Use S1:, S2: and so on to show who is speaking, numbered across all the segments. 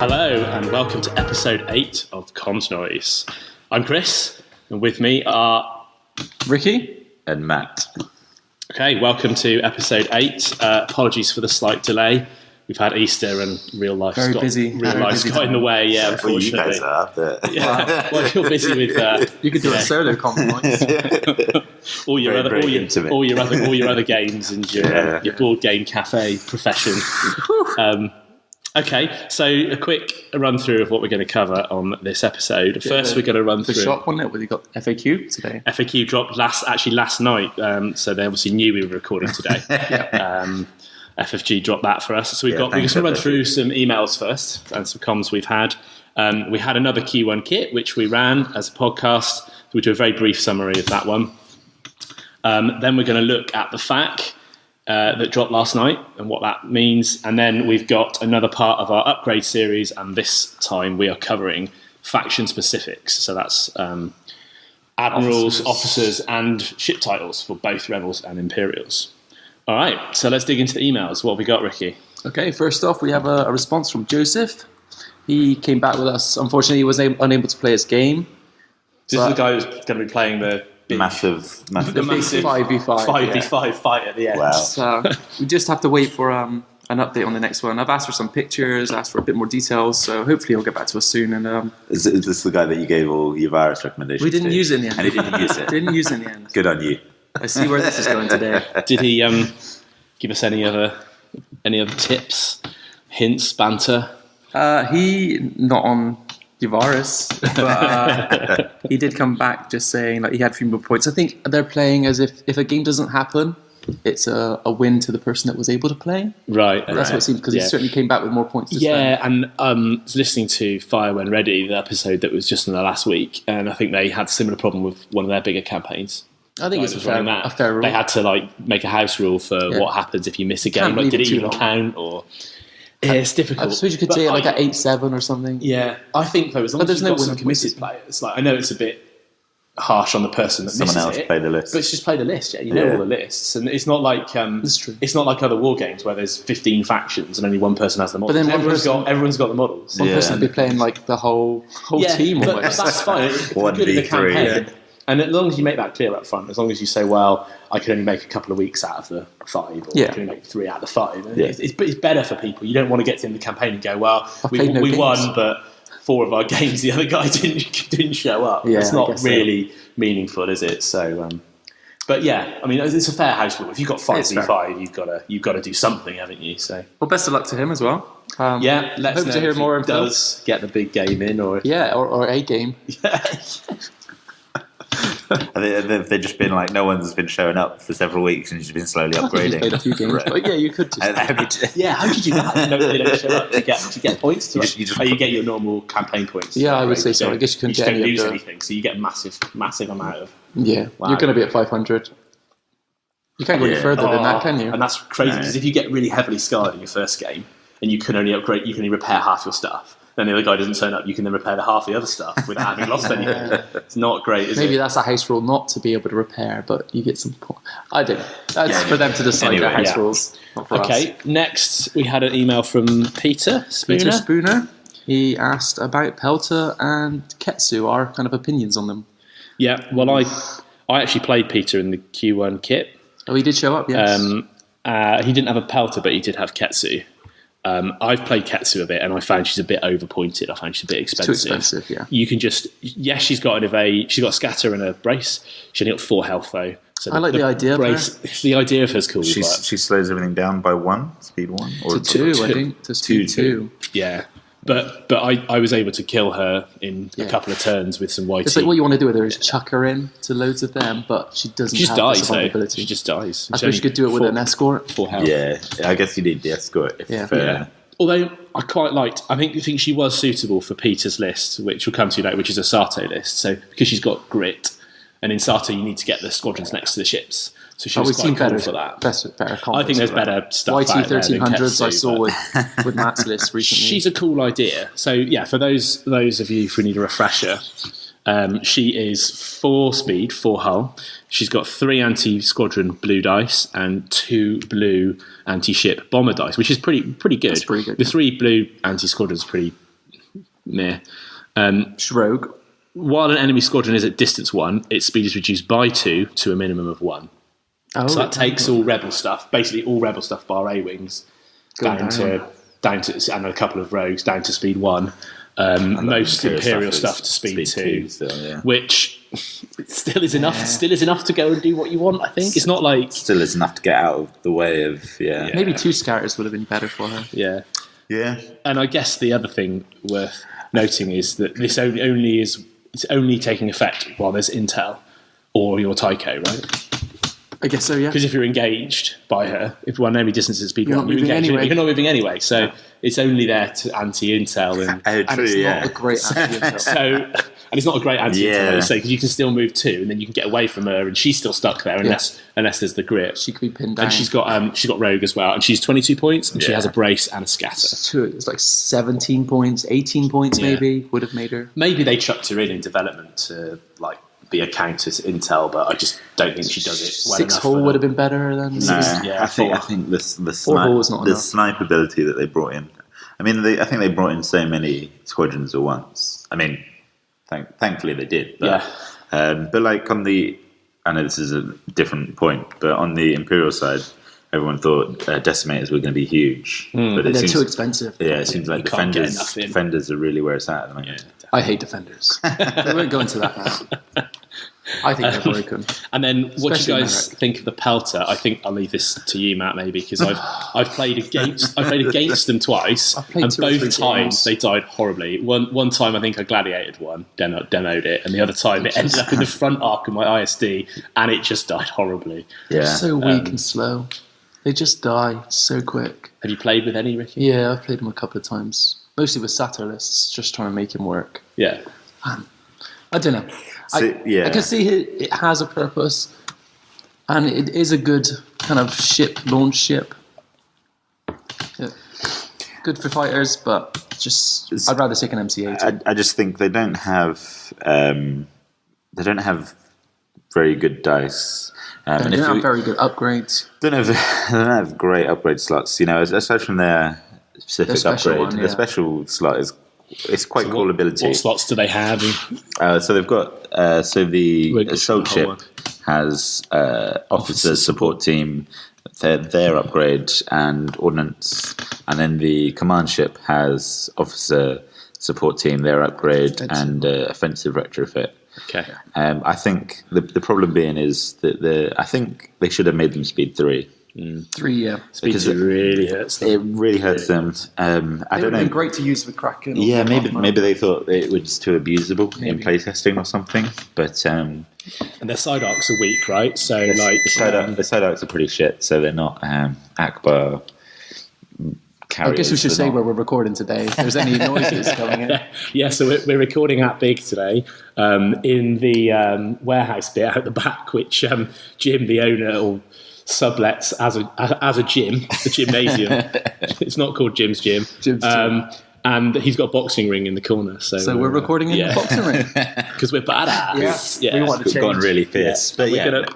S1: Hello and welcome to episode 8 of Comms Noise. I'm Chris and with me are
S2: Rikki
S3: and Matt.
S1: Okay, welcome to episode 8. Apologies for the slight delay. We've had Easter and real life's got in the way, yeah, unfortunately.
S3: Well, you guys are, but...
S1: Yeah. Well, you're busy with...
S2: you could do a solo compromise.
S1: all your other games and your board game cafe profession. Okay, so a quick run through of what we're going to cover on this episode. First, we're going to run through
S2: the shop, wasn't it? Where you got FAQ today.
S1: FAQ dropped last night, so they obviously knew we were recording today. FFG dropped that for us. So we're just going to run through some emails first and some comms we've had. We had another Q1 kit which we ran as a podcast. We'll do a very brief summary of that one. Then we're going to look at the FAQ. That dropped last night and what that means, and then we've got another part of our upgrade series, and this time we are covering faction specifics, so that's admirals, officers and ship titles for both rebels and imperials. Alright, so let's dig into the emails. What have we got, Rikki?
S2: Okay, first off we have a response from Joseph. He came back with us. Unfortunately he was unable to play his game.
S1: This is the guy who's going to be playing the
S3: massive
S1: 5v5 fight at the end.
S3: Wow.
S2: So we just have to wait for an update on the next one. I've asked for some pictures, asked for a bit more details, so hopefully he'll get back to us soon. And
S3: is this the guy that you gave all your virus recommendations?
S2: We didn't use it in the end.
S3: And he didn't use it.
S2: Didn't use it in the end.
S3: Good on you.
S2: I see where this is going today.
S1: Did he give us any other tips, hints, banter?
S2: He not on Yavaris, but he did come back just saying like he had a few more points. I think they're playing as if a game doesn't happen, it's a win to the person that was able to play.
S1: Right.
S2: That's what it seems, because he certainly came back with more points.
S1: And listening to Fire When Ready, the episode that was just in the last week, and I think they had a similar problem with one of their bigger campaigns.
S2: I think it's a fair rule.
S1: They had to make a house rule for what happens if you miss a game. Did it even count or? Yeah, it's difficult.
S2: I suppose you could say like at 8-7 or something.
S1: Yeah, I think though, as long as you've got some committed players, I know it's a bit harsh on the person that
S3: someone
S1: misses
S3: else
S1: it,
S3: play the list,
S1: but it's just play the list. Yeah, you know all the lists, and it's not like it's not like other war games where there's 15 factions and only one person has the models. But then everyone's got the models.
S2: One person would be playing like the whole team.
S1: But that's fine. If you're good at the campaign. And as long as you make that clear up front, as long as you say, well, I can only make a couple of weeks out of the 5, or I can only make 3 out of the 5. It's better for people. You don't want to get to the end of the campaign and go, well, we won, but 4 of our games, the other guy didn't show up.
S2: Yeah,
S1: it's not really meaningful, is it? So, but yeah, I mean, it's a fair house rule. If you've got 5v5, you've got to do something, haven't you? So,
S2: well, best of luck to him as well.
S1: Let's
S2: hope to hear more
S1: if he does get the big game in, or
S2: a game.
S3: They've just been like, no one's been showing up for several weeks and you've just been slowly upgrading.
S2: Played a few games, but yeah, you could just.
S1: How do you do that? They don't show up. Do you get points? You get your normal campaign points.
S2: Yeah, I would say so. I guess you couldn't
S1: get any lose anything, so you get a massive amount of.
S2: Yeah, you're going to be at 500. You can't go any further than that, can you?
S1: And that's crazy because if you get really heavily scarred in your first game and you can only upgrade, you can only repair half your stuff. Then the other guy doesn't turn up, you can then repair half the other stuff without having lost anything. It's not great, is it?
S2: Maybe that's a house rule not to be able to repair, but you get some... I don't know. That's for them to decide their house rules, not for us.
S1: Next we had an email from Peter Spooner.
S2: He asked about Pelta and Ketsu, our kind of opinions on them.
S1: Yeah, well, I actually played Peter in the Q1 kit.
S2: Oh, he did show up, yes.
S1: He didn't have a Pelta, but he did have Ketsu. I've played Ketsu a bit, and I found she's a bit overpointed. I found she's a bit expensive.
S2: It's too expensive, yeah.
S1: You can just she's got an evade, she's got a scatter and a brace. She's only got 4 health though. So
S2: I like the idea
S1: brace, of her. The idea of her's cool.
S3: She slows everything down by 1, speed 1, or
S2: to 2. I think to speed 2.
S1: Yeah. But I was able to kill her in a couple of turns with some YT.
S2: It's like what you want to do with her is chuck her in to loads of them, but she doesn't have the survivability.
S1: She just dies.
S2: I suppose you could do it with an escort.
S1: 4 health.
S3: Yeah, I guess you need the escort.
S1: Although I quite liked, I think she was suitable for Peter's list, which we'll come to later, which is a Sato list. So because she's got grit, and in Sato you need to get the squadrons next to the ships. So she was quite cool for that.
S2: Better
S1: I think there's better stuff
S2: YT
S1: out there than
S2: 1300s
S1: Ketsu,
S2: I saw with Matt's list recently.
S1: She's a cool idea. So yeah, for those of you who need a refresher, she is 4 speed, 4 hull. She's got 3 anti-squadron blue dice and 2 blue anti-ship bomber dice, which is pretty good.
S2: That's pretty good.
S1: The 3 blue anti-squadrons are meh.
S2: Rogue.
S1: While an enemy squadron is at distance 1, its speed is reduced by 2 to a minimum of 1.
S2: Oh,
S1: So that takes all rebel stuff, basically all rebel stuff bar A-wings, down to and a couple of rogues down to speed 1. Most Imperial stuff to speed 2, which still is enough. Still is enough to go and do what you want. I think it's not like
S3: still is enough to get out of the way of
S2: Maybe 2 scouters would have been better for her.
S1: Yeah. And I guess the other thing worth noting is that this it's only taking effect while there's intel or your Tycho, right?
S2: I guess so, yeah.
S1: Because if you're engaged by her, if one enemy distance is speed 1,
S2: you're
S1: not moving anyway. So it's only there to anti-intel. And
S2: it's not a great anti-intel.
S1: And it's not a great anti-intel, because you can still move 2, and then you can get away from her, and she's still stuck there unless there's the grip.
S2: She could be pinned down.
S1: And she's got rogue as well, and she's 22 points, and she has a brace and a scatter.
S2: It's like 17 points, 18 points maybe would have made her.
S1: Maybe they chucked her in development to be a counter to intel, but I just don't think she does it well enough.
S2: 6 hull would have been better than.
S3: No, I think the snipe ability that they brought in. I mean, I think they brought in so many squadrons at once. I mean, thankfully they did. But, but like on the, I know this is a different point, but on the Imperial side, everyone thought decimators were going to be huge, but
S2: they're too expensive.
S3: Yeah, it seems like defenders are really where it's at the moment.
S1: Yeah,
S2: I hate defenders. We won't go into that now. I think they're broken.
S1: And then, what do you guys think of the Pelter? I think I'll leave this to you, Matt, maybe, because I've played against them twice, and both times they died horribly. One time, I think I gladiated one, demoed it, and the other time it ended up in the front arc of my ISD, and it just died horribly.
S2: Yeah, so weak and slow. They just die so quick.
S1: Have you played with any, Rikki?
S2: Yeah, I've played them a couple of times. Mostly with Satyr lists, just trying to make him work.
S1: Yeah.
S2: I don't know. I can see it has a purpose, and it is a good kind of launch ship. Yeah. Good for fighters, but I'd rather take an MC-8.
S3: I just think they don't have very good dice.
S2: They don't have very good upgrades.
S3: They don't have great upgrade slots. Aside from their specific upgrade, the special slot it's quite cool ability.
S1: What slots do they have?
S3: So they've got the assault ship has officer support team, their upgrade and ordnance, and then the command ship has officer support team, their upgrade and offensive retrofit.
S1: Okay.
S3: I think the problem being is that I think they should have made them speed 3.
S2: 3, yeah.
S1: Because it really hurts them.
S3: It really hurts them. I don't know.
S2: Been great to use with Kraken.
S3: Yeah, maybe they thought it was too abusable in playtesting or something. But
S1: and their side arcs are weak, right? So
S3: the side arcs are pretty shit. So they're not Akbar carriers.
S2: I guess we should say where we're recording today. If there's any noises coming in.
S1: Yeah, so we're recording at Big today in the warehouse bit out the back, which Jim, the owner, or sublets as a gym, the gymnasium. It's not called Jim's Gym. And he's got a boxing ring in the corner. So we're
S2: recording in the boxing ring.
S1: Because we're badass.
S2: Yeah. We want to change.
S3: We've gone really fierce. But
S1: we're going to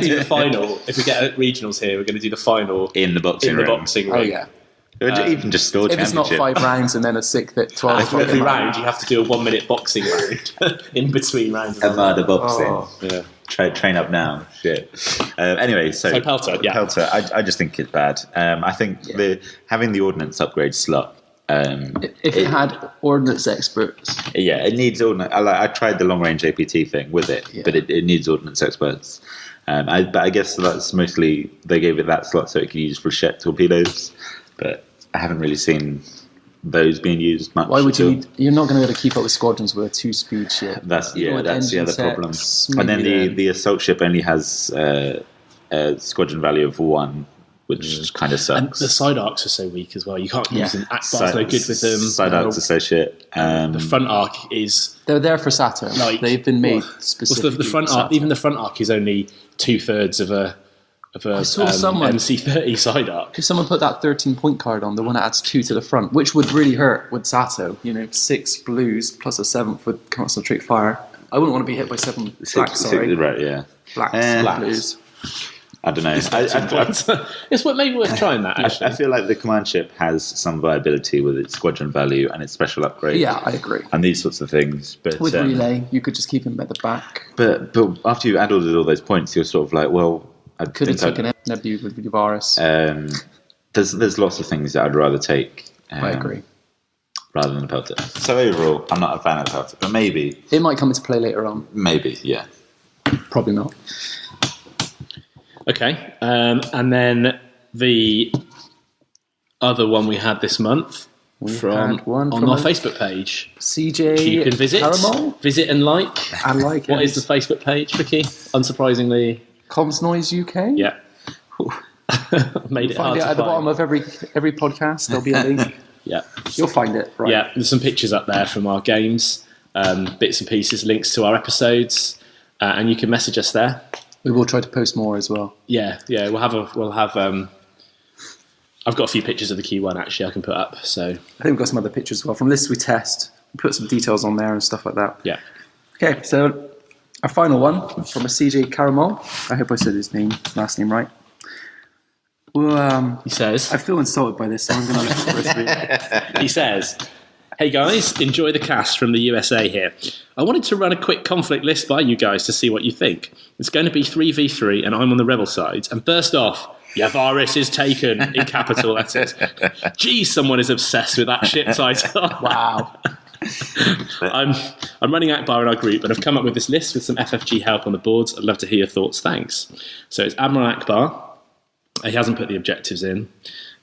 S1: do the final. If we get regionals here, we're going to do the final
S3: in the boxing ring.
S1: Oh,
S2: yeah.
S3: Even just store
S2: if
S3: championship.
S2: It's not 5 rounds and then a 6th at 12.
S1: Every round, you have to do a 1-minute boxing round in between rounds.
S3: Murder boxing.
S1: Oh. Yeah.
S3: Train up now. Shit. Anyway, so
S1: Pelter, yeah.
S3: Pelter, I just think it's bad. I think having the ordnance upgrade slot.
S2: If it had ordnance experts.
S3: Yeah, it needs ordnance. I tried the long range APT thing with it, but it needs ordnance experts. But I guess that's mostly they gave it that slot so it could use flechette torpedoes. But I haven't really seen those being used much.
S2: Why would you need? You're not going to be able to keep up with squadrons with a 2-speed ship.
S3: That's the other problem. And then the assault ship only has a squadron value of 1, which kind of sucks.
S1: And the side arcs are so weak as well. You can't use them. Akbar's no good with them.
S3: Side arcs are so shit.
S1: The front arc is...
S2: They're there for Saturn. They've been made specifically
S1: the front arc. Even the front arc is only 2/3 of a MC30 side arc.
S2: If someone put that 13-point card on, the one that adds 2 to the front, which would really hurt with Sato, 6 blues plus a 7th would concentrate fire. I wouldn't want to be hit by 7 blacks, sorry.
S3: Right, yeah.
S2: Blacks.
S1: Blues.
S3: I don't know.
S1: It's maybe worth trying that, actually.
S3: I feel like the command ship has some viability with its squadron value and its special upgrade.
S2: Yeah, I agree.
S3: And these sorts of things. But
S2: with relay, you could just keep him at the back.
S3: But after you added all those points, you're sort of like, well, I
S2: could have taken it. Nebu with Yavaris.
S3: There's lots of things that I'd rather take.
S2: I agree.
S3: Rather than the Pelter. So overall, I'm not a fan of the Pelter, but maybe
S2: it might come into play later on.
S3: Maybe, yeah.
S2: Probably not.
S1: Okay, and then the other one we had this month on our Facebook page.
S2: CJ,
S1: you can visit and like.
S2: I like it.
S1: What is the Facebook page, Rikki? Unsurprisingly,
S2: Comms Noise UK.
S1: Yeah, made it hard to find.
S2: At the bottom of every podcast, there'll be a link.
S1: Yeah,
S2: you'll find it. Right.
S1: Yeah, there's some pictures up there from our games, bits and pieces, links to our episodes, and you can message us there.
S2: We will try to post more as well.
S1: Yeah. We'll have. I've got a few pictures of the key one actually I can put up. So I
S2: think we've got some other pictures as well from lists we test. We put some details on there and stuff like that.
S1: Yeah.
S2: Okay, so our final one from a CJ Caramel. I hope I said his last name right. Well,
S1: he says,
S2: I feel insulted by this, so I'm going to let the rest read.
S1: He says, "Hey guys, enjoy the cast from the USA here. I wanted to run a quick conflict list by you guys to see what you think. It's going to be 3v3 and I'm on the rebel side. And first off, Yavaris is taken in capital letters. Geez, someone is obsessed with that ship title.
S2: Wow.
S1: I'm running Akbar in our group and I've come up with this list with some FFG help on the boards. I'd love to hear your thoughts. Thanks. So it's Admiral Akbar. He hasn't put the objectives in.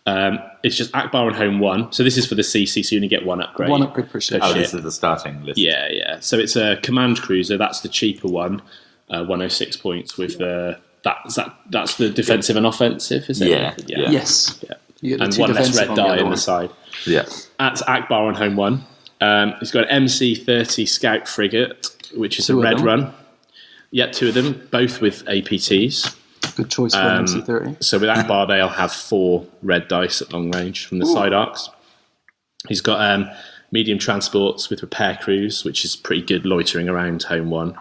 S1: It's just Akbar on home 1. So this is for the CC, so you only get 1 upgrade.
S2: 1 upgrade per ship.
S3: Oh, this is the starting list.
S1: Yeah. So it's a command cruiser. That's the cheaper one. 106 points with the... That's the defensive and offensive, is it?
S3: Yeah.
S2: Yes.
S1: Yeah. And 1 less red die on the side.
S3: Yeah.
S1: That's Akbar on home 1. He's got an MC-30 Scout frigate, which is a red run. Yeah, 2 of them, both with APTs.
S2: Good choice for MC-30.
S1: So with Akbar, they'll have 4 red dice at long range from the side arcs. He's got medium transports with repair crews, which is pretty good loitering around home 1.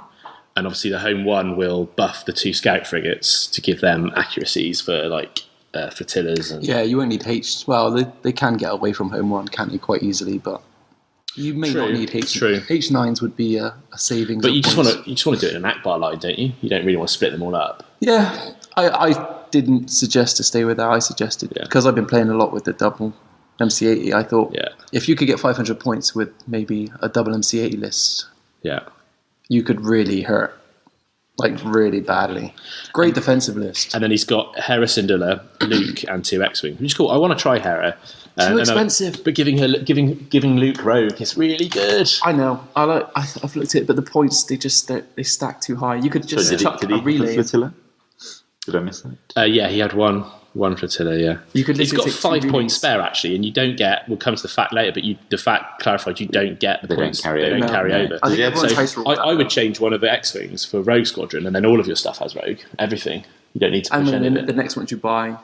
S1: And obviously the home 1 will buff the 2 scout frigates to give them accuracies for like flotillas. And
S2: yeah, you won't need H. Well, they can get away from home 1, can't you, quite easily, but you may not need H.
S1: True.
S2: H9s would be a savings.
S1: But you just want to do it in an Akbar line, don't you? You don't really want to split them all up.
S2: Yeah, I didn't suggest to stay with that. I suggested, because I've been playing a lot with the double MC80, I thought if you could get 500 points with maybe a double MC80 list, you could really hurt, like really badly. Great defensive list.
S1: And then he's got Hera Syndulla, Luke, and 2 X-Wing, which is cool. I want to try Hera.
S2: Too expensive.
S1: But giving Luke Rogue is really good.
S2: I know. I've looked at it, but the points, they stack too high. You could just chuck a relay.
S3: Flotilla? Did I miss that?
S1: Yeah, he had one flotilla, yeah. He's got 5 points spare, actually, and you don't get... We'll come to the fact later, but the fact clarified, you don't get the points. They don't carry over. I would change one of the X-Wings for Rogue Squadron, and then all of your stuff has Rogue. Everything. You don't need to push any of it.
S2: The next one you buy...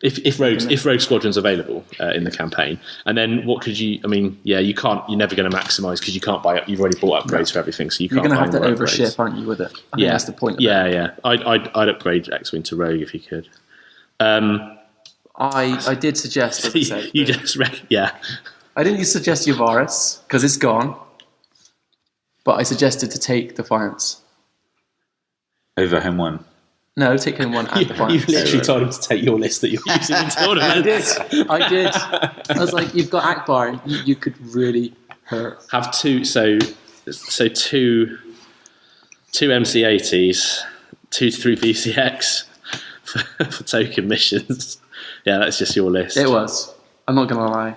S1: If Rogue Squadron's available in the campaign, and then what could you? I mean, you can't. You're never going to maximise because you can't buy. You've already bought upgrades for everything, so you can't.
S2: You're going to have to
S1: overship,
S2: upgrades. Aren't you? With it, I think that's the point.
S1: Yeah. I'd upgrade X-Wing to Rogue if you could.
S2: I did suggest. As I said,
S1: you just
S2: I didn't suggest Yavaris because it's gone, but I suggested to take Defiance
S3: over home 1.
S2: No, take home 1 and Defiance.
S1: You've literally told him to take your list that you're using in tournaments.
S2: I did. I was like, you've got Akbar. You could really hurt.
S1: Have 2. So 2 MC80s, 2 to 3 VCX for token missions. Yeah, that's just your list.
S2: It was. I'm not going to lie.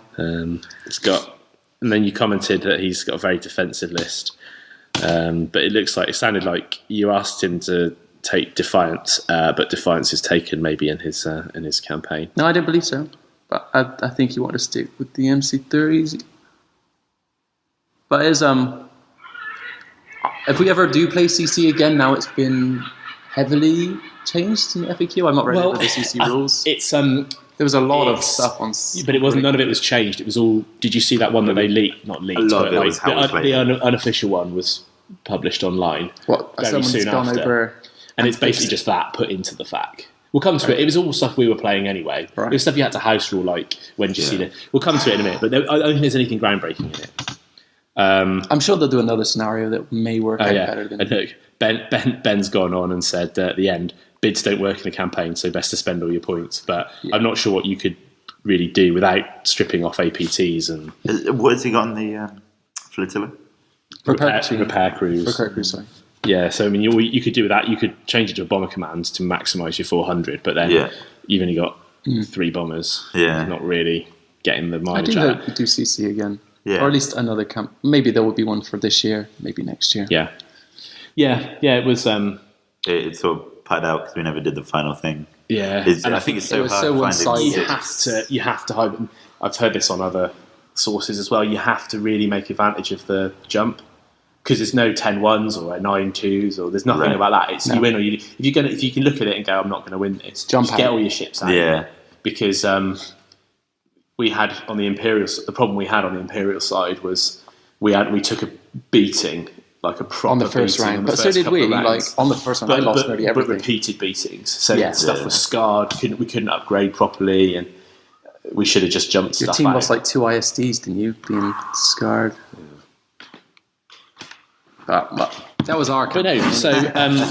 S1: It's got, and then you commented that he's got a very defensive list. But it sounded like you asked him to take Defiance, but Defiance is taken maybe in his campaign.
S2: No, I don't believe so. But I think he wanted to stick with the MC30s. But if we ever do play CC again, now it's been heavily changed in FAQ. I'm not ready for the CC rules.
S1: It's
S2: there was a lot of stuff on,
S1: but it wasn't. None of it was changed. It was all. Did you see that one that they leaked? Not leaked, but the unofficial one was published online.
S2: What?
S1: Very soon
S2: gone
S1: after.
S2: over.
S1: And it's basically just that put into the FAQ, We'll come to it. It was all stuff we were playing anyway. Right. It was stuff you had to house rule, like when do you see it. We'll come to it in a minute, but I don't think there's anything groundbreaking in it.
S2: I'm sure they'll do another scenario that may work out better than.
S1: And look, Ben's gone on and said at the end, bids don't work in a campaign, so best to spend all your points. But I'm not sure what you could really do without stripping off APTs and.
S3: What has he got on the flotilla?
S1: Repair crews.
S2: Repair crews, sorry.
S1: Yeah, so I mean, you could do with that. You could change it to a bomber command to maximise your 400, but then you've only got 3 bombers.
S3: Yeah,
S1: not really getting the mileage.
S2: I think they'll do CC again,
S3: or
S2: at least another camp. Maybe there will be one for this year, maybe next year.
S1: Yeah. It was.
S3: It sort of pied out because we never did the final thing.
S1: Yeah,
S3: and I think it's so hard to find.
S1: You have to hide. I've heard this on other sources as well. You have to really make advantage of the jump. Because there's no 10-1s or 9-2s or there's nothing about that. It's you win or you. If you can look at it and go, I'm not going to win this.
S2: Jump
S1: just get all your ships out.
S3: Yeah.
S1: Because we had on the Imperial. The problem we had on the Imperial side was we took a beating, like a proper
S2: on the first
S1: beating
S2: round. But so did we. Like on the first round, I lost nearly everything.
S1: But repeated beatings. So stuff was scarred. We couldn't upgrade properly, and we should have just jumped.
S2: Your team lost like 2 ISDs, didn't you? Being scarred. But that was our campaign.
S1: But no,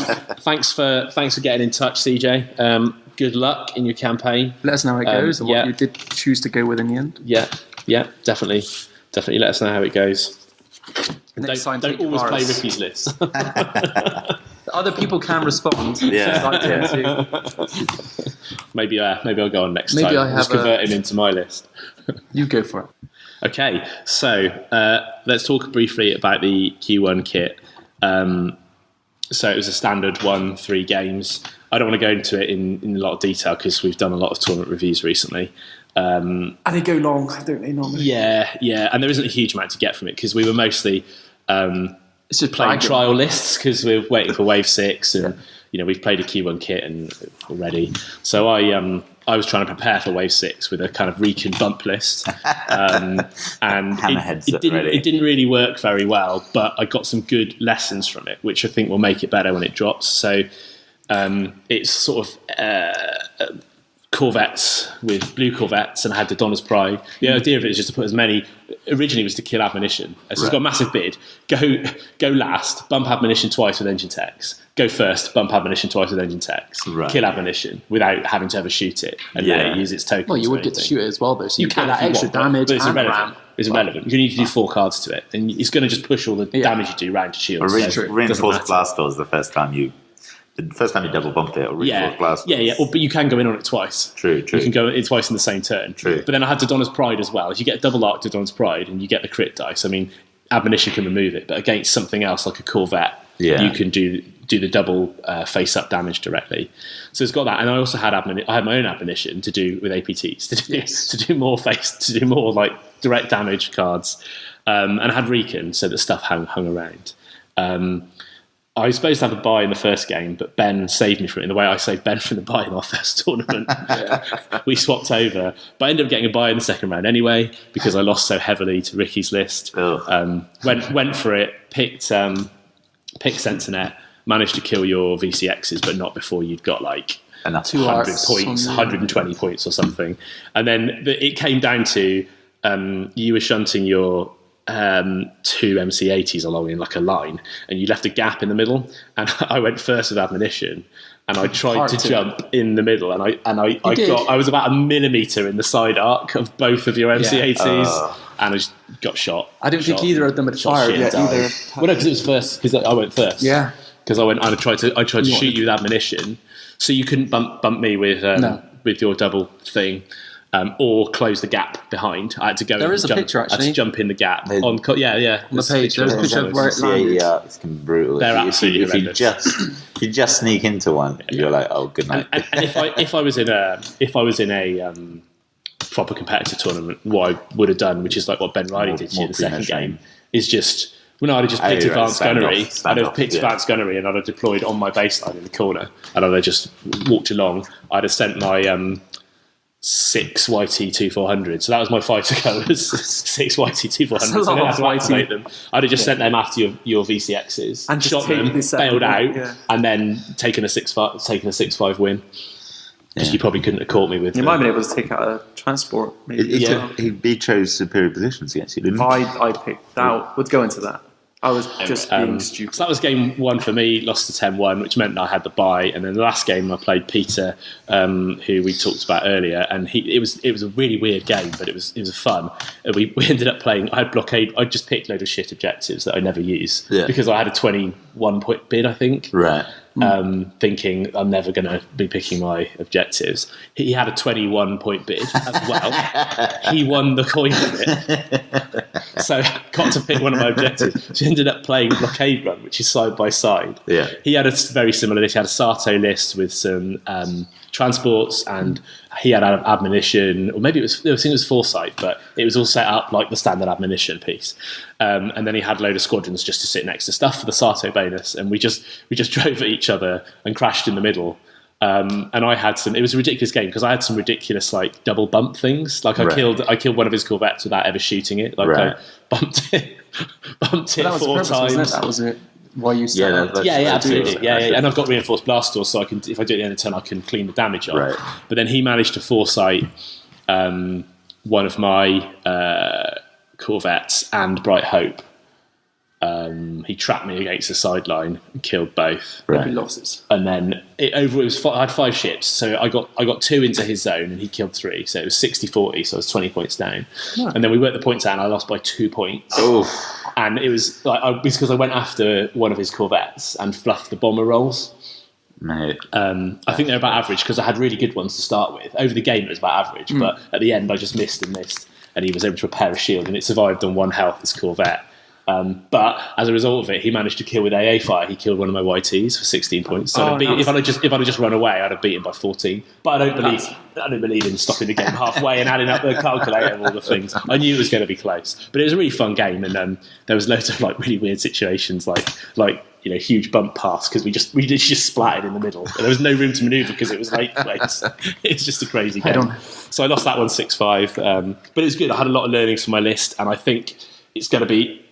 S1: so thanks for getting in touch, CJ. Good luck in your campaign.
S2: Let us know how it goes and what you did choose to go with in the end.
S1: Yeah, definitely let us know how it goes. Don't always play Rikki's list.
S2: Other people can respond.
S1: Maybe I'll go on next time. Just convert him into my list.
S2: You go for it.
S1: Okay, so let's talk briefly about the Q1 kit. So it was a standard 1-3 games. I don't want to go into it in a lot of detail because we've done a lot of tournament reviews recently.
S2: And they go long, don't they, normally?
S1: Yeah, and there isn't a huge amount to get from it because we were mostly it's just playing trial lists because we're waiting for Wave 6 and we've played a Q1 kit and already. So I was trying to prepare for Wave 6 with a kind of Rikki bump list. And it didn't really work very well, but I got some good lessons from it, which I think will make it better when it drops. So it's sort of Corvettes with blue Corvettes, and I had the Donner's Pride. The idea of it is just to put as many. Originally, was to kill ammunition. So it's got a massive bid. Go last, bump ammunition twice with engine techs. Go first, bump ammunition twice with engine techs.
S3: Right.
S1: Kill ammunition without having to ever shoot it and use its tokens.
S2: Well, you would get to shoot it as well, though. So you can that extra damage.
S1: But it's irrelevant. It's irrelevant. You need to do 4 cards to it, and it's going to just push all the damage you do round to shields.
S3: Reinforced blast doors the first time you double bumped it, or reinforced blast.
S1: Yeah. But you can go in on it twice.
S3: True.
S1: You can go in twice in the same turn.
S3: True.
S1: But then I had to Donner's Pride as well. If you get a double arc to Donner's Pride and you get the crit dice, I mean, admonition can remove it, but against something else like a Corvette, you can do the double face-up damage directly. So it's got that, and I also had I had my own admonition to do with APTs to do more like direct damage cards, and I had Rikki, so that stuff hung around. I was supposed to have a buy in the first game, but Ben saved me from it in the way I saved Ben from the buy in our first tournament. We swapped over, but I ended up getting a buy in the second round anyway because I lost so heavily to Rikki's list. Went for it, picked Sentinel, managed to kill your VCXs, but not before you'd got like 100 points, 120 points or something. And then it came down to you were shunting your 2 MC80s along in like a line, and you left a gap in the middle, and I went first with admonition, and I tried to jump in the middle, and I was about a millimetre in the side arc of both of your MC80s, and I just got shot.
S2: I don't think either of them had fired yet either.
S1: Well, no, because it was first, because I went first.
S2: Yeah.
S1: Because I tried to shoot you with admonition, so you couldn't bump me with your double thing. Or close the gap behind. I had to go.
S2: There is a picture actually.
S1: I had to jump in the gap on
S2: the page. There's a picture of where it landed.
S3: It's brutal.
S1: They're absolutely
S3: if you just sneak into one, you're like, oh, good night.
S1: And if I was in a proper competitive tournament, what I would have done, which is like what Ben Riley did in the second game, is just. Well, no, I'd have just picked advanced gunnery. I'd have picked advanced gunnery, and I'd have deployed on my baseline in the corner, and I'd have just walked along. I'd have sent my 6 YT-2400. So that was my fighter colours. 6 YT-2400. So I didn't have to activate them. I'd have just sent them after your VCXs and shot them, bailed out, and then taken a 6-5 win. because you probably couldn't have caught me with.
S2: You might have been able to take out a transport. Maybe.
S3: He chose superior positions against you, didn't he?
S2: I picked that. Let's go into that. I was just being stupid.
S1: So that was game 1 for me, lost to 10-1, which meant I had the bye. And then the last game I played Peter, who we talked about earlier, and it was a really weird game, but it was fun. We ended up playing. I had blockade. I just picked a load of shit objectives that I never use because I had a 21-point bid, I think.
S3: Right.
S1: Thinking I'm never going to be picking my objectives. He had a 21-point bid as well. He won the coin bid. So got to pick one of my objectives. So he ended up playing Blockade Run, which is side by side.
S3: Yeah.
S1: He had a very similar list. He had a Sato list with some transports, and he had admonition, or maybe I think it was foresight, but it was all set up like the standard admonition piece. And then he had a load of squadrons just to sit next to stuff for the Sato bonus, and we just drove at each other and crashed in the middle. And I had some. It was a ridiculous game because I had some ridiculous like double bump things. Like I killed one of his corvettes without ever shooting it. Like I bumped it 4 times.
S2: That was it. Why you said
S1: absolutely. And I've got reinforced blast doors, so I can, if I do it at the end of turn, I can clean the damage off.
S3: Right.
S1: But then he managed to foresight one of my corvettes and Bright Hope. He trapped me against the sideline and killed both.
S2: Right. Losses.
S1: And then I had 5 ships, so I got 2 into his zone and he killed 3. So it was 60-40, so I was 20 points down. Yeah. And then we worked the points out and I lost by 2 points.
S3: Oh.
S1: And it was like because I went after one of his corvettes and fluffed the bomber rolls.
S3: Mate.
S1: I think they're about average because I had really good ones to start with. Over the game it was about average, but at the end I just missed, and he was able to repair a shield and it survived on 1 health, this corvette. But as a result of it, he managed to kill with AA fire. He killed one of my YTs for 16 points. So if I'd just run away, I'd have beaten by 14. But I don't believe in stopping the game halfway and adding up the calculator and all the things. I knew it was going to be close, but it was a really fun game, and there was loads of like really weird situations, like huge bump pass because we just splattered in the middle. And there was no room to manoeuvre because it was late place. It's just a crazy game. So I lost that one 6-5, but it was good. I had a lot of learnings from my list, and I think it's going to be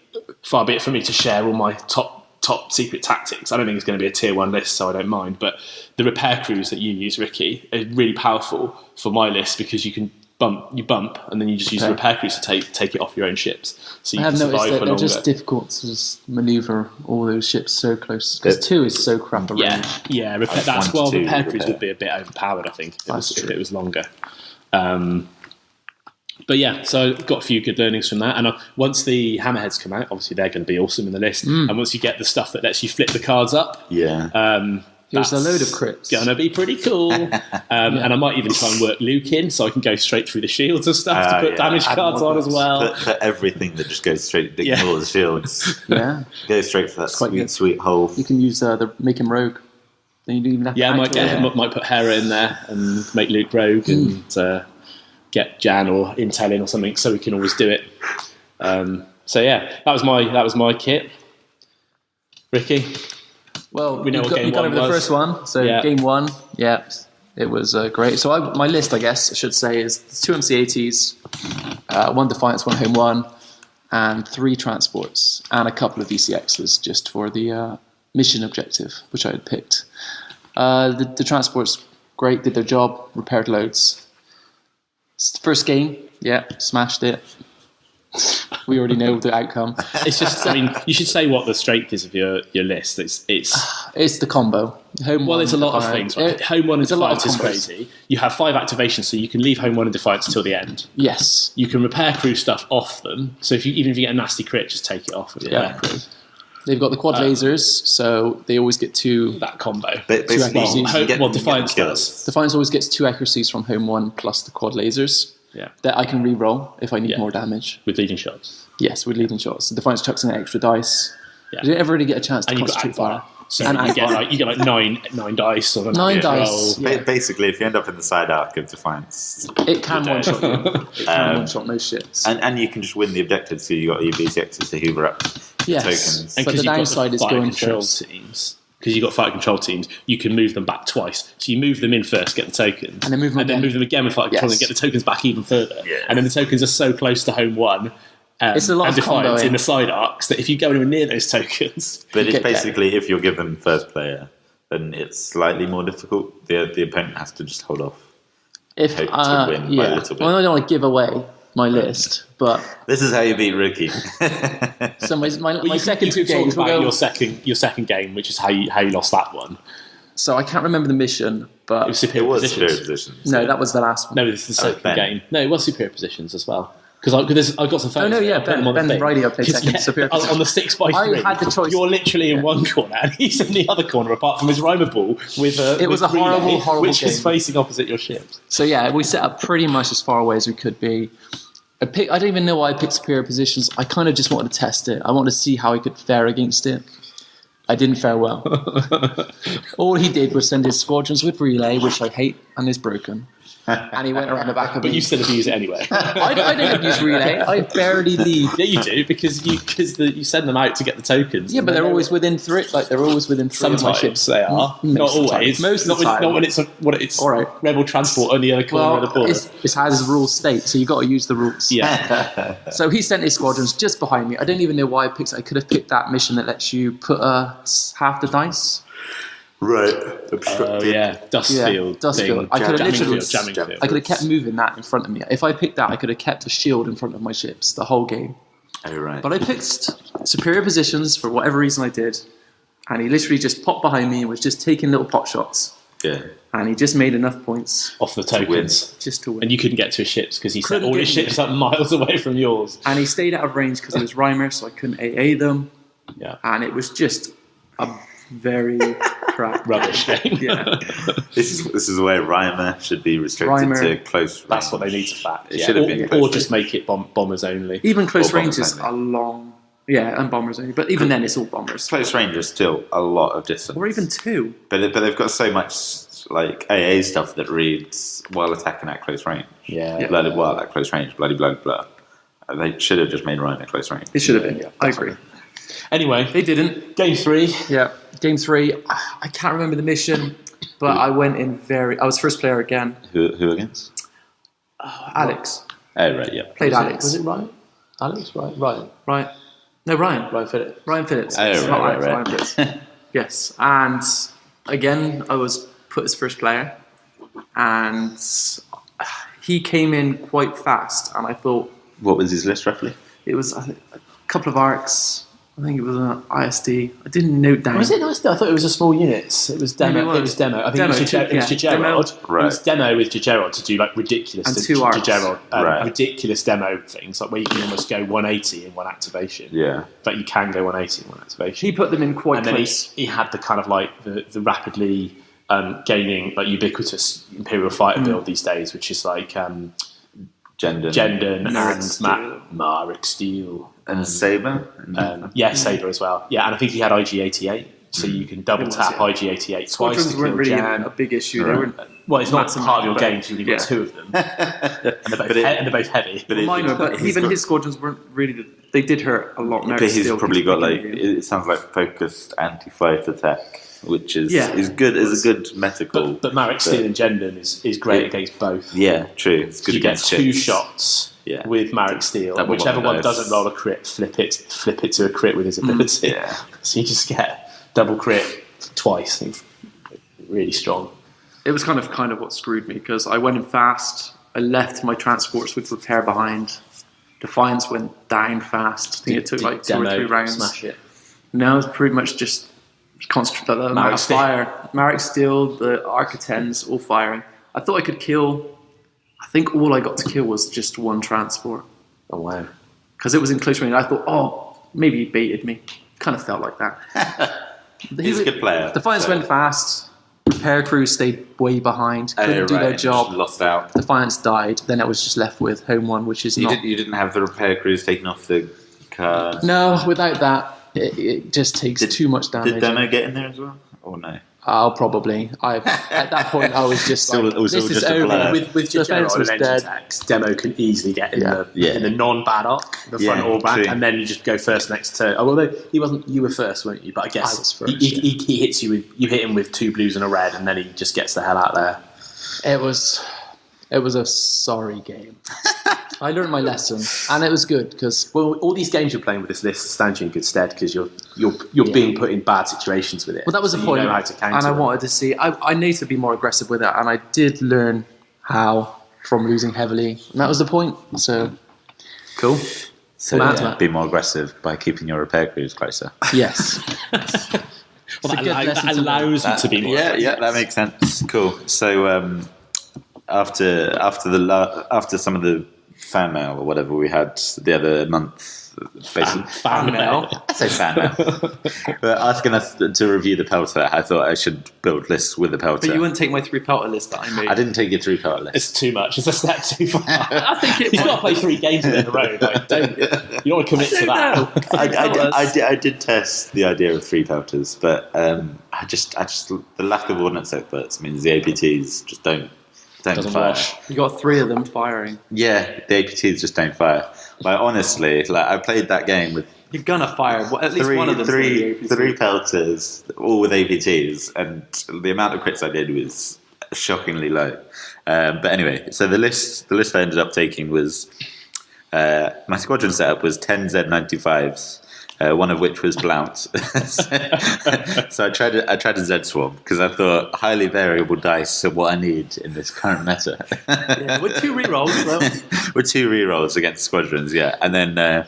S1: far be it for me to share all my top secret tactics. I don't think it's going to be a tier 1 list, so I don't mind. But the repair crews that you use, Rikki, are really powerful for my list because you can bump, and then you just use the repair crews to take it off your own ships. So you
S2: I have
S1: can
S2: noticed
S1: survive
S2: that
S1: for
S2: they're
S1: longer.
S2: just difficult to just manoeuvre all those ships so close. Because 2 is so crap a range.
S1: Yeah. Repair crews would be a bit overpowered, I think, if it was longer. But yeah, so I got a few good learnings from that. And once the hammerheads come out, obviously they're going to be awesome in the list. And once you get the stuff that lets you flip the cards up,
S2: there's a load of crits.
S1: Going to be pretty cool. And I might even try and work Luke in so I can go straight through the shields and stuff to put damage cards on as well.
S3: For everything that just goes straight, ignore the shields. Go straight for that sweet hole.
S2: You can use the make him rogue. Then you don't even have
S1: to might put Hera in there and make Luke rogue and get Jan or Intel in or something, so we can always do it. So yeah, that was my kit. Rikki,
S2: well,
S1: we know
S2: you got over the first one. So game 1, it was great. So my list, I guess I should say, is 2 MC80s, 1 Defiance, 1 Home 1, and 3 transports, and a couple of VCXs just for the mission objective, which I had picked. The transports, great, did their job, repaired loads. First game, smashed it. We already know the outcome.
S1: It's just, you should say what the strength is of your list. It's
S2: the combo.
S1: There's a lot of things. Right? Home 1 and Defiance is crazy. You have 5 activations, so you can leave Home 1 and Defiance till the end.
S2: Yes.
S1: You can repair crew stuff off them. So even if you get a nasty crit, just take it off of repair crew.
S2: They've got the quad lasers, so they always get 2.
S1: That combo.
S3: Defiance
S1: does.
S2: Defiance always gets 2 accuracies from Home 1 plus the quad lasers.
S1: Yeah.
S2: That I can re-roll if I need more damage.
S1: With leading shots.
S2: Yes, with leading shots. So Defiance chucks in an extra dice. Yeah. You don't ever really get a chance to concentrate fire.
S1: So you get like nine dice or
S2: 9 dice.
S3: Yeah. Basically, if you end up in the side arc of Defiance,
S2: it can one-shot you. It can one-shot most ships.
S3: And you can just win the objective, so you got your BCXs to hoover up tokens.
S1: And
S2: but the downside is going first.
S1: Teams. Because you've got fighter control teams, you can move them back twice. So you move them in first, get the tokens,
S2: and then move them
S1: again with fighter control and get the tokens back even further. Yeah. And then the tokens are so close to Home 1
S2: it's a lot of
S1: Defiance in the side arcs that if you go anywhere near those tokens...
S3: But it's basically, if you're given first player, then it's slightly more difficult. The opponent has to just hold off.
S2: If
S3: to win by a little bit.
S2: Well, I don't want to give away my list, but
S3: this is how you beat Rikki.
S2: So my second two games.
S1: About your second game, which is how you lost that one.
S2: So I can't remember the mission, but
S1: it was superior positions.
S2: No, that was the last one.
S1: No, this is the second game. No, it was superior positions as well. Because I got some photos.
S2: Oh no, yeah, Ben Riley played second. Superior
S1: on the 6x3.
S2: I had the choice.
S1: You're literally in one corner, and he's in the other corner. Apart from his Roma ball with
S2: it was a horrible
S1: which
S2: game.
S1: is facing opposite your ships.
S2: So yeah, we set up pretty much as far away as we could be. I don't even know why I picked superior positions. I kind of just wanted to test it. I wanted to see how I could fare against it. I didn't fare well. All he did was send his squadrons with relay, which I hate and is broken. And he went around the back of me.
S1: But you still abuse it anyway.
S2: I don't abuse relay. I barely leave.
S1: Yeah, you do because you send them out to get the tokens.
S2: Yeah, but they're always within three. Like they're always within three of my ships.
S1: They are not always.
S2: Most of the time.
S1: Not when it's
S2: all right.
S1: Rebel transport on the other corner of the border.
S2: It's how the rules state, so you got to use the rules.
S1: Yeah.
S2: So he sent his squadrons just behind me. I don't even know why I picked it. I could have picked that mission that lets you put half the dice.
S3: Right.
S1: Dustfield.
S2: Dustfield. I could have literally
S1: jamming field.
S2: I could have kept moving that in front of me. If I picked that, I could have kept the shield in front of my ships the whole game.
S3: Oh, right.
S2: But I picked superior positions for whatever reason I did, and he literally just popped behind me and was just taking little pot shots.
S3: Yeah.
S2: And he just made enough points
S1: off the tokens
S2: just to win.
S1: And you couldn't get to his ships because he set all his ships up miles away from yours.
S2: And he stayed out of range because he was Reimer, so I couldn't AA them.
S1: Yeah.
S2: And it was just a very crap
S1: rubbish game.
S2: Yeah.
S3: This is where Reimer should be restricted to close range.
S1: That's what they need to fact.
S3: It should have been
S1: or just make it bombers only.
S2: Even close range is a long... Yeah, and bombers only. But even then, it's all bombers.
S3: Close range is still a lot of distance.
S2: Or even two.
S3: But they've got so much like AA stuff that reads while attacking at close range.
S1: Yeah.
S3: Bloody while at close range, bloody blah blah. They should have just made Reimer close range.
S2: It should have been, yeah. I agree.
S1: Anyway,
S2: they didn't.
S1: Game 3.
S2: Yeah, Game 3. I can't remember the mission, but I went in I was first player again.
S3: Who against?
S2: Alex.
S3: Oh, right, yeah.
S2: Played Alex.
S1: Was it Ryan? Alex? Ryan.
S2: No, Ryan.
S1: Ryan Phillips.
S2: Ryan Phillips.
S3: Oh, right.
S2: Ryan Phillips. Yes. And again, I was put as first player. And he came in quite fast. And I thought...
S3: What was his list, roughly?
S2: It was a couple of arcs. I think it was an ISD. I didn't note down.
S1: Was it ISD? I thought it was a small units. It was demo. It was demo. I think it was Jagerod.
S3: Right.
S1: It was demo with Jagerod to do like ridiculous
S2: and 2 arcs.
S1: Ridiculous demo things, like where you can almost go 180 in one activation.
S3: Yeah.
S1: But you can go 180 in one activation.
S2: He put them in quite close.
S1: Then he had the kind of like the rapidly gaining like ubiquitous Imperial fighter build these days, which is like Jendon and Marek Steel.
S3: And Sabre?
S1: Sabre as well. Yeah, and I think he had IG-88, so you can double tap IG-88 twice.
S2: Squadrons weren't really a big issue.
S3: Right.
S2: They weren't.
S1: Well, it's not part of your game, so you've only got 2 of them. And they're both heavy.
S2: But even his squadrons weren't really... They did hurt a lot.
S3: But he's probably got like... It sounds like focused anti-fight attack, which is good. Is a good metacal.
S1: But Marek Steel and Jendon is great against both.
S3: Yeah, true. It's good
S1: you get
S3: against
S1: 2 shots with Marek Steel. Whichever one doesn't roll a crit, flip it to a crit with his ability.
S3: Yeah.
S1: So you just get double crit twice. Really strong.
S2: It was kind of what screwed me, because I went in fast. I left my transports with repair behind. Defiance went down fast. I think it took like 2 or 3 rounds.
S1: Smash it.
S2: No, it was pretty much just concentrate the amount of fire. Marek Steel, the Architens, all firing. I thought I could kill. I think all I got to kill was just 1 transport.
S1: Oh wow!
S2: Because it was in close range. I thought, maybe he baited me. Kind of felt like that.
S3: He's a good player.
S2: Defiance went fast. Repair crew stayed way behind. Couldn't do their job.
S3: Lost out.
S2: Defiance died. Then it was just left with home 1, which is not...
S3: You didn't have the repair crews taking off the cars?
S2: No, without that, it just takes too much damage.
S3: Did Demo get in there as well? Or no?
S2: Probably. At that point, I was just like, this is over.
S1: With Defense was dead. Demo can easily get in the non-bad arc, the front or back, and then you just go first next turn. Although he wasn't, you were first, weren't you? But I guess
S2: I was first,
S1: he hits you with, you hit him with 2 blues and a red, and then he just gets the hell out there.
S2: It was a sorry game. I learned my lesson, and it was good because
S4: all these games you're playing with this list stand you in good stead because you're being put in bad situations with it.
S2: Well, that was the point,
S4: you know how to counter
S2: and I
S4: them.
S2: wanted to see. I need to be more aggressive with it, and I did learn how from losing heavily, and that was the point. So
S4: cool.
S3: So be more aggressive by keeping your repair crews closer.
S2: Yes.
S1: Well, that allows you to be more aggressive.
S3: Yeah, that makes sense. Cool. So after some of the fan mail or whatever we had the other month, basically
S1: fan mail.
S3: I say fan mail. But asking us to review the pelter, I thought I should build lists with the pelter.
S2: But you wouldn't take my 3 pelter list that I made.
S3: I didn't take your 3 pelter list.
S1: It's too much. It's a step too far. I think he's got to play 3 games in a row. Like, you don't want to commit to that.
S3: I did test the idea of 3 pelters, but I just the lack of ordnance experts means the APTs just don't
S1: Doesn't
S3: fire.
S1: wash.
S2: You got 3 of them firing.
S3: Yeah, the APTs just don't fire. Like honestly, I played that game with
S2: You're gonna fire at least one of them.
S3: three pelters, all with APTs, and the amount of crits I did was shockingly low. But anyway, so the list I ended up taking was my squadron setup was 10 Z95s. One of which was Blount. So I tried a Z Swarm because I thought highly variable dice are what I need in this current meta.
S2: Yeah, with 2 rerolls though.
S3: With 2 rerolls against squadrons, yeah, and then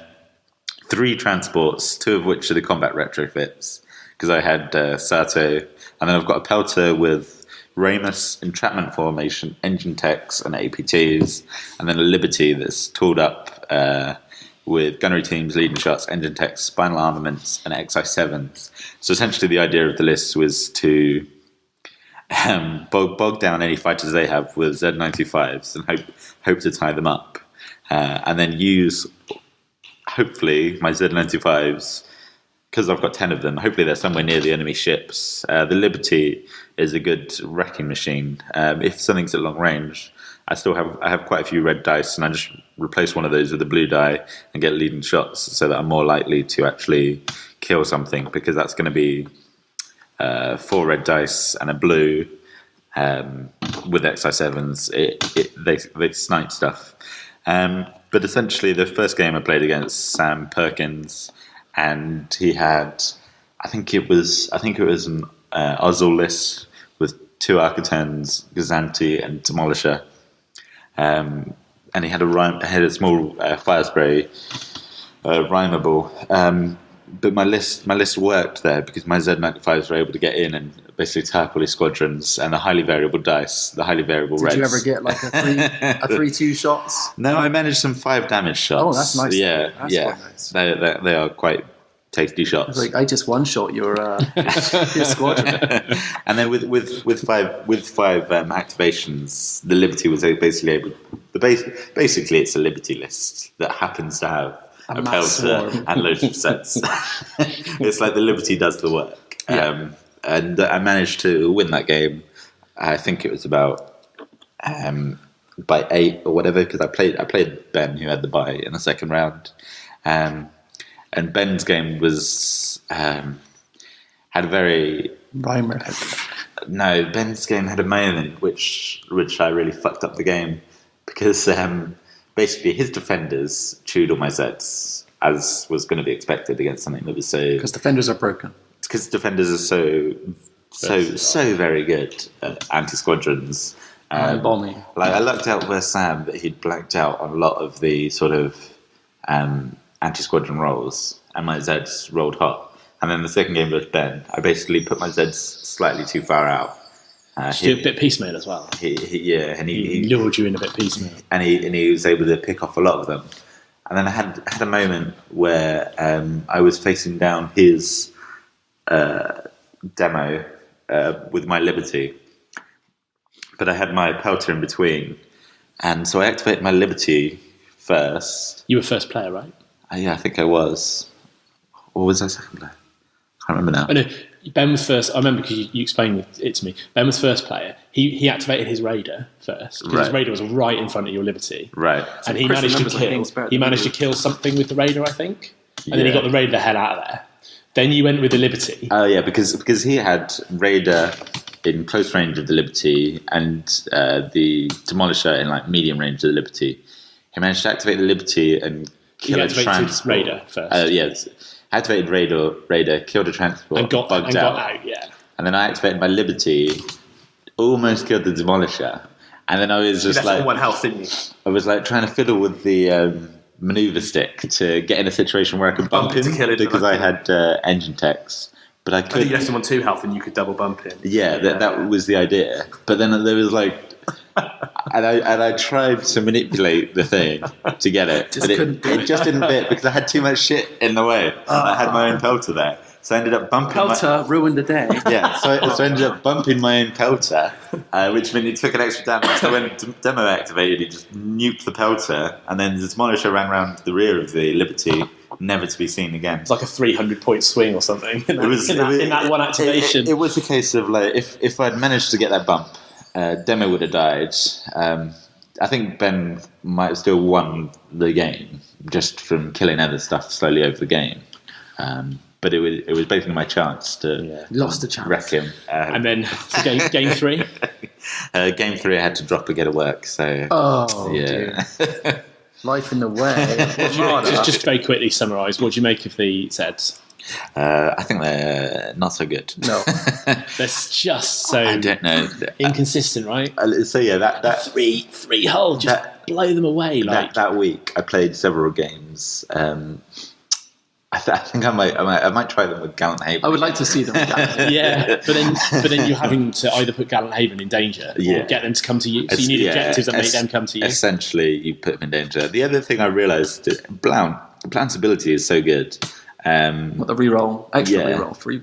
S3: 3 transports, 2 of which are the combat retrofits because I had Sato, and then I've got a pelter with Ramus, entrapment formation, engine techs, and APTs, and then a Liberty that's tooled up. With gunnery teams, leading shots, engine techs, spinal armaments, and XI7s. So essentially the idea of the list was to bog down any fighters they have with Z95s and hope to tie them up. And then use, hopefully, my Z95s, because I've got 10 of them, hopefully they're somewhere near the enemy ships. The Liberty is a good wrecking machine. If something's at long range, I have quite a few red dice, and I just replace one of those with a blue die and get leading shots so that I'm more likely to actually kill something, because that's going to be 4 red dice and a blue with XI7s. They snipe stuff. But essentially, the first game I played against Sam Perkins, and he had, I think it was an Ozzel list with 2 Architens, Gazanti, and Demolisher. And he had a small fire spray rhymeable. But my list worked there because my Z95s were able to get in and basically tie up all his squadrons, and the highly variable dice, the highly variable reds.
S2: Did you ever get like a 3-2 shots?
S3: No, I managed some 5 damage shots.
S2: Oh, that's nice.
S3: Yeah,
S2: That's
S3: yeah.
S2: quite nice.
S3: They are quite tasty shots.
S2: Like I just one-shot your squadron.
S3: And then with five activations, the Liberty was basically able. Basically, it's a Liberty list that happens to have a pelter and loads of sets. It's like the Liberty does the work.
S2: Yeah.
S3: And I managed to win that game. I think it was about by 8 or whatever, because I played Ben, who had the bye in the second round. And Ben's game was had a very
S2: Rhymer.
S3: No, Ben's game had a moment which I really fucked up the game, because basically his defenders chewed all my Zs, as was going to be expected against something that was so.
S2: Because defenders are broken.
S3: Because defenders are so very good at anti-squadrons.
S2: Bombing.
S3: Like I lucked out with Sam that he'd blacked out on a lot of the sort of anti-squadron rolls, and my Zs rolled hot. And then the second game with Ben, I basically put my Zs slightly too far out.
S1: He did a bit piecemeal as well.
S3: He
S1: lured you in a bit piecemeal,
S3: and he was able to pick off a lot of them. And then I had a moment where I was facing down his demo with my Liberty, but I had my pelter in between, and so I activated my Liberty first.
S1: You were first player, right?
S3: Yeah, I think I was. Or was I second player? I can't remember now.
S1: Oh, no, Ben was first. I remember because you explained it to me. Ben was first player. He activated his Raider first, because his Raider was right in front of your Liberty.
S3: Right.
S1: And he managed to kill something with the Raider, I think. And then he got the Raider the hell out of there. Then you went with the Liberty.
S3: Oh, yeah, because he had Raider in close range of the Liberty and the Demolisher in like medium range of the Liberty. He managed to activate the Liberty and kill a transport.
S1: Raider first.
S3: Yes. Activated Raider, killed a transport,
S1: and got out. Yeah.
S3: And then I activated my Liberty, almost killed the Demolisher. And then I was just like...
S4: one health, didn't you?
S3: I was like trying to fiddle with the maneuver stick to get in a situation where I could bump him because I had engine techs. But I could.
S4: I think you left him on 2 health and you could double bump him.
S3: Yeah, that was the idea. But then there was like... and I tried to manipulate the thing to get it. But it just didn't fit because I had too much shit in the way. I had my own pelter there. So I ended up bumping
S2: ruined the day.
S3: Yeah, so I ended up bumping my own pelter, which meant it took an extra damage. So when demo activated, he just nuked the pelter, and then the Demolisher ran around the rear of the Liberty, never to be seen again.
S1: It's like a 300-point swing or something in that one activation.
S3: It was a case of like, if I'd managed to get that bump, demo would have died. I think Ben might have still won the game just from killing other stuff slowly over the game. But it was basically my chance to
S2: lost the chance.
S3: Wreck him.
S1: And then game 3?
S3: Game 3 I had to drop a get of work. So
S2: dear. Life in the way.
S1: just very quickly summarise, what do you make of the Zeds?
S3: I think they're not so good.
S2: No.
S1: They're just so
S3: I don't know.
S1: inconsistent, right?
S3: So yeah, that
S1: three hull just blow them away.
S3: That week I played several games. I think I might try them with Gallant Haven.
S2: I would like to see them with Gallant Haven.
S1: Yeah, but then you're having to either put Gallant Haven in danger or get them to come to you. So you need objectives that make them come to you.
S3: Essentially, you put them in danger. The other thing I realised, Blount's ability is so good.
S2: What the reroll, extra reroll,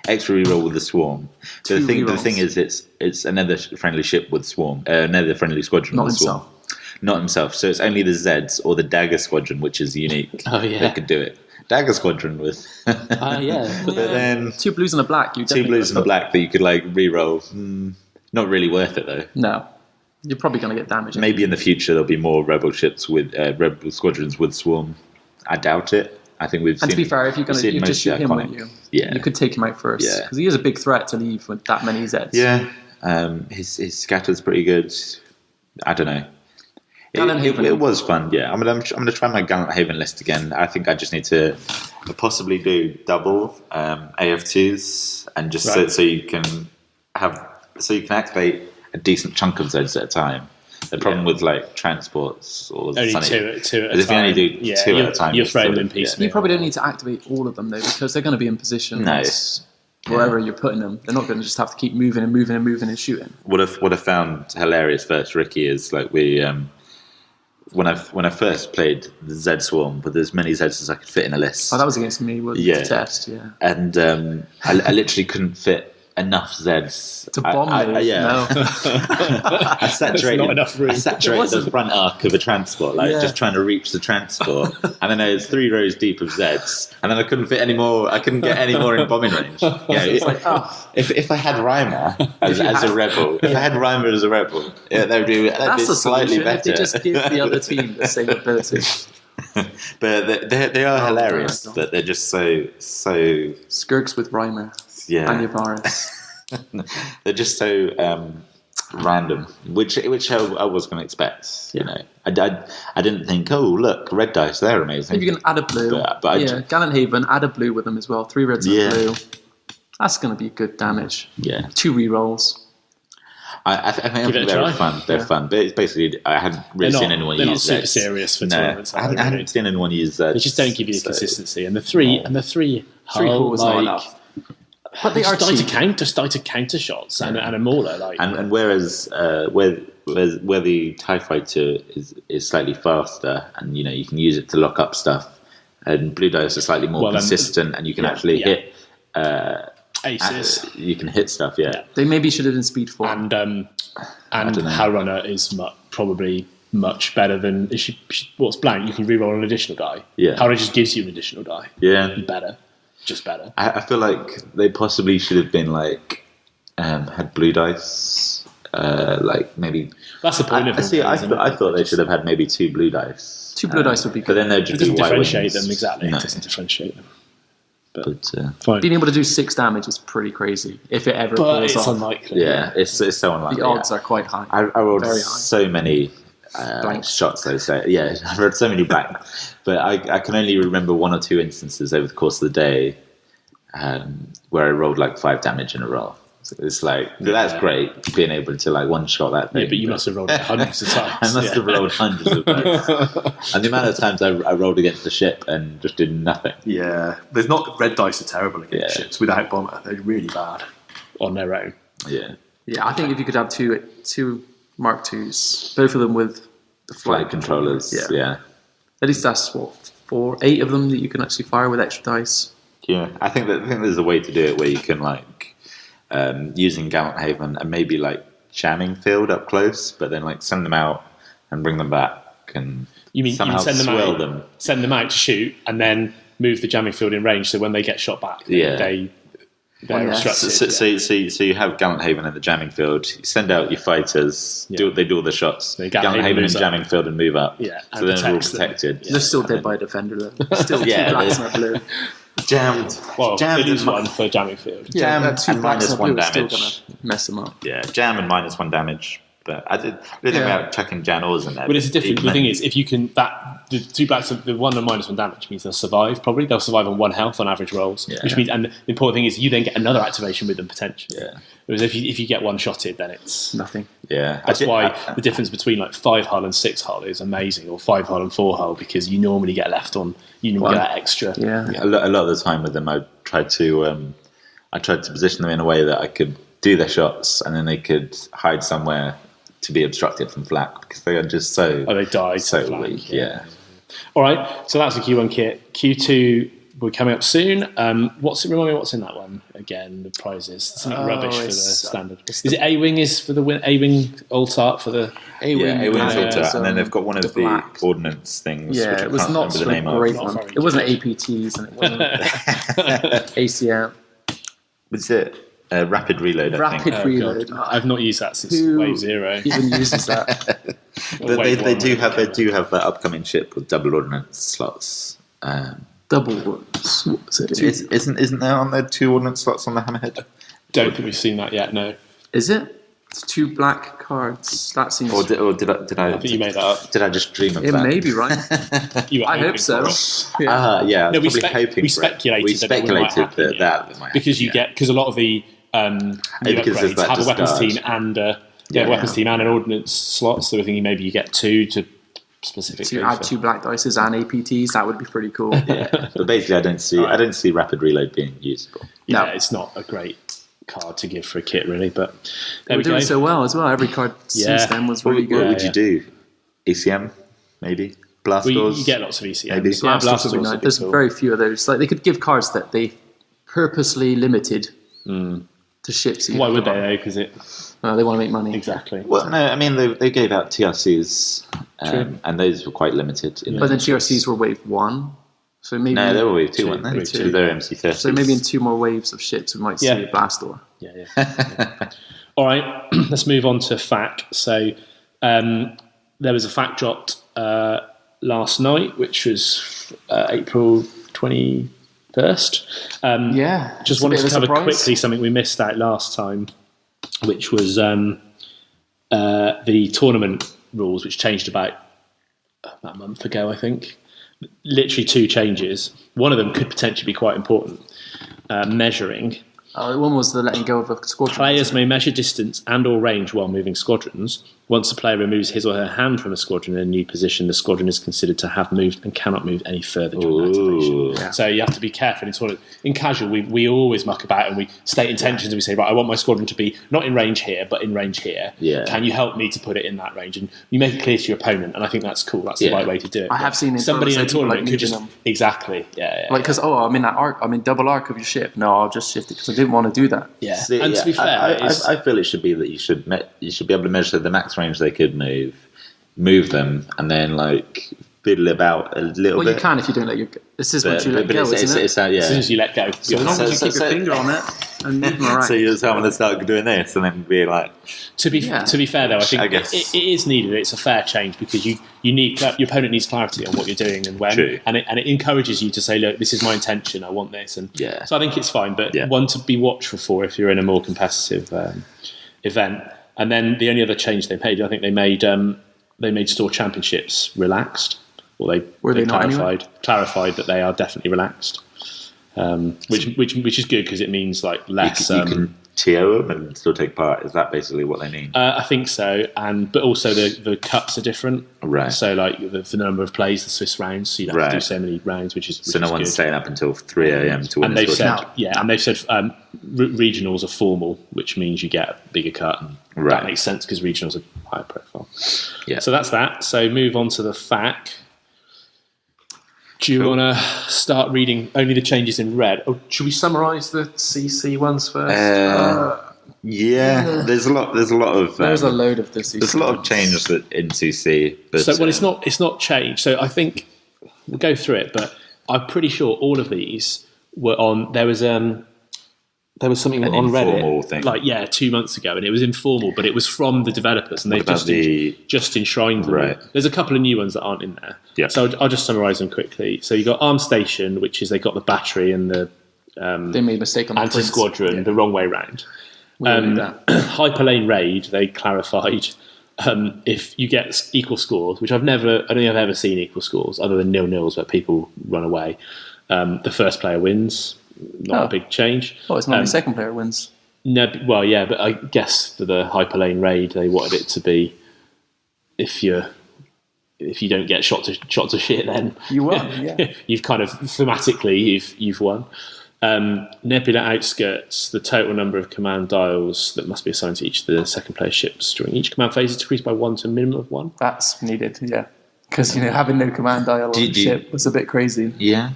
S3: extra reroll with the Swarm. So the thing is, it's another friendly ship with Swarm, another friendly squadron with Swarm. Not himself. So it's only the Zeds or the Dagger Squadron, which is unique.
S1: Oh yeah,
S3: that could do it. Dagger Squadron with
S2: but
S3: then
S2: 2 blues and a black.
S3: Two blues and a black that you could like re-roll. Not really worth it though.
S2: No, you're probably going to get damage.
S3: Maybe in the future there'll be more rebel ships with rebel squadrons with Swarm. I doubt it. I think we've.
S2: And to be fair, if you're going to just shoot him, wouldn't you?
S3: Yeah,
S2: you could take him out first because he is a big threat to leave with that many Zeds.
S3: Yeah, his scatter's pretty good. I don't know. It was fun, yeah. I'm gonna try my Gallant Haven list again. I think I just need to possibly do double AF2s and just so you can activate a decent chunk of Zeds at a time. The problem with like transports or
S1: only two at a time.
S3: If you only do 2 at a time,
S1: you're throwing them in pieces.
S2: You probably don't need to activate all of them though, because they're going to be in position. Wherever you're putting them, they're not going to just have to keep moving and shooting. What
S3: I found hilarious first, Rikki, is like we. When I first played the Z Swarm with as many Zeds as I could fit in a list.
S2: Oh, that was against me with the test,
S3: And I literally couldn't fit enough Zeds
S2: to bomb me.
S3: No. I saturated
S1: not enough room.
S3: I saturated the front arc of a transport, just trying to reach the transport. And then there was 3 rows deep of Zeds, and then I couldn't fit any more. I couldn't get any more in bombing range. If I had Reimer as a rebel, that'd be slightly better.
S2: If they just give the other team the same ability.
S3: But they are hilarious. But they're just so
S2: Skirks with Reimer.
S3: Yeah,
S2: and Yavaris.
S3: They're just so random, which I was going to expect. You know, I didn't think, oh look, red dice, they're amazing.
S2: If you can add a blue, but Gallant Haven, add a blue with them as well. 3 reds and a blue. That's going to be good damage.
S3: Yeah,
S2: 2 rerolls.
S3: I think they're fun. They're fun, but it's basically I hadn't really seen anyone use.
S1: They're not super serious for tournaments.
S3: I hadn't seen anyone use that.
S1: They just don't give you the consistency, and the three
S2: hull was not enough. But they are
S1: die to counter shots and a mauler
S3: and whereas where the TIE Fighter is slightly faster and you can use it to lock up stuff, and blue dice are slightly more consistent and you can actually hit
S1: aces.
S3: You can hit stuff.
S2: They maybe should have been speed 4
S1: and How Runner is probably much better than what's blank. You can reroll an additional die. How Runner just gives you an additional die. Better. Just better.
S3: I feel like they possibly should have been had blue dice. Maybe
S1: that's the point of it.
S3: I thought they should have had maybe 2 blue dice.
S2: 2 blue dice would be good.
S3: But then they'd just
S1: doesn't differentiate them exactly. No. It doesn't differentiate them. But fine.
S2: Being able to do 6 damage is pretty crazy. If it ever pulls off.
S1: It's unlikely.
S3: Yeah, it's so unlikely.
S2: The odds are quite high.
S3: I rolled so many shots those days. Yeah, I've read so many blank, but I can only remember 1 or 2 instances over the course of the day where I rolled like 5 damage in a row. So it's like that's great being able to like one shot that thing.
S1: Yeah, but you must have rolled it hundreds of times.
S3: I must have rolled hundreds of times, and the amount of times I rolled against the ship and just did nothing.
S4: Yeah, there's not red dice are terrible against ships without bomber. They're really bad
S1: on their own.
S3: Yeah.
S2: Yeah, I think if you could have two Mark IIs, both of them with the
S3: flight controllers. Yeah.
S2: At least that's what 8 of them that you can actually fire with extra dice.
S3: Yeah, I think there's a way to do it where you can like using Gallant Haven and maybe like jamming field up close, but then like send them out and bring them back and somehow
S1: send
S3: them
S1: send them out to shoot and then move the jamming field in range so when they get shot back, they're obstructed.
S3: So you have Gallant Haven in the jamming field. You send out your fighters. They do all the shots.
S1: Gallant
S3: Haven in jamming field and move up.
S1: Yeah,
S3: so then they're all protected.
S2: They're still dead by a defender though. Still 2 blacks and a blue.
S3: Jammed.
S1: Well, they lose 1 for jamming field.
S3: Jam and -1 damage.
S2: Still gonna mess them up.
S3: Yeah, jam and -1 damage. But I did think about chucking Jan Ors in there.
S1: But it's different. The thing is, if you can, the 2 blacks, the 1 and -1 damage means they'll survive. Probably they'll survive on 1 health on average rolls. Yeah. Which means, and the important thing is, you then get another activation with them potentially.
S3: Yeah.
S1: Whereas if you get 1 shotted, then it's
S2: nothing.
S3: Yeah.
S1: That's why the difference between like 5 hull and 6 hull is amazing, or 5 hull and 4 hull, because you normally get left on. You normally get that extra.
S2: Yeah.
S3: A lot of the time with them, I tried to position them in a way that I could do their shots, and then they could hide somewhere to be obstructed from flak, because they are just so.
S1: Oh, they died
S3: so
S1: flak,
S3: weak. Yeah.
S1: All right, so that's the Q1 kit. Q2 will be coming up soon. Remind me what's in that one again? The prizes. Something rubbish for the standard. Is it A-wing? Is for the A-wing alt art for the
S2: A-wing?
S3: A-wing alt art, and then they've got one of the ordnance things.
S2: Yeah,
S3: which I
S2: it was
S3: can't
S2: not
S3: remember the name
S2: great
S3: of.
S2: one. It wasn't APTs and it wasn't ACM.
S3: Was it? Rapid reload, I think.
S2: Rapid reload.
S1: I've not used that since Wave 0.
S2: Even uses that.
S3: They do have that upcoming ship with double ordnance slots.
S2: Double ordnance. What's it?
S3: Isn't there on there 2 ordnance slots on the Hammerhead?
S1: Don't think we've seen that yet. No.
S2: Is it? It's 2 black cards. That seems.
S3: Or did I?
S1: I think you made that up.
S3: Did I just dream of
S2: it
S3: that?
S2: may be right.
S1: I
S2: hope so.
S3: Yeah.
S1: No, we speculated
S3: that that might happen,
S1: because a lot of the new upgrades have a weapons team and weapons team and an ordnance slot. So we're thinking maybe you get 2 to specifically
S2: to add 2 black dices and APTs. That would be pretty cool.
S3: Yeah, but basically, I don't see rapid reload being usable.
S1: Yeah, it's not a great card to give for a kit, really. But
S2: they were doing so well as well. Every card since then was really good.
S3: What would you do? ECM, maybe blast doors.
S1: You get lots of ECM.
S3: Maybe.
S2: Yeah, blast doors. There's very few of those. Like they could give cards that they purposely limited to ships.
S1: Why would they though? Because
S2: they want to make money.
S1: Exactly.
S3: Well, no, I mean they gave out TRCs, and those were quite limited.
S2: But the TRCs were wave 1, so maybe
S3: they were wave 2, weren't they? Two. They're MC30s.
S2: So maybe in 2 more waves of ships we might see a blast door.
S1: Yeah. All right, let's move on to FAQ. So there was a FAQ dropped last night, which was April 21st. Just wanted to cover quickly something we missed out last time, which was the tournament rules, which changed about a month ago, I think. Literally 2 changes. One of them could potentially be quite important. Measuring.
S2: One was the letting go of a squadron.
S1: Players may measure distance and or range while moving squadrons. Once a player removes his or her hand from a squadron in a new position, the squadron is considered to have moved and cannot move any further during activation. Yeah. So you have to be careful. In casual, we always muck about and we state intentions and we say, right, I want my squadron to be not in range here, but in range here.
S3: Yeah.
S1: Can you help me to put it in that range? And you make it clear to your opponent, and I think that's cool. That's the right way to do it.
S2: I have seen
S1: somebody in a tournament could just...
S2: Them.
S1: Exactly. Yeah.
S2: Like, because, I'm in that arc, I'm in double arc of your ship. No, I'll just shift it because I didn't want to do that.
S1: Yeah. And to be fair...
S3: I feel it should be that you should be able to measure the max range they could move them, and then fiddle about a little bit.
S2: Well, you can if you don't let your... This is what you let go, isn't it?
S1: As soon as you let go.
S2: So as long as you keep your finger on it and move them around.
S3: So you're just having to start doing this and then be like...
S1: To be fair, though, I think it is needed. It's a fair change because you need your opponent needs clarity on what you're doing and when.
S3: True.
S1: And it encourages you to say, look, this is my intention, I want this. And so I think it's fine, but one to be watchful for if you're in a more competitive event. And then the only other change they made, I think they made they made store championships relaxed, or they clarified that they are definitely relaxed, which is good because it means like less.
S3: You can TO them and still take part. Is that basically what they mean?
S1: I think so, but also the cups are different.
S3: Right.
S1: So like the number of plays, the Swiss rounds, so you don't have to do so many rounds, which is
S3: no one's staying up until 3 a.m. to win.
S1: And they've said regionals are formal, which means you get a bigger cut. And that makes sense because regionals are higher profile.
S3: Yeah.
S1: So that's that. So move on to the FAQ. Do you want to start reading only the changes in red?
S4: Oh, should we summarise the CC ones first?
S3: There's a lot of.
S2: There's a load of this.
S3: There's a lot of change in CC. But,
S1: it's not changed. So I think we'll go through it, but I'm pretty sure all of these were on. There was something on Reddit, thing. 2 months ago, and it was informal, but it was from the developers, and they've just enshrined them.
S3: Right.
S1: There's a couple of new ones that aren't in there.
S3: Yeah.
S1: So I'll just summarise them quickly. So you got Arm Station, which is they got the battery and the
S2: they made a mistake on the
S1: anti-squadron the wrong way round. Hyperlane Raid, they clarified if you get equal scores, which I don't think I've ever seen equal scores other than 0-0s where people run away. The first player wins. Not a big change.
S2: Oh, it's not the second player wins.
S1: No, well, yeah, but I guess for the Hyperlane Raid, they wanted it to be if you don't get shot to shit, then
S2: you won. Yeah,
S1: you've kind of thematically you've won. Nebula Outskirts, the total number of command dials that must be assigned to each of the second player ships during each command phase is decreased by 1 to a minimum of 1.
S2: That's needed, yeah. Because having no command dial on the ship was a bit crazy.
S1: Yeah.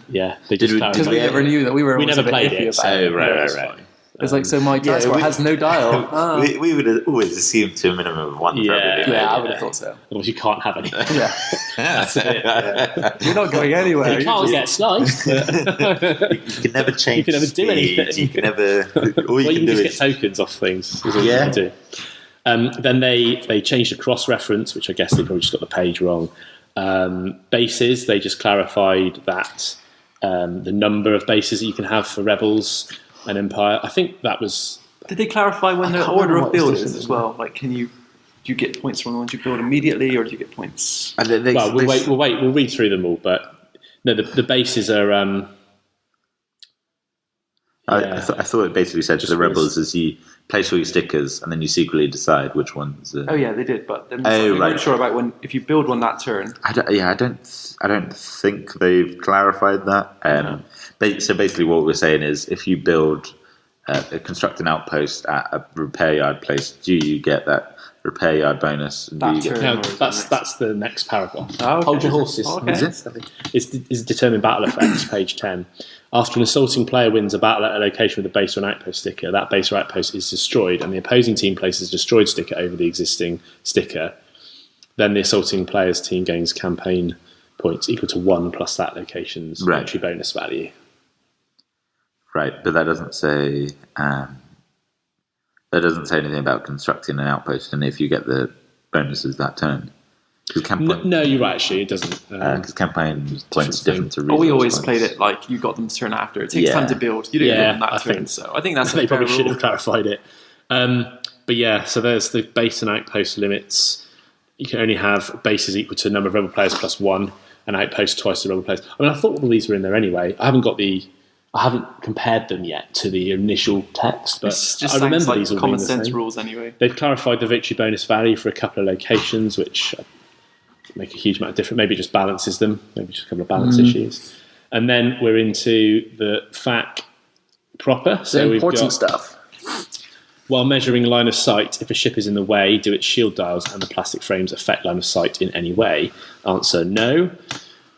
S1: They just
S2: because we never knew that we
S1: never played
S2: it.
S1: So
S3: right.
S2: It's like, so my transport has no dial.
S3: We would have always assumed to a minimum of 1 for everything.
S2: Yeah, I would have thought so.
S1: Otherwise you can't have any.
S2: Yeah.
S1: That's it. Yeah.
S2: You're not going anywhere.
S1: You can't get sliced.
S3: You can never change.
S1: You can never do anything.
S3: You can never. All you can do
S1: just get tokens off things. Is all you can do. Then they changed the cross reference, which I guess they probably just got the page wrong. Bases, they just clarified that the number of bases that you can have for Rebels and Empire. I think that was.
S5: Did they clarify when the order of build is as well? Like, do you get points from the ones you build immediately, or do you get points?
S1: We'll read through them all, but no, the bases are.
S3: I thought it basically said to the Rebels is you place all your stickers and then you secretly decide which ones.
S5: Oh yeah, they did, but then we weren't sure about if you build one that turn.
S3: I don't think they've clarified that. So basically, what we're saying is if you build construct an outpost at a repair yard place, do you get that repair yard bonus?
S1: That's the next paragraph.
S5: Oh, okay.
S1: Hold your horses.
S5: Okay.
S1: Is determined battle effects, page 10. After an assaulting player wins a battle at a location with a base or an outpost sticker, that base or outpost is destroyed, and the opposing team places a destroyed sticker over the existing sticker. Then the assaulting player's team gains campaign points equal to 1 plus that location's military bonus value.
S3: Right, but that doesn't say anything about constructing an outpost and if you get the bonuses that turn.
S1: No, you're right. Actually, it doesn't.
S3: Because campaign points are different to regional.
S5: We always played it like you got them to turn after. It takes time to build. You didn't get them that turn. So I think that's
S1: they probably should have clarified it. But yeah, so there's the base and outpost limits. You can only have bases equal to the number of rebel players plus 1, and outposts twice the rebel players. I mean, I thought all these were in there anyway. I haven't compared them yet to the initial text, but I remember these all
S5: common
S1: being
S5: sense
S1: the same.
S5: rules anyway.
S1: They've clarified the victory bonus value for a couple of locations, which make a huge amount of difference. Maybe it just balances them. Maybe just a couple of balance issues. And then we're into the FAQ proper. So we've got
S2: stuff.
S1: While measuring line of sight, if a ship is in the way, do its shield dials and the plastic frames affect line of sight in any way? Answer, no.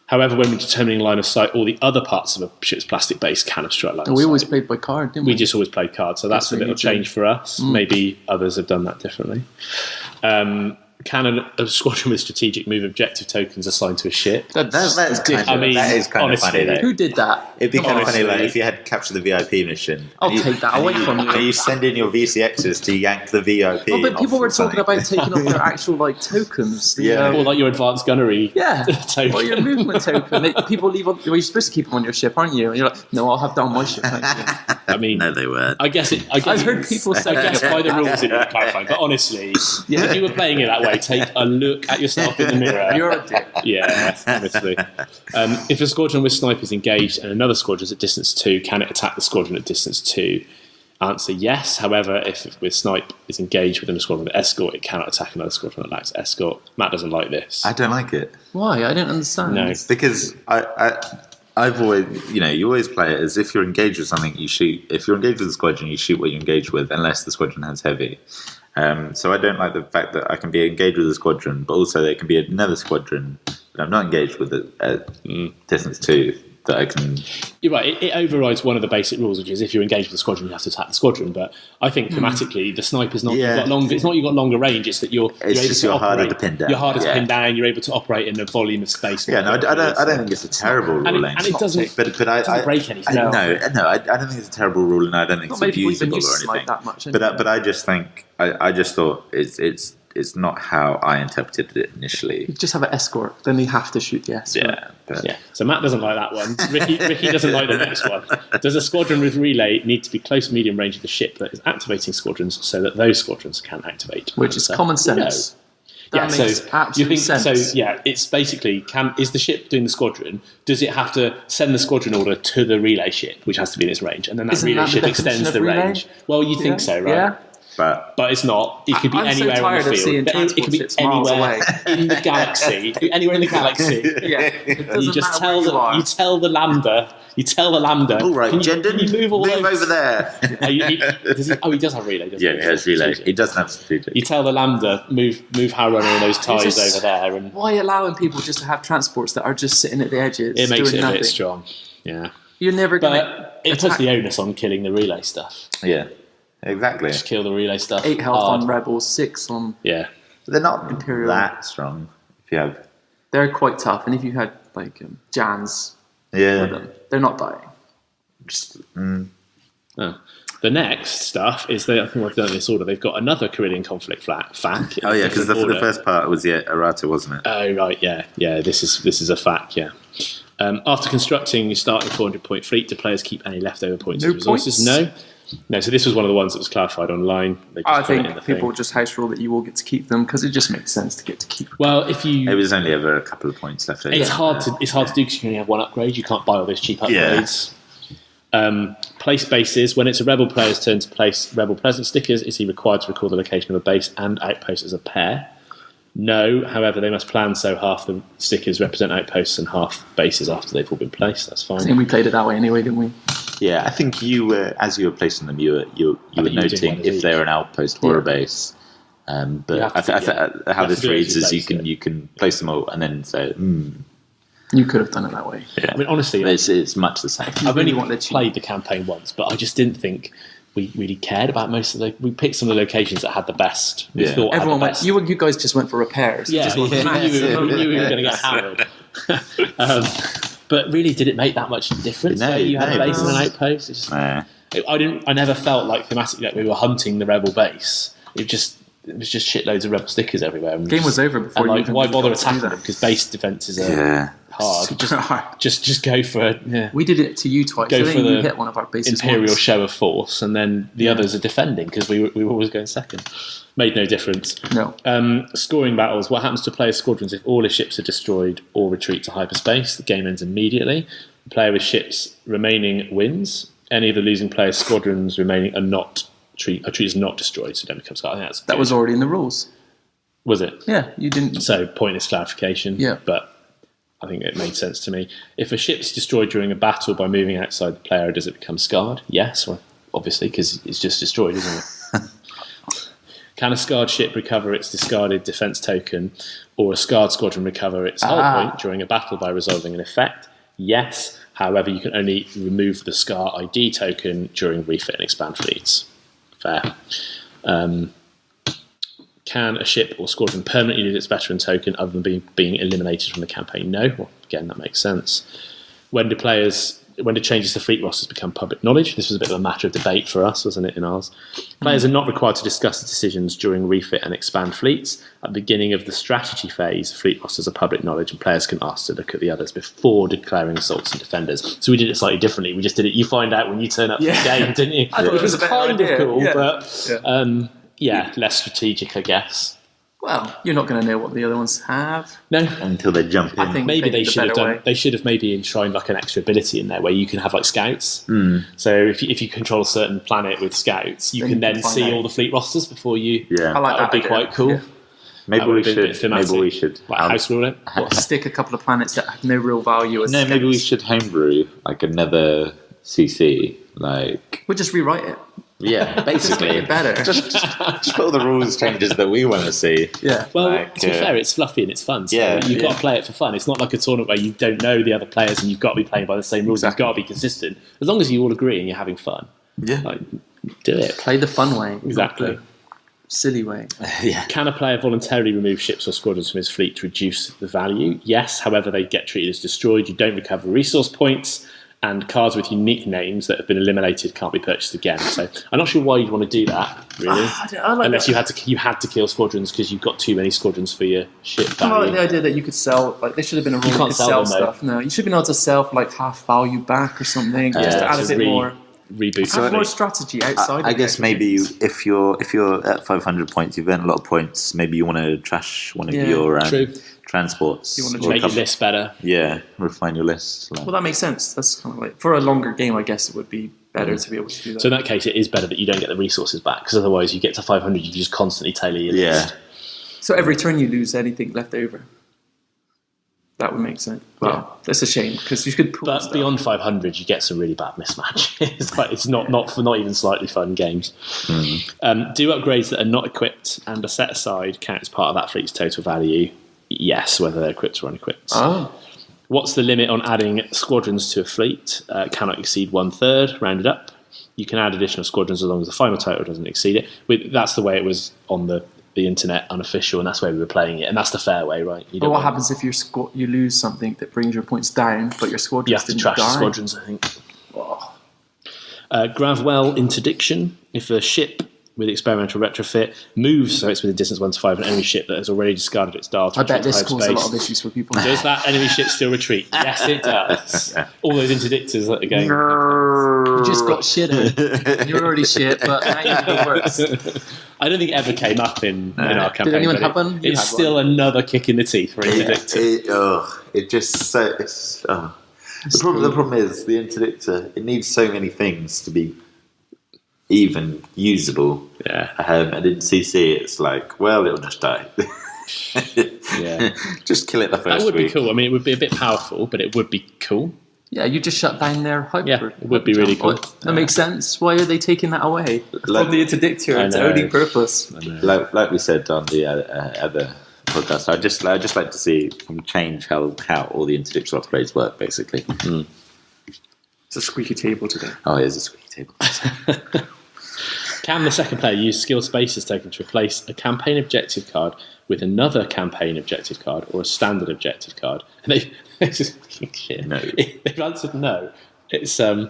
S1: However, when we're determining line of sight, all the other parts of a ship's plastic base can obstruct line of sight.
S2: We always played by card, didn't we?
S1: We just always played cards, so that's a little change for us. Maybe others have done that differently. Can a squadron with strategic move objective tokens assigned to a ship?
S3: That is kind of funny.
S2: Who did that?
S3: It'd be kind of funny if you had capture the VIP mission.
S2: I'll take that away from you.
S3: And you send in your VCXs to yank the VIP.
S2: Oh, but people were talking about taking off their actual tokens.
S1: Or like your advanced gunnery.
S2: Yeah.
S1: Token.
S2: Or your movement token. People leave on. Well, you're supposed to keep them on your ship, aren't you? And you're like, no, I'll have that on my ship.
S1: I mean,
S3: no, they weren't.
S1: I've
S2: heard people say.
S1: I guess by the rules it would clarify. But honestly, if you were playing it that way, way, take a look at yourself in the mirror.
S2: You're a dick.
S1: Yeah, honestly. If a squadron with snipers engaged and another squadron is at distance 2, can it attack the squadron at distance 2? Answer yes. However, if with snipe is engaged within a squadron with escort, it cannot attack another squadron that lacks escort. Matt doesn't like this.
S3: I don't like it.
S2: Why? I don't understand.
S1: No.
S3: Because I've always, you always play it as if you're engaged with something, you shoot. If you're engaged with a squadron, you shoot what you're engaged with, unless the squadron has heavy. So I don't like the fact that I can be engaged with a squadron, but also there can be another squadron that I'm not engaged with at distance 2 that I can...
S1: You're right, it overrides one of the basic rules, which is if you're engaged with a squadron, you have to attack the squadron. But I think thematically, the sniper's not you've got longer. It's not you've got longer range. It's that you're
S3: harder to pin down.
S1: You're harder to pin down. You're able to operate in a volume of space.
S3: Yeah, no, I don't think it's a terrible rule.
S1: And it doesn't. But it doesn't break anything.
S3: No, I don't think it's a terrible rule, and I don't think it's abusable or anything.
S5: That much, anyway.
S3: But I just think I just thought it's not how I interpreted it initially.
S2: You just have an escort, then you have to shoot the escort.
S1: Yeah. So Matt doesn't like that one. Rikki doesn't like the next one. Does a squadron with relay need to be close medium range of the ship that is activating squadrons so that those squadrons can activate?
S2: Which is common sense.
S1: No.
S2: That makes absolute sense.
S1: So yeah, it's basically is the ship doing the squadron? Does it have to send the squadron order to the relay ship, which has to be in its range, and then that relay ship extends the range? Well, you think so, right?
S2: Yeah.
S3: But
S1: it's not. It could be anywhere on the field. It could be anywhere in the galaxy. Anywhere in the galaxy. You just tell the lambda. You tell the lambda.
S3: All right, Jendon,
S1: can you move
S3: over there.
S1: He does have relay. Doesn't
S3: he has relay. He doesn't have strategic.
S1: You tell the lambda move How Runner and those ties over there. And
S2: why allowing people just to have transports that are just sitting at the edges?
S1: It makes it a
S2: nothing?
S1: bit strong. Yeah.
S2: You're never going to.
S1: It puts the onus on killing the relay stuff.
S3: Yeah. Exactly.
S1: Just kill the relay stuff.
S2: 8 health on Rebels, 6 on...
S1: Yeah.
S3: But they're not
S2: Imperial.
S3: that strong. If you have...
S2: They're quite tough, and if you had, like, Jans with them, they're not dying.
S1: The next stuff is, I think we've done in this order, they've got another Carillion conflict FAQ.
S3: Oh, yeah, because the first part was errata, wasn't it?
S1: Oh, right, yeah. Yeah, this is a FAQ, yeah. After constructing your starting 400-point fleet, do players keep any leftover points as resources? No, so this was one of the ones that was clarified online.
S2: I think people just house rule that you will get to keep them because it just makes sense to get to keep them.
S1: Well, if you...
S3: It was only ever a couple of points left over.
S1: It's hard to do because you only have one upgrade. You can't buy all those cheap upgrades. Place bases. When it's a rebel player's turn to place rebel presence stickers, is he required to record the location of a base and outpost as a pair? No, however, they must plan so half the stickers represent outposts and half bases after they've all been placed. That's fine.
S2: I think we played it that way anyway, didn't we?
S3: Yeah, I think you were, as you were placing them, you were noting if they're an outpost or a base. But how this reads is you can place them all and then say,
S2: You could have done it that way.
S3: Yeah.
S1: I mean, honestly,
S3: it's much the same.
S1: I've only played the campaign once, but I just didn't think we really cared about most of the... We picked some of the locations that had the best. We thought
S2: everyone
S1: went...
S2: You guys just went for repairs.
S1: Yeah, we knew we were going to get hammered. But really, did it make that much difference?
S3: No,
S1: you had a base and an outpost. It's just, I never felt like thematically like we were hunting the rebel base. It was just shitloads of rebel stickers everywhere. And
S2: game was over before.
S1: And
S2: you even
S1: why bother attacking
S2: them?
S1: them? Because base defenses are hard. Just go for it. Yeah.
S2: We did it to you twice.
S1: Go for the
S2: hit one of our bases
S1: Imperial
S2: once.
S1: show of force, and then the others are defending because we were always going second. Made no difference.
S2: No.
S1: Scoring battles. What happens to player squadrons if all his ships are destroyed or retreat to hyperspace? The game ends immediately. The player with ships remaining wins. Any of the losing player's squadrons remaining are not treated as not destroyed, so don't become scarred.
S2: That was already in the rules.
S1: Was it?
S2: Yeah, you didn't.
S1: So pointless clarification.
S2: Yeah,
S1: but I think it made sense to me. If a ship's destroyed during a battle by moving outside the player, does it become scarred? Yes, well, obviously, because it's just destroyed, isn't it? Can a scarred ship recover its discarded defense token, or a scarred squadron recover its hull point during a battle by resolving an effect? Yes. However, you can only remove the scar ID token during refit and expand fleets. Fair. Can a ship or squadron permanently lose its veteran token other than being eliminated from the campaign? No. Well, again, that makes sense. When do changes to fleet rosters become public knowledge? This was a bit of a matter of debate for us, wasn't it, in ours? Players are not required to discuss the decisions during refit and expand fleets. At the beginning of the strategy phase, fleet rosters are public knowledge and players can ask to look at the others before declaring assaults and defenders. So we did it slightly differently. We just did it, you find out when you turn up for the game, didn't you?
S2: I thought it was
S1: kind of cool,
S2: yeah.
S1: but less strategic, I guess.
S2: Well, you're not going to know what the other ones have.
S1: No,
S3: until they jump in.
S2: I think
S1: maybe they should have done.
S2: way.
S1: They should have maybe enshrined like an extra ability in there where you can have like scouts. So if you control a certain planet with scouts, you can then see all the fleet rosters before you.
S3: Yeah,
S2: I like
S1: that would be
S2: idea.
S1: quite cool.
S2: Yeah.
S3: Maybe we should.
S1: Like house rule it.
S2: What, stick a couple of planets that have no real value as
S3: Maybe we
S2: scouts?
S3: should homebrew like another CC. Like,
S2: We'll just rewrite it.
S3: yeah, basically
S2: Make it better.
S3: just put all the rules changes that we want to see.
S2: Yeah.
S1: Well,
S3: Like,
S1: to be fair, it's fluffy and it's fun. So
S3: Yeah,
S1: you've got
S3: yeah.
S1: to play it for fun. It's not like a tournament where you don't know the other players and you've got to be playing by the same rules.
S2: Exactly.
S1: You've got to be consistent. As long as you all agree and you're having fun,
S3: Yeah,
S1: like, do it.
S2: Play the fun way. not
S1: Exactly.
S2: the silly way.
S3: yeah.
S1: Can a player voluntarily remove ships or squadrons from his fleet to reduce the value? Yes. However, they get treated as destroyed. You don't recover resource points, and cards with unique names that have been eliminated can't be purchased again. So I'm not sure why you'd want to do that, really.
S2: I like
S1: Unless
S2: that.
S1: you had to kill squadrons because you've got too many squadrons for your ship
S2: I like
S1: value.
S2: the idea that you could sell, like, there should have been a rule you
S1: can't
S2: could
S1: sell
S2: sell
S1: them, though.
S2: stuff. No, you should be able to sell for like half value back or something, just to add a bit more.
S1: Reboot.
S2: Have more strategy outside.
S3: I
S2: of
S3: guess
S2: it.
S3: maybe if you're at 500 points, you've earned a lot of points. Maybe you want to trash one of
S2: Yeah,
S3: your
S1: true.
S3: transports.
S2: You wanna
S3: or a
S1: Make your
S3: couple-
S1: list better.
S3: Yeah, refine your list. Like,
S2: Well, that makes sense. That's kind of like for a longer game. I guess it would be better to be able to do that.
S1: So in that case, it is better that you don't get the resources back because otherwise, you get to 500, you just constantly tailor your
S3: yeah,
S1: list.
S2: So every turn you lose anything left over. That would make sense. Well, that's a shame because you could. Pull
S1: But
S2: stuff.
S1: beyond 500, you get some really bad mismatches. It's not for not even slightly fun games. Do upgrades that are not equipped and are set aside count as part of that fleet's total value? Yes, whether they're equipped or unequipped.
S2: Oh,
S1: What's the limit on adding squadrons to a fleet? Cannot exceed 1/3, rounded up. You can add additional squadrons as long as the final total doesn't exceed it. That's the way it was on the internet, unofficial, and that's where we were playing it. And that's the fair way, right? You
S2: but
S1: don't
S2: what
S1: want-
S2: happens if you lose something that brings your points down, but your squadrons
S1: You have to
S2: didn't
S1: trash the
S2: die?
S1: squadrons, I think. Gravwell interdiction. If a ship with experimental retrofit moves so it's within distance 1 to 5 of an enemy ship that has already discarded its dial to
S2: I bet this
S1: retreat to
S2: caused a lot of
S1: hyperspace,
S2: issues for people.
S1: does that enemy ship still retreat? Yes, it does. All those interdictors that are going.
S2: You just got shit in. You're already shit, but now you're even worse.
S1: I don't think it ever came up in our campaign.
S2: anyone
S1: but
S2: have one? You
S1: It's
S2: had
S1: still
S2: one.
S1: another kick in the teeth for interdictor.
S3: it just so. The problem is the interdictor. It needs so many things to be even usable.
S1: Yeah.
S3: And in CC, it's like, well, it'll just die.
S1: Yeah.
S3: Just kill it the first
S1: That would
S3: week.
S1: be cool. I mean, it would be a bit powerful, but it would be cool.
S2: Yeah, you just shut down their hyper.
S1: Yeah, it would be really cool.
S2: That makes sense. Why are they taking that away from the interdictor?
S1: I
S2: Its
S1: know.
S2: only purpose.
S3: Like we said on the other podcast, I'd just like to see them change how all the interdictor upgrades work, basically.
S2: It's a squeaky table today.
S3: Oh, here's a squeaky table.
S1: Can the second player use skill spaces taken to replace a campaign objective card with another campaign objective card or a standard objective card? And they've just shit.
S3: No.
S1: They've answered no. It's so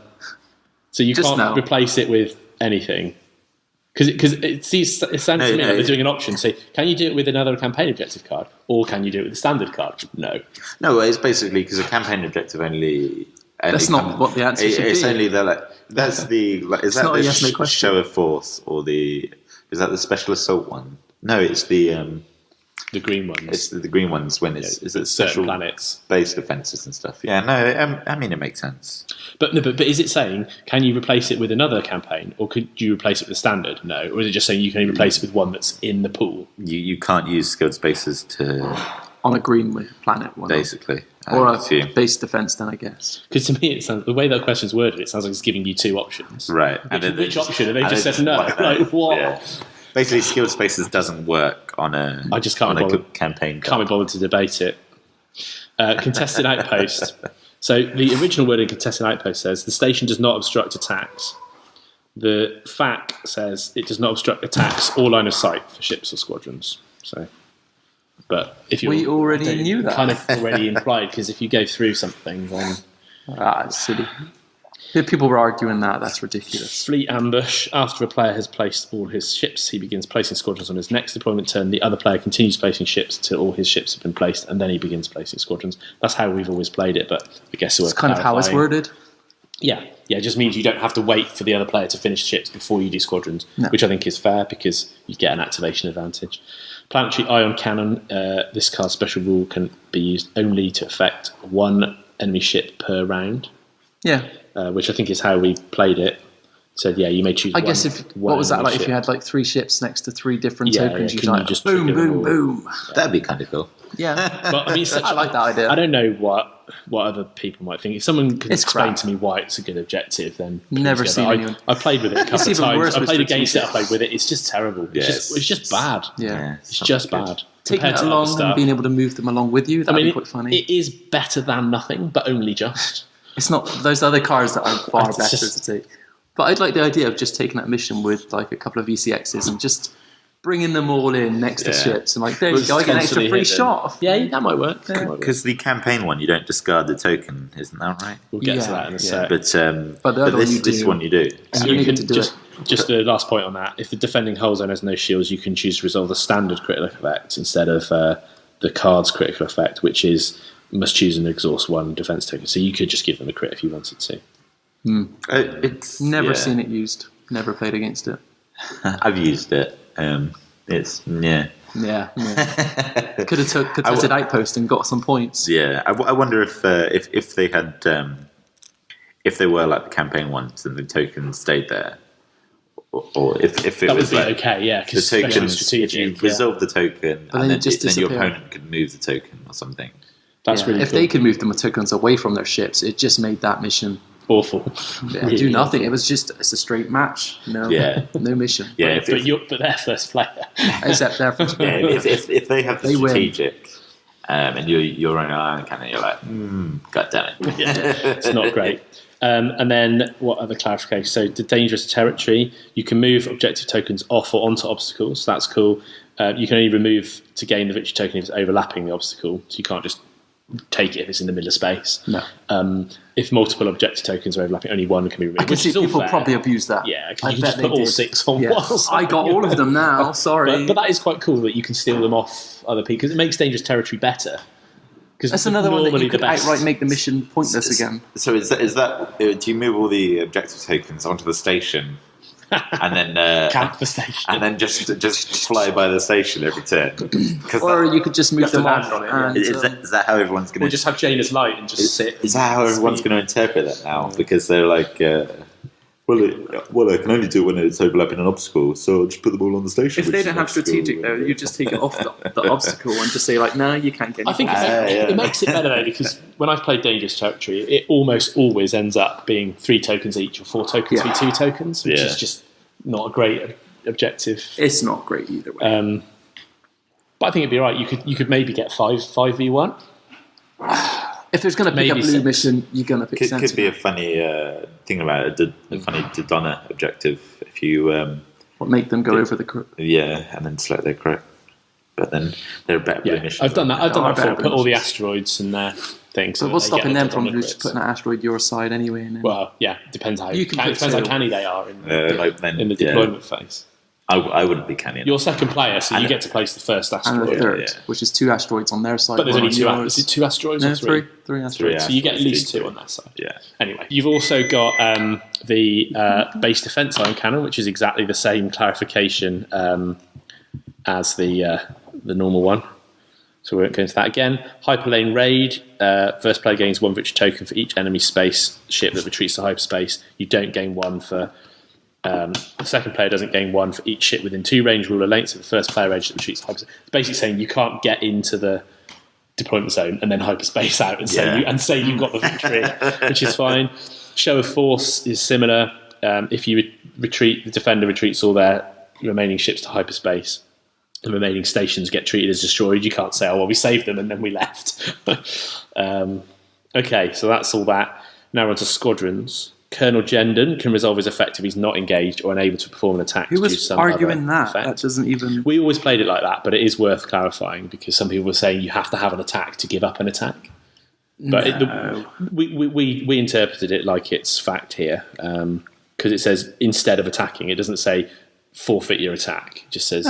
S1: you
S2: Just
S1: can't
S2: no.
S1: replace it with anything because it sounds to me like they're doing an option. Say, can you do it with another campaign objective card or can you do it with a standard card? No.
S3: No, it's basically because a campaign objective only.
S2: That's not what the answer should
S3: It's
S2: be.
S3: only that's the is that
S2: not a
S3: the
S2: yes/no question.
S3: show of force or is that the special assault one? No, it's the
S1: The green ones.
S3: it's the green ones when it's is it
S1: certain
S3: special
S1: planets.
S3: base defenses and stuff. Yeah, no, I mean it makes sense.
S1: But is it saying can you replace it with another campaign, or could you replace it with a standard? No, or is it just saying you can only replace it with one that's in the pool?
S3: You can't use skilled spaces to
S2: On a green planet one.
S3: basically
S2: Or
S3: I
S2: a
S3: assume.
S2: base defense, then I guess.
S1: Because to me, it sounds the way that question's worded. It sounds like it's giving you two options.
S3: Right.
S1: Which option? And they
S3: and
S1: just
S3: they
S1: said no.
S3: like that.
S1: Like what?
S3: Yeah. Basically, skilled spaces doesn't work on a.
S1: I just can't
S3: on a
S1: bother-
S3: campaign.
S1: Can't be bothered to debate it. Contested outpost. So the original word in contested outpost says the station does not obstruct attacks. The FAQ says it does not obstruct attacks or line of sight for ships or squadrons. So, but if you
S2: We already knew that.
S1: kind of already implied because if you go through something, then
S2: It's silly. If people were arguing that, that's ridiculous.
S1: fleet ambush. After a player has placed all his ships, he begins placing squadrons on his next deployment turn. The other player continues placing ships till all his ships have been placed, and then he begins placing squadrons. That's how we've always played it, but I guess
S2: It's kind of how it's worded.
S1: Yeah, it just means you don't have to wait for the other player to finish ships before you do squadrons, which I think is fair because you get an activation advantage. Planetary ion cannon, this card's special rule can be used only to affect one enemy ship per round.
S2: Yeah.
S1: Which I think is how we played it. So you may choose.
S2: I guess what was that like? Ship. If you had like 3 ships next to 3 different tokens, you just boom, boom, boom.
S3: Yeah. That'd be kind of cool.
S2: Yeah,
S1: but I mean,
S2: I like that idea.
S1: I don't know what other people might think. If someone can explain to me why it's a good objective, then
S2: never seen anyone.
S1: I played with it a couple of times. I played against it. I played with it. It's just terrible. It's just bad.
S2: Yeah,
S1: it's just bad.
S2: Taking it along and being able to move them along with you. That'd be quite funny.
S1: It is better than nothing, but only just.
S2: It's not those other cards that are far better to take. But I'd like the idea of just taking that mission with like a couple of VCXs and just bringing them all in next to ships and like, there you go, I get an extra free shot.
S1: Yeah, that might work.
S3: Because the campaign one, you don't discard the token, isn't that right?
S1: We'll get to that in a sec.
S3: But this one you do.
S1: So you can just the last point on that. If the defending hull zone has no shields, you can choose to resolve the standard critical effect instead of the card's critical effect, which is must choose and exhaust 1 defense token. So you could just give them a crit if you wanted to.
S3: It's
S2: never seen it used. Never played against it.
S3: I've used it. It's
S2: Could have contested outpost and got some points.
S3: Yeah, I wonder if they had if they were like the campaign ones and the token stayed there, or if it
S1: that
S3: was
S1: would be
S3: like
S1: okay, because
S3: the token, if you resolve the token and then your opponent could move the token or something.
S1: That's really
S2: if
S1: cool.
S2: they could move the tokens away from their ships, it just made that mission
S1: awful.
S2: Really do nothing. Awful. It's a straight match. No mission.
S3: Yeah,
S1: but they're first player.
S2: Except their first player.
S3: If they have the strategic and you're running iron cannon, you're like, god damn it.
S1: It's not great. And then what other clarification? So the dangerous territory, you can move objective tokens off or onto obstacles. That's cool. You can only remove to gain the victory token if it's overlapping the obstacle. So you can't just take it if it's in the middle of space.
S2: No.
S1: If multiple objective tokens are overlapping, only 1 can be removed.
S2: I can see people probably abuse that.
S1: Yeah, because you can just put all 6 on one.
S2: I got all of them now. Sorry,
S1: but that is quite cool that you can steal them off other people because it makes dangerous territory better.
S2: That's another one that you could outright make the mission pointless again.
S3: So is that do you move all the objective tokens onto the station? And then
S1: camp the station,
S3: and then just fly by the station every turn.
S2: Or you could just move them off. On it,
S3: is that how everyone's going to?
S1: Or just have Jaina's light and just sit.
S3: Is that how everyone's going to interpret that now? Because they're like, well, I can only do it when it's overlapping an obstacle, so I'll just put them all on the station.
S2: If they don't have strategic though, you just take it off the obstacle and just say like, no, you can't get.
S1: I think it makes it better though because when I've played Dangerous Territory, it almost always ends up being 3 tokens each or 4 tokens v 2 tokens, which is just not a great objective.
S2: It's not great either way.
S1: But I think it'd be right. You could maybe get 5v1.
S2: If there's going to pick a blue mission, you're going to pick
S3: Sentinel. Could be a funny thing about it, a funny Dodonna objective. If you
S2: make them go over the crit.
S3: Yeah, and then select their crit. But then they're a better blue mission.
S1: I've done that before. Put all the asteroids in there. Things.
S2: But what's stopping them from just putting an asteroid your side anyway? And then
S1: well, depends how canny they are in the deployment phase.
S3: I wouldn't be canny.
S1: You're second player, so you get to place the first asteroid.
S2: And the third, which is 2 asteroids on their side.
S1: But there's only 2 asteroids. Is it 2 asteroids or 3?
S2: 3 asteroids.
S1: So you get at least 2 on that side.
S3: Yeah.
S1: Anyway, you've also got the base defense ion cannon, which is exactly the same clarification as the normal one. So we won't go into that again. Hyperlane Raid. First player gains 1 victory token for each enemy space ship that retreats to hyperspace. You don't gain 1 for... the second player doesn't gain 1 for each ship within 2 range ruler lengths of the first player edge that retreats to hyperspace. It's basically saying you can't get into the deployment zone and then hyperspace out and say you've got the victory, which is fine. Show of Force is similar. If you retreat, the defender retreats all their remaining ships to hyperspace. The remaining stations get treated as destroyed. You can't say, oh, well, we saved them and then we left. Okay, so that's all that. Now we're on to squadrons. Colonel Jendon can resolve his effect if he's not engaged or unable to perform an attack.
S2: Who was arguing that? Effect. That doesn't even...
S1: We always played it like that, but it is worth clarifying because some people were saying you have to have an attack to give up an attack. But we interpreted it like it's fact here because it says instead of attacking. It doesn't say forfeit your attack. It just says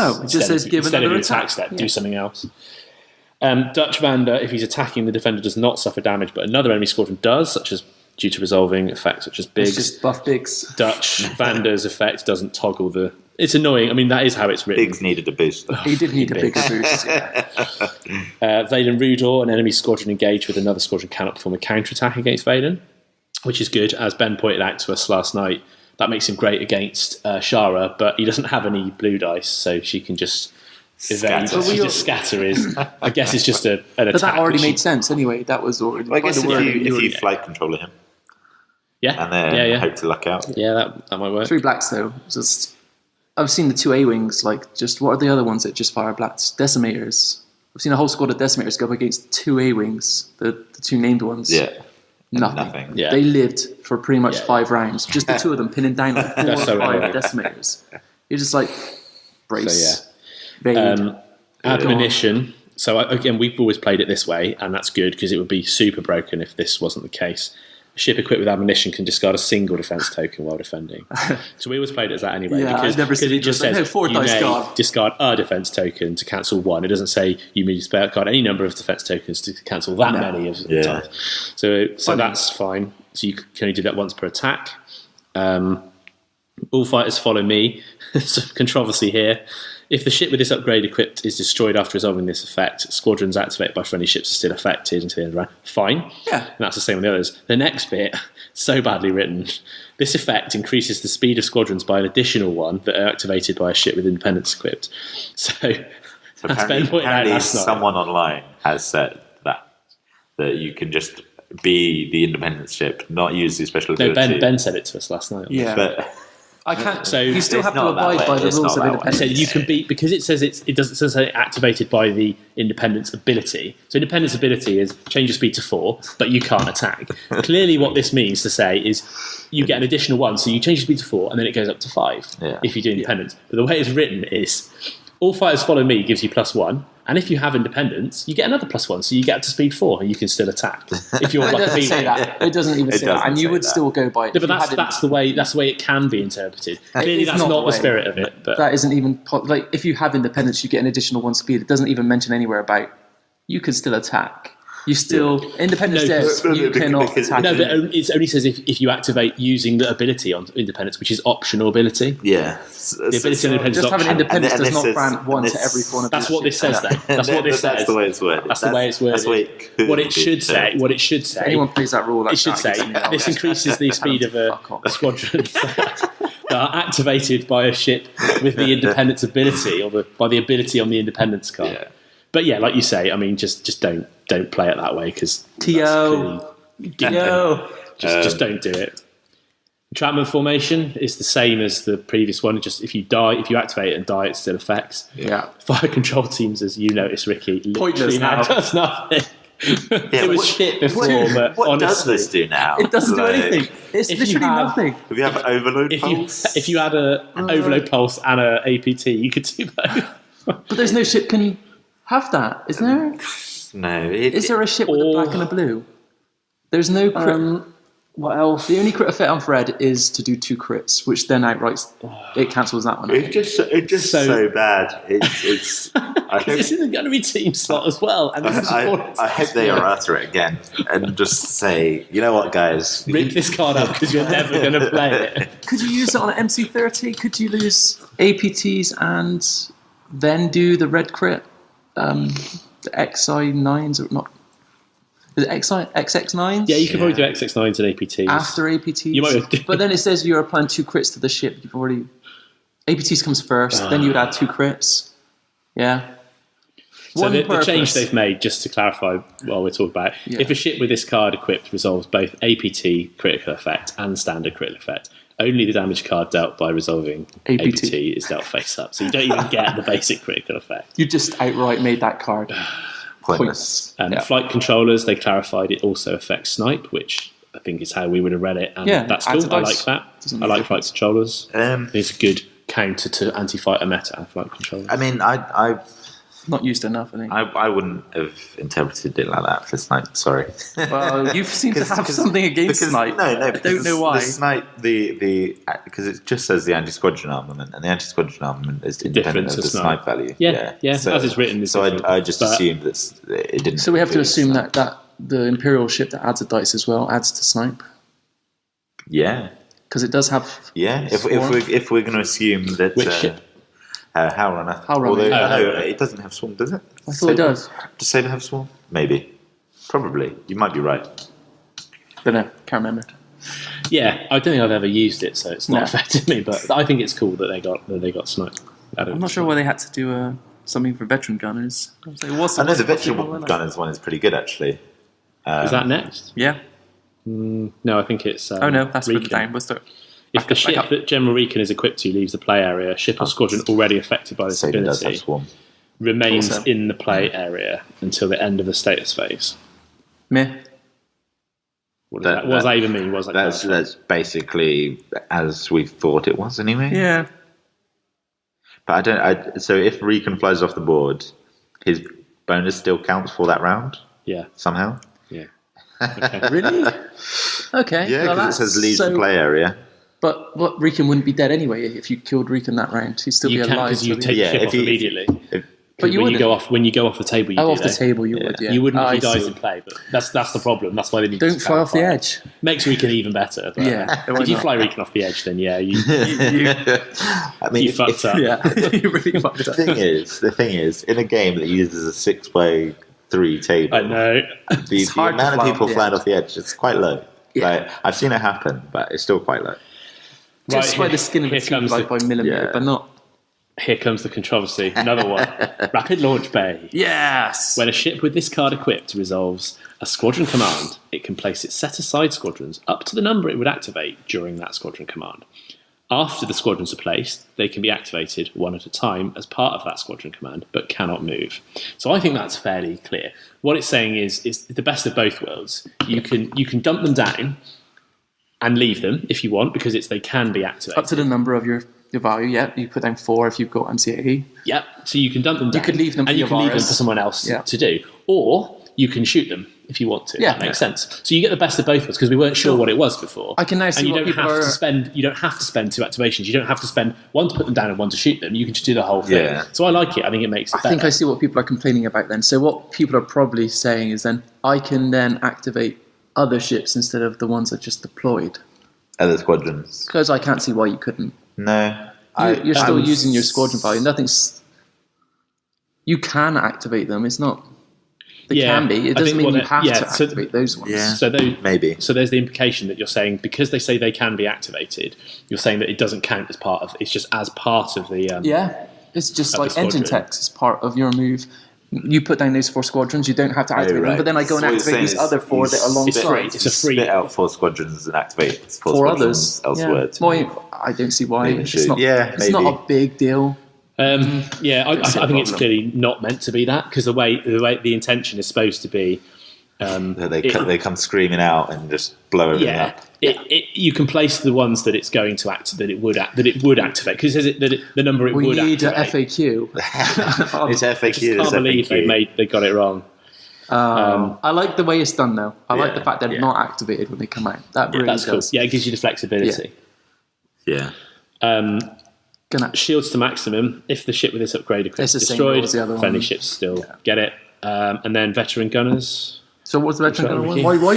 S2: give
S1: instead of
S2: your
S1: attack step, do something else. Dutch Vander, if he's attacking, the defender does not suffer damage, but another enemy squadron does, such as due to resolving effects such as Biggs.
S2: It's just buff Biggs.
S1: Dutch Vander's effect doesn't toggle the... It's annoying. I mean, that is how it's written.
S3: Biggs needed a boost.
S2: He did need a bigger boost.
S1: Vaden Rudor, an enemy squadron engaged with another squadron cannot perform a counterattack against Vaden, which is good. As Ben pointed out to us last night, that makes him great against Shara, but he doesn't have any blue dice, so she can just evade. She just scatter his... I guess it's just an attack.
S2: But that already made sense anyway. That was already...
S3: I guess if you flight controller him.
S1: Yeah.
S3: And then hope to luck out.
S1: Yeah, that might work.
S2: 3 blacks, though. Just... I've seen the 2 A-wings, like, just... What are the other ones that just fire blacks? Decimators. I've seen a whole squad of Decimators go up against 2 A-wings, the 2 named ones.
S3: Yeah.
S2: Nothing.
S1: Yeah.
S2: They lived for pretty much 5 rounds. Just the 2 of them pinning down like 4 or 5 Decimators. You're just like, brace.
S1: So, admonition. So, again, we've always played it this way, and that's good, because it would be super broken if this wasn't the case. A ship equipped with admonition can discard a single defense token while defending. So we always played it as that anyway, because it just says you may discard a defense token to cancel 1. It doesn't say you may discard any number of defense tokens to cancel that many of the time. So that's fine. So you can only do that once per attack. All fighters follow me. Some controversy here. If the ship with this upgrade equipped is destroyed after resolving this effect, squadrons activated by friendly ships are still affected until the end of the round. Fine.
S2: Yeah.
S1: And that's the same on the others. The next bit, so badly written. This effect increases the speed of squadrons by an additional 1 that are activated by a ship with independence equipped. So
S3: apparently someone online has said that you can just be the independence ship, not use the special ability.
S1: No, Ben said it to us last night.
S2: Yeah.
S3: But
S2: I can't.
S1: So
S2: you still have to abide by the rules of independence.
S1: So you can be, because it says it doesn't say activated by the independence ability. So independence ability is change your speed to 4, but you can't attack. Clearly, what this means to say is you get an additional 1, so you change your speed to 4, and then it goes up to 5 if you do independence. But the way it's written is all fighters follow me gives you +1. And if you have independence, you get another +1, so you get up to speed 4, and you can still attack. If you're
S2: it doesn't say that. It doesn't even say that, and you would still go by it.
S1: No, but that's the way it can be interpreted. Clearly, that's not the spirit of it. But
S2: that isn't even like if you have independence, you get an additional 1 speed. It doesn't even mention anywhere about you can still attack. You still independence says you cannot attack.
S1: No, but it only says if you activate using the ability on independence, which is optional ability.
S3: Yeah,
S1: the ability on independence.
S2: Just having independence does not grant 1 to every form of.
S1: That's what this says. Then that's what this says.
S3: That's the way it's worded.
S1: That's the way it's worded. What it should say. If
S2: anyone plays that rule,
S1: it should say this increases the speed of a squadron that are activated by a ship with the independence ability or by the ability on the independence card.
S3: Yeah.
S1: But yeah, like you say, I mean, just don't play it that way because just don't do it. Entrapment formation is the same as the previous one. Just if you activate it and die, it still affects.
S2: Yeah.
S1: Fire control teams, as you noticed, Ricky,
S2: pointless now.
S1: Does nothing. It was shit before, but
S3: what
S1: honestly,
S3: does this do now?
S2: It doesn't do anything. It's literally nothing.
S3: If you have overload pulse,
S1: if you had an overload pulse and an APT, you could do both.
S2: But there's no ship. Can you have that? Is there?
S3: No.
S2: Is there a ship with a black and a blue? There's no crit.
S1: What else?
S2: The only crit effect on Fred is to do 2 crits, which then outright it cancels that one.
S3: It's just so bad. It's.
S1: This isn't going to be team slot as well. And
S3: I hope they errata it again and just say, you know what, guys,
S1: rip this card up because you're never going to play it.
S2: Could you use it on an MC30? Could you lose APTs and then do the red crit? The XI9s or not? Is it XX9s?
S1: Yeah, you can probably do XX9s and APTs.
S2: After APTs?
S1: You might have
S2: but then it says you're applying 2 crits to the ship. You've already... APTs comes first, then you would add 2 crits. Yeah.
S1: So the change they've made, just to clarify while we're talking about it, if a ship with this card equipped resolves both APT critical effect and standard critical effect, only the damage card dealt by resolving APT is dealt face up. So you don't even get the basic critical effect.
S2: You just outright made that card.
S3: Pointless.
S1: And flight controllers, they clarified it also affects snipe, which I think is how we would have read it. And that's cool. I like that. I like flight controllers. It's a good counter to anti-fighter meta, flight controllers.
S3: I mean, I've
S2: not used enough, I think.
S3: I wouldn't have interpreted it like that for snipe, sorry.
S2: Well, you seem to have something against snipe.
S3: No,
S2: I don't know why.
S3: The snipe, because it just says the anti-squadron armament, and the anti-squadron armament is independent of the snipe value.
S1: Yeah. So, as it's written.
S3: So I just assumed that it didn't.
S2: So we have to assume that the Imperial ship that adds a dice as well adds to snipe.
S3: Yeah.
S2: Because it does have.
S3: Yeah. If we're going to assume that.
S1: Which ship?
S3: Howlrunner.
S2: Howlrunner.
S3: No, it doesn't have Swarm, does it?
S2: I thought it does.
S3: Does Saber have Swarm? Maybe. Probably. You might be right.
S2: Don't know. Can't remember.
S1: Yeah, I don't think I've ever used it, so it's not affected me. But I think it's cool that they got sniped.
S5: I'm not sure why they had to do something for veteran gunners.
S3: I know the veteran gunners one is pretty good, actually.
S1: Is that next?
S5: Yeah.
S1: No, I think it's.
S5: Oh no, that's for the
S1: Recon.
S5: time. We'll start.
S1: If the ship that General Recon is equipped to leaves the play area, ship or squadron already affected by this
S3: Saber does have
S1: ability
S3: Swarm.
S1: remains
S5: Also.
S1: in the play area until the end of the status phase.
S5: Meh.
S1: What does that even mean? What does that
S3: That's basically as we thought it was, anyway.
S5: Yeah.
S3: But so if Recon flies off the board, his bonus still counts for that round
S1: Yeah.
S3: somehow.
S1: Yeah. Okay.
S2: Really? Okay.
S3: Yeah,
S2: well,
S3: because it
S2: that's
S3: says leaves the play area.
S2: But Riken wouldn't be dead anyway if you killed Riken that round. He'd still
S1: You
S2: be
S1: can
S2: alive.
S1: because you
S2: so
S1: take
S2: he-
S1: the ship off immediately.
S2: But you
S1: when
S2: wouldn't.
S1: you go off the table, you
S2: Oh,
S1: do
S2: off the
S1: though.
S2: table you would, yeah.
S1: You wouldn't if
S2: I
S1: he dies
S2: see.
S1: in play, but that's the problem. That's why they need
S2: Don't
S1: to
S2: fly off the
S1: clarify.
S2: edge.
S1: Makes Recon even better. But,
S2: Yeah, why
S1: if you
S2: not?
S1: fly Recon off the edge, then yeah, you
S3: I mean,
S1: fucked up.
S2: Yeah, you really fucked up.
S3: the thing is, in a game that uses a 6x3 table,
S1: I know.
S3: the
S2: hard to
S3: amount of
S2: fly
S3: people
S2: off the
S3: flying off the edge is quite low.
S2: Yeah.
S3: Like, I've seen it happen, but it's still quite low.
S2: Just by
S1: Right,
S2: the skin of
S1: here
S2: its teeth,
S1: comes
S2: like by millimetre,
S3: yeah.
S2: but not.
S1: Here comes the controversy. Another one. Rapid Launch Bay.
S2: Yes!
S1: When a ship with this card equipped resolves a squadron command, it can place its set-aside squadrons up to the number it would activate during that squadron command. After the squadrons are placed, they can be activated one at a time as part of that squadron command, but cannot move. So I think that's fairly clear. What it's saying is the best of both worlds. You can dump them down and leave them if you want, because they can be activated.
S2: Up to the number of your value, yeah. You put down 4 if you've got MCAE.
S1: Yep. So you can dump them down.
S2: You could leave them for
S1: and you
S2: your
S1: can leave them
S2: virus.
S1: for someone else
S2: Yeah.
S1: to do. Or you can shoot them if you want to.
S2: Yeah.
S1: That makes sense. So you get the best of both worlds because we weren't sure what it was before.
S2: I can now see
S1: and you
S2: what
S1: don't
S2: people
S1: have
S2: are...
S1: to spend. You don't have to spend 2 activations. You don't have to spend 1 to put them down and 1 to shoot them. You can just do the whole thing.
S3: Yeah.
S1: So I like it. I think it makes it
S2: I think
S1: better.
S2: I see what people are complaining about then. So what people are probably saying is then I can then activate other ships instead of the ones that just deployed.
S3: Other squadrons.
S2: Because I can't see why you couldn't.
S3: No.
S2: You're still using your squadron value. Nothing's. You can activate them. It's not. They
S1: Yeah,
S2: can be. It
S1: I
S2: doesn't
S1: think
S2: mean
S1: what
S2: you
S1: they-
S2: have
S1: yeah,
S2: to
S1: so-
S2: activate those ones.
S3: Yeah.
S1: So
S3: Maybe.
S1: So there's the implication that you're saying because they say they can be activated, you're saying that it doesn't count as part of. It's just as part of the.
S2: Yeah. It's just
S1: Of
S2: like
S1: the
S2: engine
S1: squadron.
S2: text is part of your move. You put down those 4 squadrons. You don't have to activate them.
S3: right.
S2: But then I go and
S3: So what you're
S2: activate
S3: saying
S2: these
S3: is
S2: other 4 that are
S1: It's
S2: alongside.
S1: free. It's a free.
S3: Spit out 4 squadrons and activate 4
S2: For
S3: squadrons
S2: others.
S3: elsewhere.
S2: Yeah. Well, I don't see why.
S3: Maybe
S2: It's
S3: should.
S2: not,
S3: Yeah,
S2: it's not
S3: maybe.
S2: a big deal.
S1: Yeah, I
S2: see a
S1: think it's
S2: problem.
S1: clearly not meant to be that because the way the intention is supposed to be.
S3: They come screaming out and just blow everything
S1: Yeah,
S3: up.
S1: you can place the ones that it's going to act that it would activate because it says the number it
S2: We
S1: would
S2: need an
S1: activate.
S2: FAQ.
S3: It's FAQ.
S1: I just can't believe they got it wrong.
S2: I like the way it's done though. I like the fact they're
S1: yeah.
S2: not activated when they come out. That really
S1: That's cool.
S2: does.
S1: Yeah, it gives you the flexibility.
S3: Yeah.
S2: Gonna,
S1: Shields to maximum. If the ship with this upgrade equipped
S2: It's the
S1: is
S2: same
S1: destroyed,
S2: rule as the other
S1: friendly
S2: one.
S1: ships still get it. And then veteran gunners.
S2: so what's the veteran
S1: Sorry,
S2: gunner one?
S1: Ricky.
S2: Why?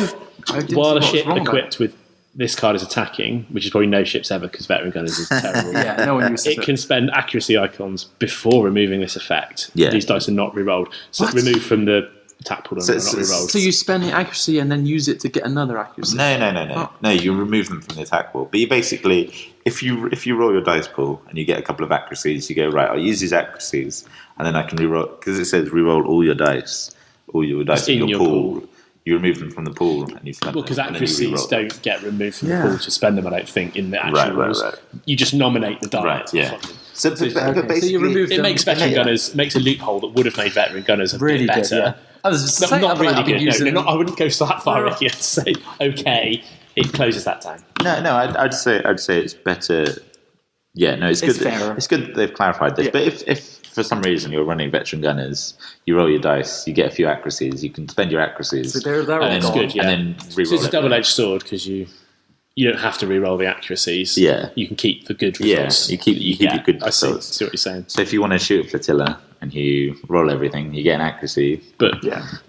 S2: I didn't see
S1: While a
S2: what was
S1: ship
S2: wrong about
S1: equipped with this card is attacking, which is probably no ships ever because veteran gunners is terrible.
S2: it. Yeah, no one uses
S1: It
S2: it.
S1: can spend accuracy icons before removing this effect.
S3: Yeah.
S1: These dice are not re-rolled. So
S2: What?
S1: removed from the attack pool and
S3: So
S1: not
S3: it's-
S1: re-rolled.
S2: So you spend the accuracy and then use it to get another accuracy.
S3: No. No, you remove them from the attack pool. But you basically, if you roll your dice pool and you get a couple of accuracies, you go, right, I'll use these accuracies and then I can re-roll, because it says re-roll all your dice in your pool. You remove them from the pool and you spend
S1: Well, because
S3: them, and then you
S1: accuracies
S3: re-roll them.
S1: don't get removed from
S2: Yeah.
S1: the pool to spend them, I don't think, in the actual
S3: Right.
S1: rules. You just nominate the die.
S3: Right, yeah. So, but
S2: okay.
S3: basically,
S2: So you remove
S1: It
S2: them.
S1: makes veteran
S3: Yeah.
S1: gunners, makes a loophole that would have made veteran gunners a
S2: Really
S1: bit
S2: good,
S1: better.
S2: yeah. I was just saying,
S1: Not
S2: I've been
S1: really good.
S2: using-
S1: I wouldn't go so that far, Ricky. I'd say, okay, it closes that down.
S3: No, I'd say it's better. Yeah, no, it's good.
S2: fairer.
S3: It's good that they've clarified this.
S2: Yeah.
S3: But if for some reason you're running veteran gunners, you roll your dice, you get a few accuracies, you can spend your accuracies,
S2: So they're all
S1: And it's
S2: gone.
S1: good, yeah.
S3: and then
S1: So
S3: re-roll
S1: it's a
S3: it.
S1: double-edged sword because you don't have to re-roll the accuracies.
S3: Yeah.
S1: You can keep the good
S3: Yeah,
S1: results.
S3: you keep your good
S1: I see.
S3: results.
S1: See what you're saying.
S3: So if you want to shoot a flotilla and you roll everything. You get an accuracy,
S1: but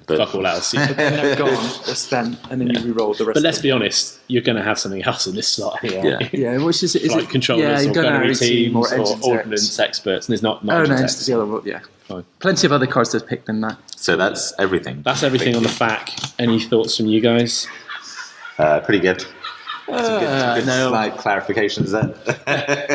S1: fuck all else.
S5: But then they're gone, they're spent, and then you re-roll the rest.
S1: But let's be honest, you're going to have something else in this slot anyway.
S2: Yeah, which is
S1: like controllers or gunnery teams or ordnance experts, and there's not
S2: it's the other. Yeah, fine. Plenty of other cards to pick than that.
S3: So that's everything.
S1: That's everything on the FAQ. Any thoughts from you guys?
S3: Pretty good. Good slight clarifications there.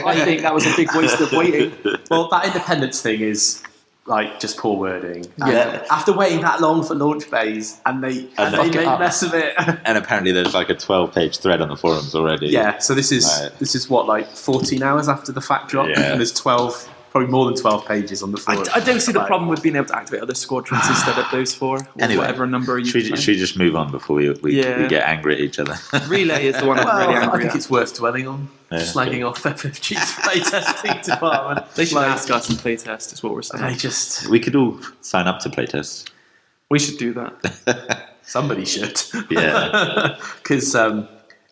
S4: I think that was a big waste of waiting. Well, that independence thing is like just poor wording.
S2: Yeah.
S4: After waiting that long for launch bays, and they made a mess of it.
S3: And apparently, there's like a 12-page thread on the forums already.
S4: Yeah. So this is what, like 14 hours after the fact drop,
S3: Yeah.
S4: and there's 12. Probably more than 12 pages on the forums.
S5: I don't see the problem with being able to activate other squadrons instead of those 4, or whatever number you
S3: should we just move on before we get angry at each other?
S5: Relay is the one I'm really angry
S4: I think
S5: at.
S4: it's worth dwelling on. Slagging off FFG's playtesting department.
S5: They should ask us and playtest, is what we're saying.
S3: We could all sign up to playtests.
S5: We should do that.
S4: Somebody should.
S3: Yeah.
S4: Because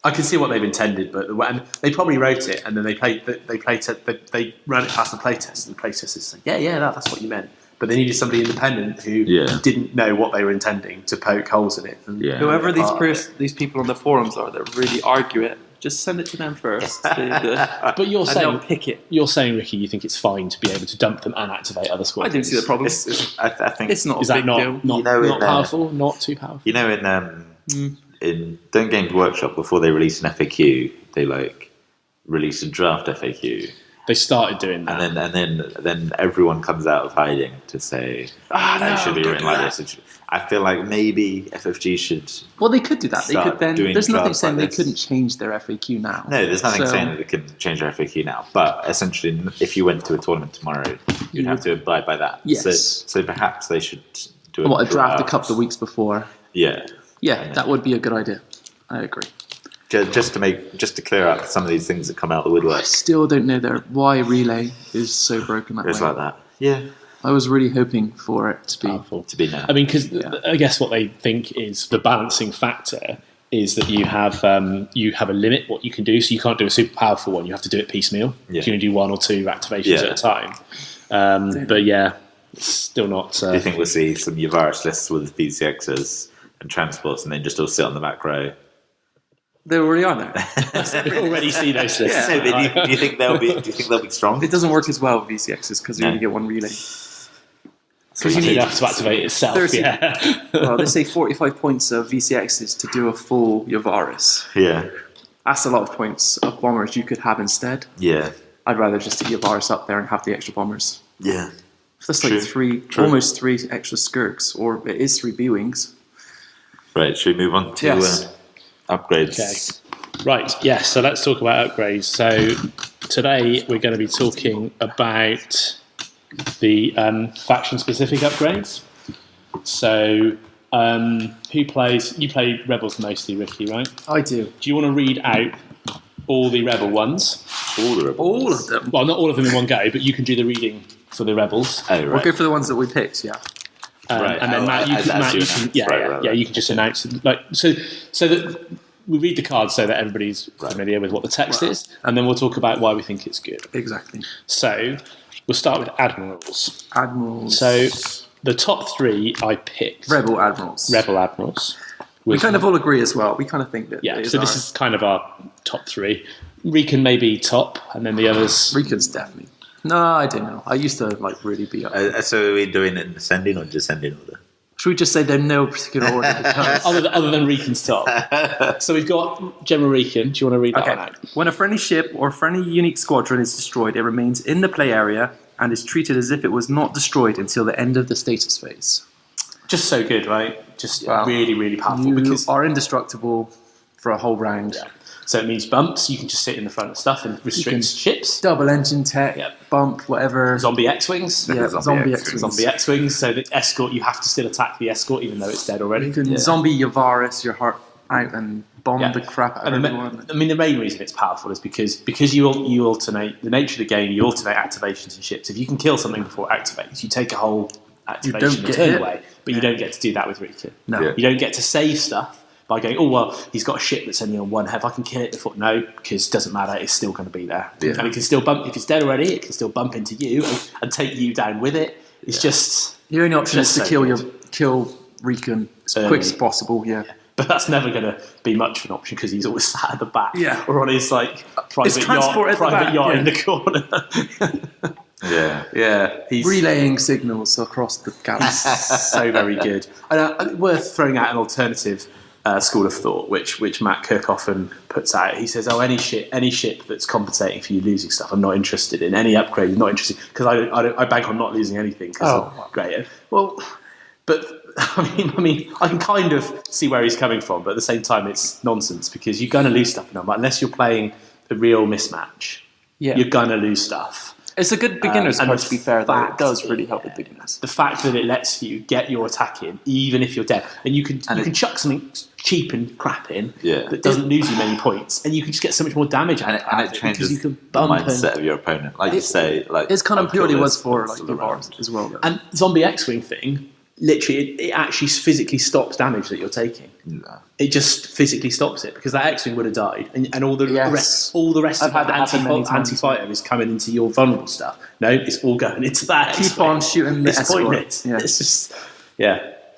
S4: I can see what they've intended, but and they probably wrote it, and then they ran it past the playtest, and the playtest is saying, that's what you meant. But they needed somebody independent who didn't know what they were intending to poke holes in it. And
S5: whoever these people on the forums are that really argue it, just send it to them first.
S1: But you're saying,
S5: they'll pick it.
S1: You're saying, Rikki, you think it's fine to be able to dump them and activate other squadrons?
S5: I don't see the problem.
S3: I think
S5: it's not a big deal.
S1: Not powerful, not too powerful.
S3: You know, in Don't Games Workshop, before they release an FAQ, they release a draft FAQ.
S1: They started doing that,
S3: and then everyone comes out of hiding to say it should be written like this. I feel like maybe FFG should.
S2: Well, they could do that. They could then. There's nothing saying
S3: like
S2: they couldn't change their FAQ now.
S3: No, there's nothing saying that they couldn't change their FAQ now. But essentially, if you went to a tournament tomorrow, you'd have to abide by that.
S2: Yes.
S3: So perhaps they should do
S2: a draft a couple of weeks before.
S3: Yeah.
S2: Yeah, that would be a good idea. I agree.
S3: Just to clear up some of these things that come out of the woodwork.
S2: I still don't know why Relay is so broken that way.
S3: It's like that. Yeah.
S2: I was really hoping for it to be
S1: powerful.
S3: To be now.
S1: I mean, because I guess what they think is the balancing factor is that you have a limit what you can do. So you can't do a super powerful one. You have to do it piecemeal.
S3: Yeah.
S1: So you can do 1 or 2 activations at a time. But it's still not.
S3: Do you think we'll see some Yavaris lists with VCXs and transports, and then just all sit on the back row?
S5: They already are there.
S1: We already see those lists.
S3: No, but do you think they'll be strong?
S5: It doesn't work as well with VCXs because you only get 1 relay.
S1: Because you need to activate itself.
S5: 30, well, they say 45 points of VCXs to do a full Yavaris.
S3: Yeah.
S5: That's a lot of points of bombers you could have instead.
S3: Yeah.
S5: I'd rather just get Yavaris up there and have the extra bombers.
S3: Yeah.
S5: That's like almost 3 extra skirks, or it is 3 B-wings.
S3: Right, should we move on to upgrades?
S1: Okay. Right, yes, so let's talk about upgrades. So today we're going to be talking about the faction-specific upgrades. So who plays... You play Rebels mostly, Rikki, right?
S5: I do.
S1: Do you want to read out all the Rebel ones?
S5: All of them?
S1: Well, not all of them in one go, but you can do the reading for the Rebels.
S3: Oh, right.
S5: We'll go for the ones that we picked, yeah.
S1: Right. And then Matt, you can just announce it. So that we read the cards so that everybody's familiar with what the text is, and then we'll talk about why we think it's good.
S5: Exactly.
S1: So we'll start with admirals.
S5: So
S1: the top 3 I picked.
S5: Rebel admirals. We kind of all agree as well. We kind of think that.
S1: Yeah. So this is kind of our top 3. Rican may be top, and then the others.
S5: Rican's definitely. No, I don't know. I used to really be up.
S3: So are we doing it in ascending or descending order?
S5: Should we just say they're no particular order?
S1: other than Rican's top. So we've got General Rican. Do you want to read that one out?
S5: When a friendly ship or friendly unique squadron is destroyed, it remains in the play area and is treated as if it was not destroyed until the end of the status phase.
S1: Just so good, right? Just really, really powerful.
S5: Because are indestructible for a whole round.
S1: Yeah. So it means bumps. You can just sit in the front of stuff and restrict ships.
S5: Double engine tech, bump, whatever.
S1: Zombie X-Wings.
S5: Yeah, zombie X-Wings.
S1: Zombie X-Wings. So the escort, you have to still attack the escort even though it's dead already.
S5: You can zombie Yavaris your heart out and bomb the crap out of everyone.
S1: I mean, the main reason it's powerful is because you alternate, the nature of the game, you alternate activations and ships. If you can kill something before it activates, you take a whole activation and turn away. But you don't get to do that with Rican.
S5: No.
S1: You don't get to save stuff by going, oh, well, he's got a ship that's only on 1 hev. I can kill it before. No, because it doesn't matter. It's still going to be there. Yeah. And it can still bump. If it's dead already, it can still bump into you and take you down with it.
S4: He's just
S2: your only option is to
S4: so
S2: kill Rikki as quick as possible. Yeah.
S4: But that's never going to be much of an option because he's always sat at the back, or on his private yacht in the corner. Yeah. He's
S2: relaying signals across the galaxy.
S4: So very good. And, worth throwing out an alternative school of thought, which Matt Cook often puts out. He says, any ship that's compensating for you losing stuff, I'm not interested in. Any upgrade, I'm not interested, because I bank on not losing anything. Great. Well, but I mean, I can kind of see where he's coming from, but at the same time, it's nonsense because you're going to lose stuff in them unless you're playing a real mismatch. Yeah. You're going to lose stuff.
S2: It's a good beginner's card, to be fair, though. It does really help with beginners.
S4: The fact that it lets you get your attack in, even if you're dead, and you can chuck something cheap and crap in that doesn't lose you many points, and you can just get so much more damage out of it.
S3: And it changes
S4: you can
S3: the mindset of your opponent. Like you say,
S2: it's kind of purely was for Yavars as well. Though.
S4: And Zombie X-Wing thing, literally, it actually physically stops damage that you're taking. No. It just physically stops it because that X-Wing would have died, and all the rest of that anti-fighter is coming into your vulnerable stuff. No, it's all going into that.
S2: Keep
S4: X-Wing.
S2: On shooting the
S4: pointless. Yeah. It's just,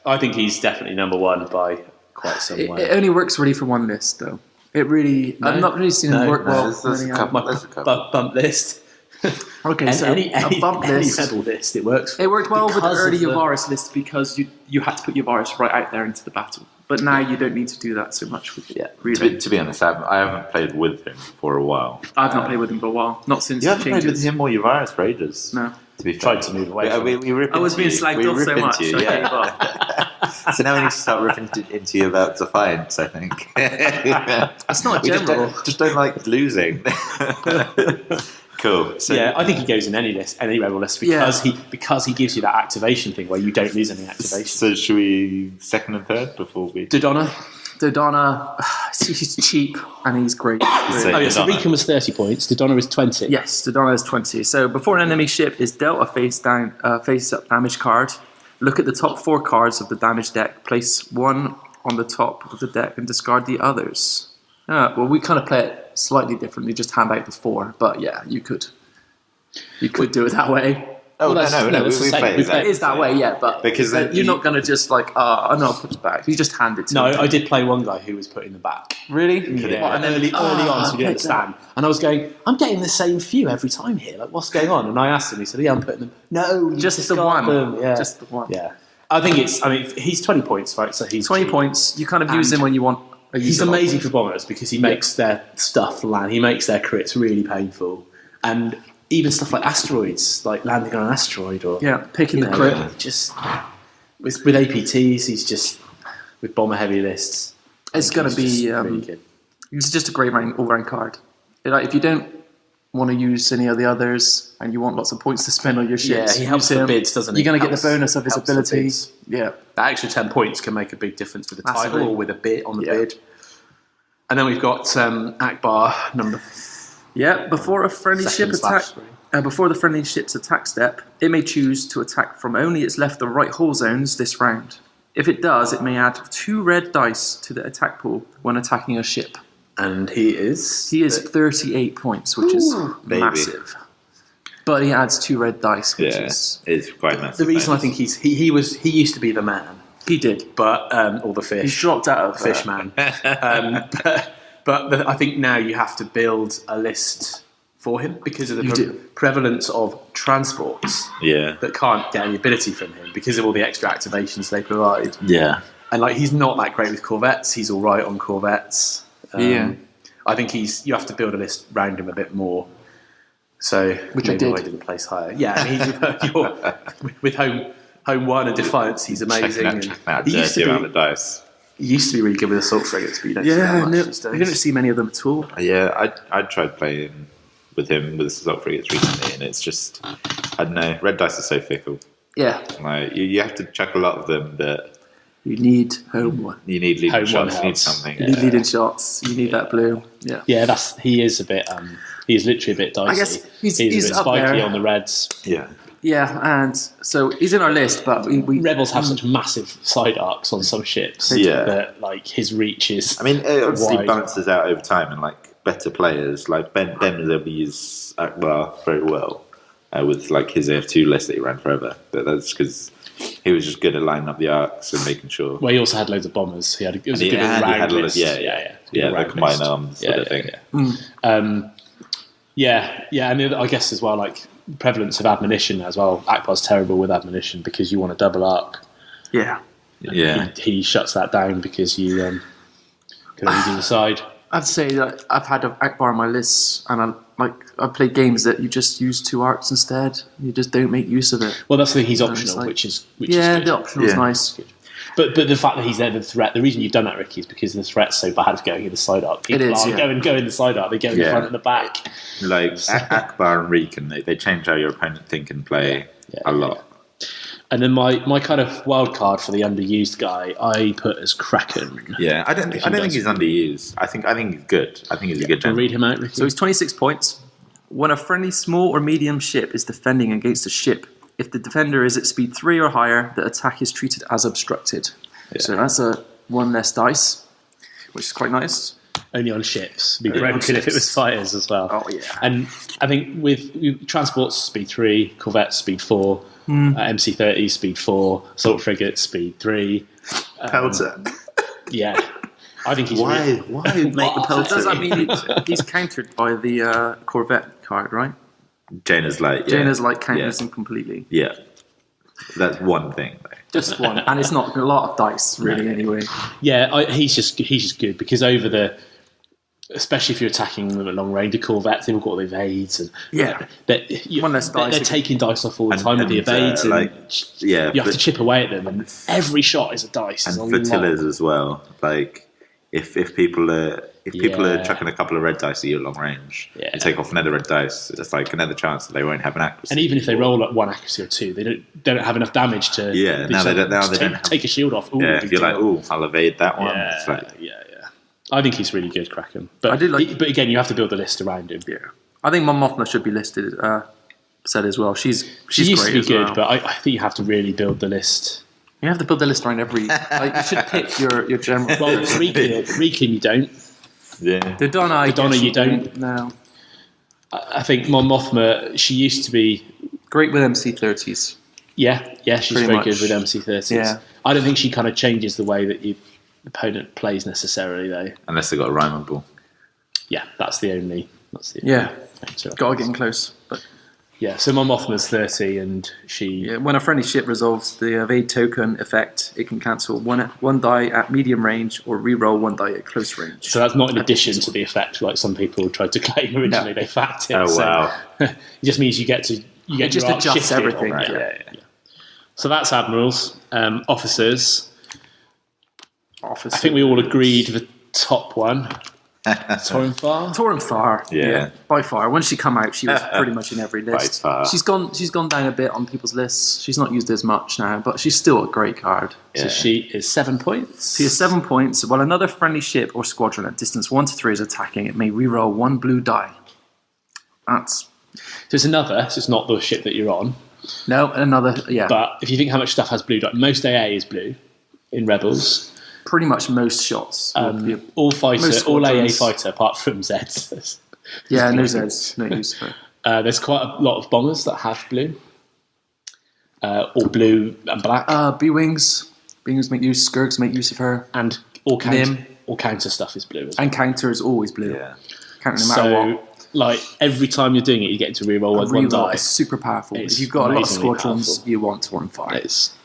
S4: I think he's definitely number one by quite some way.
S2: It only works really for one list, though. It really, I've not really seen it work well.
S3: There's a couple.
S4: Bump list.
S2: Okay, so
S4: any rebel list, it works.
S2: It worked well with the early Yavaris list because you had to put Yavaris right out there into the battle. But now you don't need to do that so much with really.
S3: To be honest, I haven't played with him for a while.
S2: I've not played with him for a while. Not since
S3: you haven't played with him or Yavaris for ages.
S2: No.
S3: To be
S4: tried to move away.
S2: I was being slagged off so much.
S3: So now we need to start ripping into you about Defiance, I think.
S2: It's not general.
S3: Just don't like losing. Cool.
S4: So, I think he goes in any list, any rebel list, because he gives you that activation thing where you don't lose any activation.
S3: So should we second and third before we...
S2: Dodonna, he's cheap and he's great.
S4: So Rikki was 30 points. Dodonna is 20.
S2: Yes, Dodonna is 20. So before an enemy ship is dealt a face-up damage card, look at the top 4 cards of the damage deck, place one on the top of the deck and discard the others. Well, we kind of play it slightly differently, just hand out the 4, but you could do it that way.
S3: Oh, no, we play it.
S2: It is that way, but because you're not going to just put it back. You just hand it to
S4: I did play one guy who was putting them back.
S2: Really?
S4: Yeah. And early on, so he didn't understand. And I was going, I'm getting the same few every time here. Like, what's going on? And I asked him, he said, I'm putting them. No,
S2: just the one.
S4: Them. Yeah.
S2: Just the one.
S4: Yeah. I think he's 20 points, right? So he's
S2: 20 points. You kind of use him when you want.
S4: He's amazing for bombers because he makes their stuff land. He makes their crits really painful. And even stuff like asteroids, like landing on an asteroid or
S2: picking the crit.
S4: Just with APTs, he's just with bomber heavy lists.
S2: It's going to be
S4: really good.
S2: It's just a great all-round card. If you don't want to use any of the others and you want lots of points to spend on your ships,
S4: he helps for bids, doesn't he?
S2: You're going to get the bonus of his ability.
S4: Yeah, that extra 10 points can make a big difference with the title or with a bid on the bid. And then we've got Akbar number.
S2: Before a friendly ship attack. Before the friendly ship's attack step, it may choose to attack from only its left or right hull zones this round. If it does, it may add 2 red dice to the attack pool when attacking a ship.
S4: And he is
S2: 38 points, which is massive. But he adds 2 red dice, which is
S3: it's quite massive.
S4: The reason I think he used to be the man.
S2: He did,
S4: but or the fish.
S2: He's dropped out of
S4: fish man. But I think now you have to build a list for him because of the prevalence of transports that can't get any ability from him because of all the extra activations they provide.
S3: Yeah.
S4: And he's not that great with corvettes. He's all right on corvettes. I think you have to build a list around him a bit more. So
S2: which I
S4: didn't place higher. Yeah, with home 1 and Defiance, he's amazing.
S3: He used to be around the dice.
S4: He used to be really good with assault frigates, but you don't see that much these days.
S2: You don't see many of them at all.
S3: Yeah, I tried playing with him with assault frigates recently, and it's just, I don't know, red dice are so fickle.
S2: Yeah.
S3: You have to chuck a lot of them, but
S2: you need home 1.
S3: You need leading shots. You need something.
S2: You need leading shots. You need that blue. Yeah.
S1: Yeah, he is a bit. He is literally a bit dicey.
S2: I guess he's
S1: a bit
S2: up
S1: spiky
S2: there.
S1: on the reds.
S3: Yeah.
S2: Yeah, and so he's in our list, but we
S1: Rebels have such massive side arcs on some ships that his reach is.
S3: I mean, it obviously
S1: wide.
S3: balances out over time, and better players like Ben will use Akbar very well, with like his AF2 list that he ran forever. But that's because he was just good at lining up the arcs and making sure.
S1: Well, he also had loads of bombers. It was a good
S3: round
S1: list.
S3: Yeah, the combined arms sort of thing.
S1: And I guess as well, like prevalence of admonition as well. Akbar's terrible with admonition because you want a double arc.
S5: Yeah.
S1: He shuts that down because you can only do the side.
S5: I'd say that I've had Akbar on my lists, and I've played games that you just use 2 arcs instead. You just don't make use of it.
S1: Well, that's the thing. He's optional, which is good.
S5: The optional is nice.
S1: But the fact that he's there, the threat. The reason you've done that, Rikki, is because the threat's so bad of going in the side arc. People go in the side arc. They go in the front and the back.
S3: Like Akbar and Rikki, they change how your opponent think and play a lot.
S1: And then my kind of wild card for the underused guy, I put as Kraken.
S3: Yeah, I don't think he's underused. I think he's good. I think he's a good general.
S1: Read him out, Rikki.
S5: So he's 26 points. When a friendly small or medium ship is defending against a ship, if the defender is at speed 3 or higher, the attack is treated as obstructed. Yeah. So that's a 1 less dice, which is quite nice.
S1: Only on ships. It'd be broken if it was fighters as well.
S5: Oh, yeah.
S1: And I think with transports, speed 3, corvettes, speed 4, MC-30, speed 4, assault frigates, speed 3.
S3: Pelter.
S1: Yeah. I think he's
S3: why make the Pelter?
S5: Does that mean he's countered by the corvette card, right?
S3: Jaina's Light. Yeah.
S5: Jaina's Light counters him completely.
S3: Yeah. That's one thing, though.
S5: Just one. And it's not a lot of dice, really, anyway.
S1: Yeah, he's just good because especially if you're attacking them at long range, the corvettes, they've all got the evades. And
S5: one less dice.
S1: They're taking dice off all the time with the evades. You have to chip away at them, and every shot is a dice.
S3: And flotillas as well. Like, if people are chucking a couple of red dice at you at long range, you take off another red dice, it's like another chance that they won't have an accuracy.
S1: And even if they roll at 1 accuracy or 2, they don't have enough damage to take a shield off.
S3: If you're like, I'll evade that one.
S1: I think he's really good, Kraken. But but again, you have to build a list around him.
S5: Yeah, I think Mon Mothma should be listed. Said as well. She
S1: used to be good,
S5: well.
S1: but I think you have to really build the list.
S5: You have to build the list around every. You should pick your general.
S1: Well, Rikki, you don't.
S3: Yeah.
S5: The Donna,
S1: you don't.
S5: No.
S1: I think Mon Mothma, she used to be
S5: great with MC-30s.
S1: Yeah, she's very good with MC-30s.
S5: Yeah.
S1: I don't think she kind of changes the way that your opponent plays necessarily, though.
S3: Unless they've got a rhyming ball.
S1: Yeah, that's the only.
S5: Got to get in close. But
S1: yeah, so Mon Mothma's 30, and she.
S5: Yeah, when a friendly ship resolves the evade token effect, it can cancel one die at medium range or re-roll 1 die at close range.
S1: So that's not in addition to the effect, like some people tried to claim originally. They fact it.
S3: Oh wow!
S1: It just means you get
S5: just adjusts everything.
S1: Right? Yeah. So that's admirals, officers. I think we all agreed the top one. Torrin
S5: Farr.
S3: Yeah.
S5: By far. When she come out, she was pretty much in every list.
S3: By far.
S5: She's gone down a bit on people's lists. She's not used as much now, but she's still a great card.
S1: Yeah. So she is 7 points.
S5: She is 7 points. While another friendly ship or squadron at distance 1 to 3 is attacking, it may reroll 1 blue die. So
S1: it's not the ship that you're on.
S5: No, another,
S1: But if you think how much stuff has blue die, most AA is blue in Rebels.
S5: Pretty much most shots.
S1: All AA fighter apart from Zeds.
S5: Yeah, no Zeds. No use for it.
S1: There's quite a lot of bombers that have blue. Or blue and black.
S5: B-Wings. B-Wings make use, Skirks make use of her.
S1: And all counter stuff is blue as well.
S5: And counter is always blue. Yeah. Counter no matter what.
S1: Like, every time you're doing it, you get to reroll one die.
S5: It's super powerful. If you've got a lot of squadrons, you want Torrin Farr.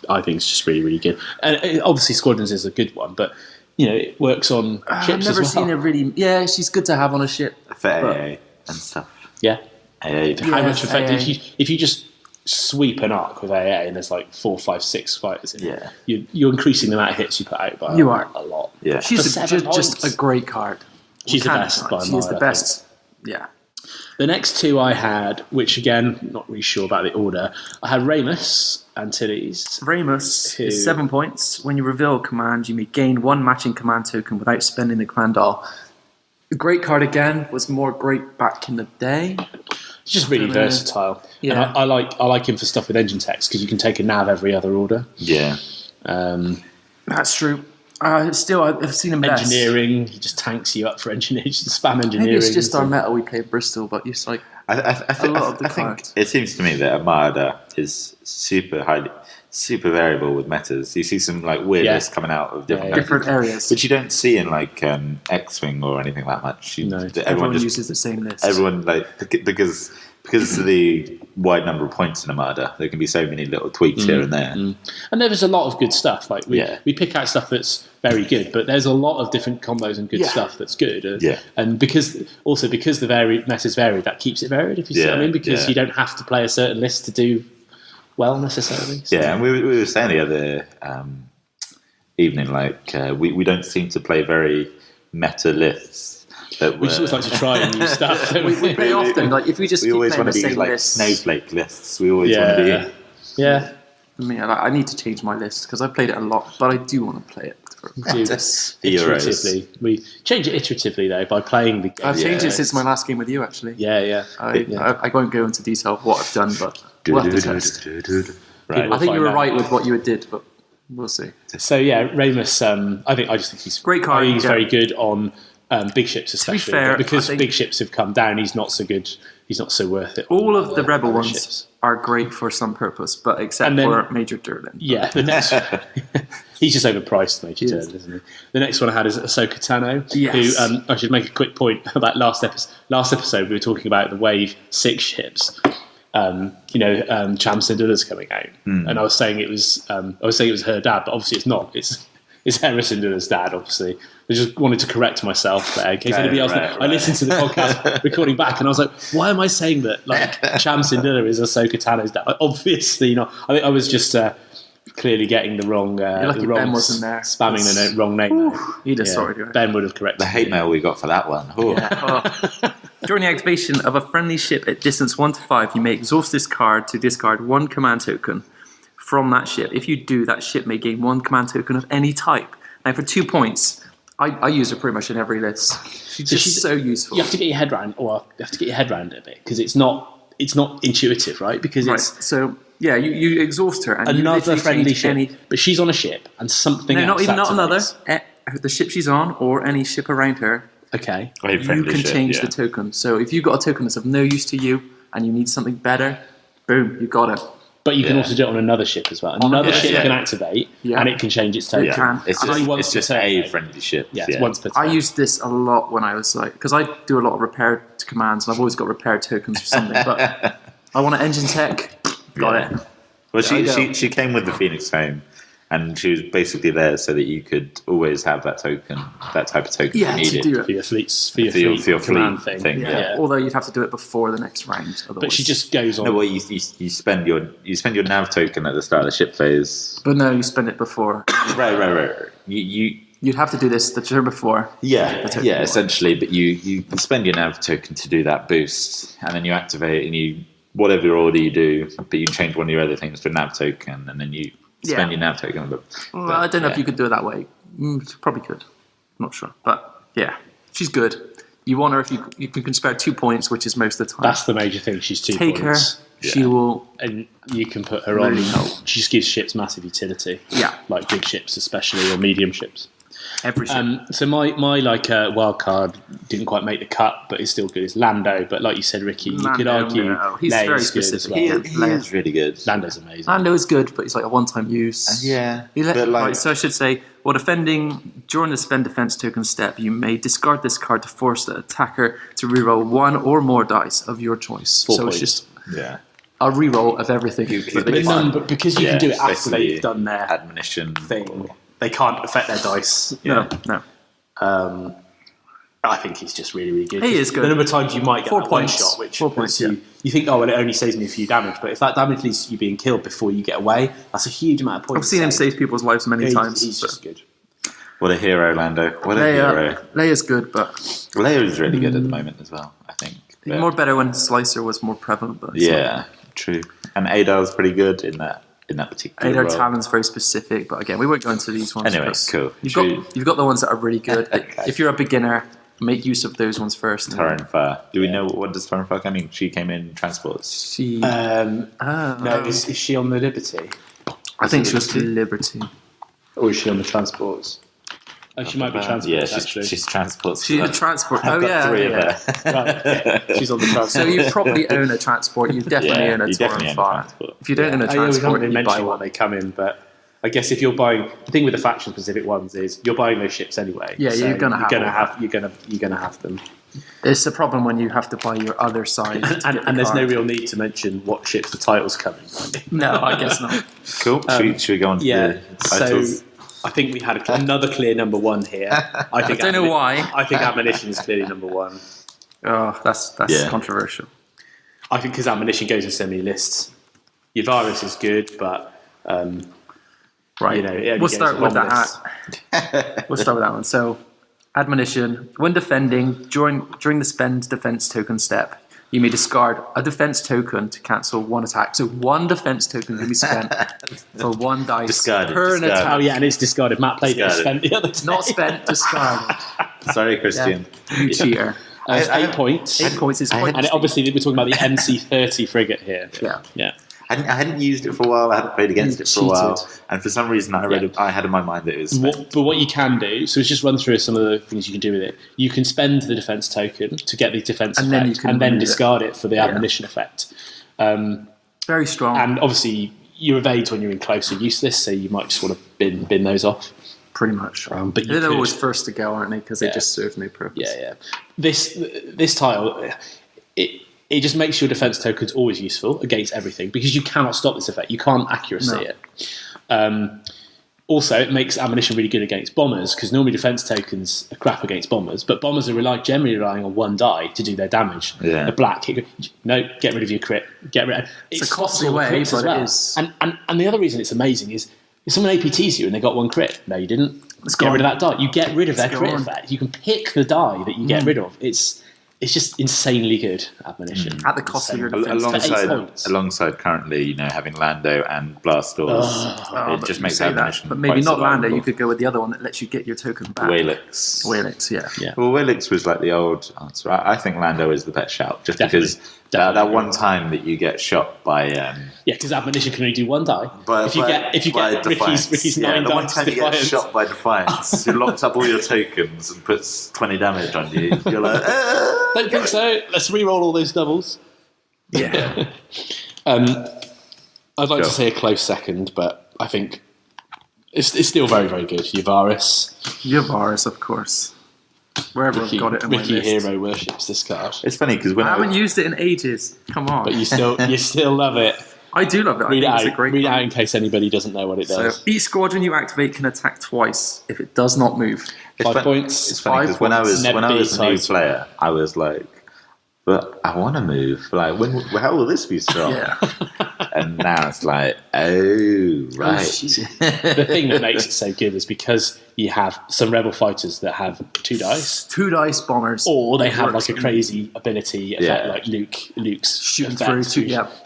S1: I think it's just really, really good. And obviously, squadrons is a good one, but it works on ships as well.
S5: I've never seen her really. Yeah, she's good to have on a ship
S3: for AA and stuff.
S1: Yeah,
S3: AA.
S1: How much effect if you just sweep an arc with AA and there's like 4, 5, 6 fighters in it, you're increasing the amount of hits you put out by a lot.
S5: Yeah, she's just a great card.
S1: She's the best by a mile.
S5: She's the best. Yeah.
S1: The next 2 I had, which again, not really sure about the order, I had Ramus Antilles.
S5: Ramus is 7 points. When you reveal a command, you may gain 1 matching command token without spending the command dial. A great card again, was more great back in the day.
S1: It's just really versatile. Yeah. And I like him for stuff with engine text because you can take a nav every other order.
S3: Yeah.
S5: That's true. Still, I've seen him less.
S1: Engineering, he just tanks you up for engineering, spam engineering.
S5: Maybe it's just our meta we play at Bristol, but it's like
S3: I think it seems to me that Armada is super variable with metas. You see some like weird lists coming out of different
S5: areas,
S3: which you don't see in like X-Wing or anything that much.
S5: Everyone uses the same list.
S3: Everyone because of the wide number of points in Armada, there can be so many little tweaks here and there.
S1: And there's a lot of good stuff. Like we pick out stuff that's very good, but there's a lot of different combos and good stuff that's good. And because the metas vary, that keeps it varied. If you see what I mean, because you don't have to play a certain list to do well necessarily. So.
S3: Yeah, and we were saying the other evening, like we don't seem to play very meta lists.
S1: We just always like to try and new stuff.
S5: we very often, like if we just keep
S3: always
S5: playing
S3: want
S5: the
S3: to be
S5: same
S3: like
S5: lists.
S3: snowflake lists. We always want to be.
S1: Yeah.
S5: I mean, I need to change my list because I played it a lot, but I do want to play it.
S1: Iteratively. We change it iteratively though by playing the game.
S5: I've changed it since my last game with you, actually.
S1: Yeah.
S5: I won't go into detail of what I've done, but we'll have to test.
S3: Right.
S5: I think you were right with what you did, but we'll see.
S1: So Ramus, I just think he's
S5: great card.
S1: He's very good on big ships, especially.
S5: To be fair,
S1: because big ships have come down, he's not so good. He's not so worth it.
S5: All of the Rebel ones ships are great for some purpose, but except for Major Durlin.
S1: Yeah, the next he's just overpriced, Major Durlin, isn't he? The next one I had is Ahsoka Tano, who I should make a quick point about last episode. We were talking about the Wave 6 ships. Cham Syndulla's coming out, and I was saying it was her dad, but obviously it's not. It's Hera Syndulla's dad, obviously. I just wanted to correct myself there in case anybody else. I listened to the podcast recording back, and I was like, "Why am I saying that? Like Cham Syndulla is Ahsoka Tano's dad? Like, obviously not." I think I was just clearly getting the wrong.
S5: Ben wasn't there.
S1: Spamming the wrong name.
S5: He just sorted.
S1: Ben would have corrected
S3: the hate mail we got for that one.
S5: During the activation of a friendly ship at distance 1 to 5, you may exhaust this card to discard 1 command token from that ship. If you do, that ship may gain 1 command token of any type. Now, for 2 points, I use her pretty much in every list. She's so useful.
S1: You have to get your head around, it a bit because it's not intuitive, right? Because it's
S5: you exhaust her and
S1: another
S5: you
S1: friendly ship, but she's on a ship and something.
S5: No,
S1: else
S5: not another. The ship she's on or any ship around her.
S1: Okay,
S5: you can change the token. So if you've got a token that's of no use to you and you need something better, boom, you got it.
S1: But you can also do it on another ship as well. Another ship can activate, and it can change its token.
S3: It's just a friendly ship.
S1: It's once per turn.
S5: I used this a lot when I was because I do a lot of repair commands, and I've always got repair tokens for something. But I want an engine tech. Got it.
S3: Well, she came with the Phoenix home, and she was basically there so that you could always have that token, that type of token you needed
S1: for your fleet command thing.
S5: Yeah. Although you'd have to do it before the next round. Otherwise.
S1: But she just goes on.
S3: No, well, you spend your nav token at the start of the ship phase.
S5: But no, you spend it before.
S3: Right. You'd
S5: have to do this the turn before.
S3: Essentially. But you spend your nav token to do that boost, and then you activate and whatever order you do, but you change one of your other things to a nav token, and then you spend your nav token. But
S5: I don't know if you could do it that way. Probably could. I'm not sure. But yeah, she's good. You want her if you can spare 2 points, which is most of the time.
S1: That's the major thing. She's 2 points.
S5: Take her. She will.
S1: And you can put her on. She just gives ships massive utility.
S5: Yeah.
S1: Like big ships, especially, or medium ships.
S5: Every ship.
S1: So my wild card didn't quite make the cut, but it's still good. It's Lando, but like you said, Ricky, you could argue
S5: he's
S1: Leia's
S5: very
S1: good
S5: specific.
S1: as well.
S3: He is really good.
S1: Lando's amazing.
S5: Lando is good, but it's like a one-time use. So I should say, while defending during the spend defense token step, you may discard this card to force the attacker to reroll 1 or more dice of your choice.
S1: 4 points.
S5: It's just a reroll of everything.
S1: But because you can do it after they've done their
S3: admonition
S1: thing. They can't affect their dice.
S5: No.
S1: I think he's just really, really good.
S5: He is good.
S1: The number of times you might get
S5: 4
S1: that
S5: points.
S1: one shot, which
S5: 4 points,
S1: you think, it only saves me a few damage. But if that damage leads to you being killed before you get away, that's a huge amount of points.
S5: I've seen him save people's lives many times.
S1: He's just good.
S3: What a hero, Lando. What a hero.
S5: Leia's good, but
S3: Leia is really good at the moment as well, I think.
S5: More better when Slicer was more prevalent. But
S3: true. And Adar's pretty good in that particular
S5: Adar
S3: role.
S5: Talon's very specific, but again, we won't go into these ones.
S3: Anyway, cool.
S5: You've got the ones that are really good.
S3: Okay.
S5: If you're a beginner, make use of those ones first.
S3: Torren Far. Do we know what does Torren Far come in? She came in transports.
S5: She.
S1: No, is she on the Liberty?
S5: I think she was to Liberty.
S1: Or is she on the transports? Oh, she might be transport. Actually,
S3: she's transport.
S5: She's a transport.
S3: I've got three of her.
S1: Right. She's on the transport.
S5: So you probably own a transport. You definitely own a Torrent Fire. If you don't own a transport,
S1: we
S5: you
S1: can't
S5: buy
S1: mention what they come in, but I guess if you're buying, the thing with the faction-specific ones is you're buying those ships anyway.
S5: Yeah,
S1: so
S5: you're gonna
S1: have them.
S5: It's a problem when you have to buy your other side,
S1: and there's no real need to mention what ships the titles come in.
S5: No, I guess not.
S3: Cool. Should we go on to the titles?
S1: So I think we had another clear number one here. I
S5: don't know why.
S1: I think Ammunition is clearly number one.
S5: Oh, that's controversial.
S1: I think because Ammunition goes in so many lists. Yavaris is good, but
S5: right. We'll start with that. We'll start with that one. So, Admonition. When defending, during the spend defense token step, you may discard a defense token to cancel one attack. So one defense token can be spent for one dice per an attack.
S1: Oh yeah, and it's discarded. Matt played it. Spent the other day.
S5: Not spent, discarded.
S3: Sorry, Christian.
S5: You cheater.
S1: 8 points.
S5: 8 points is quite.
S1: And obviously, we're talking about the MC30 frigate here.
S5: Yeah.
S3: I hadn't used it for a while. I hadn't played against it for a while, and for some reason, I had in my mind that it was.
S1: But what you can do, so let's just run through some of the things you can do with it. You can spend the defense token to get the defense effect, and then discard it for the Admonition effect.
S5: Very strong.
S1: And obviously, your evades when you're in close are useless, so you might just want to bin those off.
S5: Pretty much.
S1: But
S5: they're always first to go, aren't they? Because they just serve no purpose.
S1: Yeah. This tile, it just makes your defense tokens always useful against everything because you cannot stop this effect. You can't accuracy it. Also, it makes Ammunition really good against bombers because normally defense tokens are crap against bombers, but bombers are generally relying on one die to do their damage.
S3: Yeah.
S1: A black hit, no, get rid of your crit. Get rid.
S5: It's a costly way, but it is.
S1: And the other reason it's amazing is if someone APTs you and they got one crit, no, you didn't. Get rid of that die. You get rid of their crit effect. You can pick the die that you get rid of. It's just insanely good Admonition.
S5: At the cost of your defense.
S3: Alongside currently, having Lando and Blast Doors, it just makes Admonition.
S5: But maybe not Lando, you could go with the other one that lets you get your token back.
S3: Whalix,
S5: yeah.
S3: Well, Whalix was like the old answer. I think Lando is the best shout, just because that one time that you get shot by...
S1: because Admonition can only do one die. If you get Ricky's 9
S3: the one
S1: dice
S3: time you get shot by Defiance, it locks up all your tokens and puts 20 damage on you. You're like,
S1: Don't think so. Let's re-roll all those doubles.
S5: Yeah.
S1: I'd like to say a close second, but I think it's still very, very good.
S5: Yavaris, of course. Wherever I've got it in my
S1: Rikki
S5: list.
S1: Hero worships this card.
S3: It's funny because when
S5: I haven't used it in ages. Come on.
S1: But you still love it.
S5: I do love it.
S1: Read it out in case anybody doesn't know what it does.
S5: So each squadron you activate can attack twice if it does not move.
S1: 5 points.
S3: It's funny because when I was a new player, I was like, but I want to move. Like, how will this be strong?
S5: Yeah.
S3: And now it's like, oh, right.
S1: The thing that makes it so good is because you have some rebel fighters that have 2 dice.
S5: 2 dice bombers.
S1: Or they have like a crazy ability effect, like Luke's
S5: shooting
S1: effect,
S5: through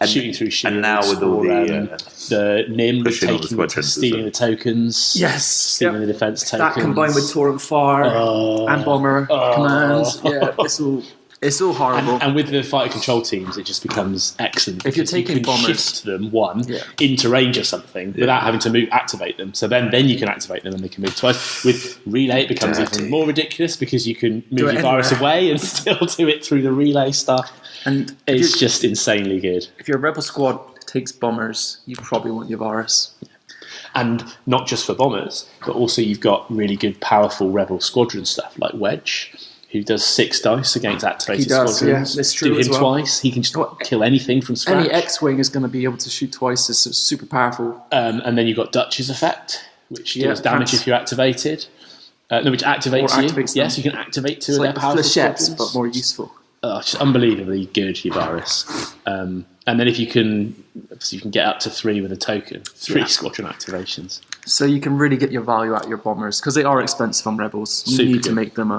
S1: shooting through shields.
S3: And now with all
S1: the Nim stealing the tokens. Stealing the defense tokens.
S5: That combined with Torrent Fire and Bomber commands. Yeah, it's all horrible.
S1: And with the fighter control teams, it just becomes excellent.
S5: If you're taking bombers,
S1: shift them into range or something without having to activate them. So then you can activate them and they can move twice. With relay, it becomes even more ridiculous because you can move your virus away and still do it through the relay stuff. And it's just insanely good.
S5: If your rebel squad takes bombers, you probably want your virus.
S1: And not just for bombers, but also you've got really good, powerful rebel squadron stuff like Wedge, who does 6 dice against activated squadrons.
S5: Yeah, it's true.
S1: Do him twice. He can just kill anything from scratch.
S5: Any X-Wing is going to be able to shoot twice. It's super powerful.
S1: And then you've got Dutch's effect, which deals damage if you're activated. Which activates you. Yes, you can activate 2 of their powerful squadrons.
S5: But more useful.
S1: Just unbelievably good, Yavaris. And then if you can get up to 3 with a token, 3 squadron activations.
S5: So you can really get your value out of your bombers because they are expensive on rebels. You need to make them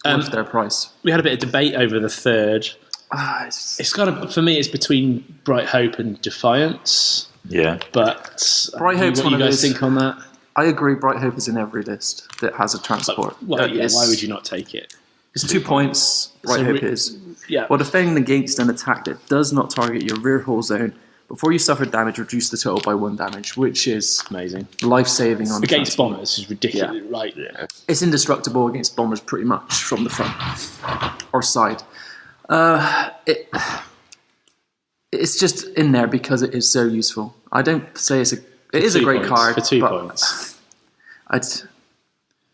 S5: worth their price.
S1: We had a bit of debate over the third. For me, it's between Bright Hope and Defiance.
S3: Yeah,
S1: but
S5: Bright Hope's
S1: what do you guys think on that?
S5: I agree. Bright Hope is in every list that has a transport.
S1: Why would you not take it?
S5: It's 2 points. Bright Hope is.
S1: Yeah.
S5: While defending against an attack that does not target your rear hull zone, Before you suffer damage, reduce the total by 1 damage, which is
S1: amazing,
S5: life-saving on
S1: against bombers. Is ridiculous, right?
S3: Yeah.
S5: It's indestructible against bombers pretty much from the front or side. It's just in there because it is so useful. I don't say it is a great card
S1: for 2 points.
S5: I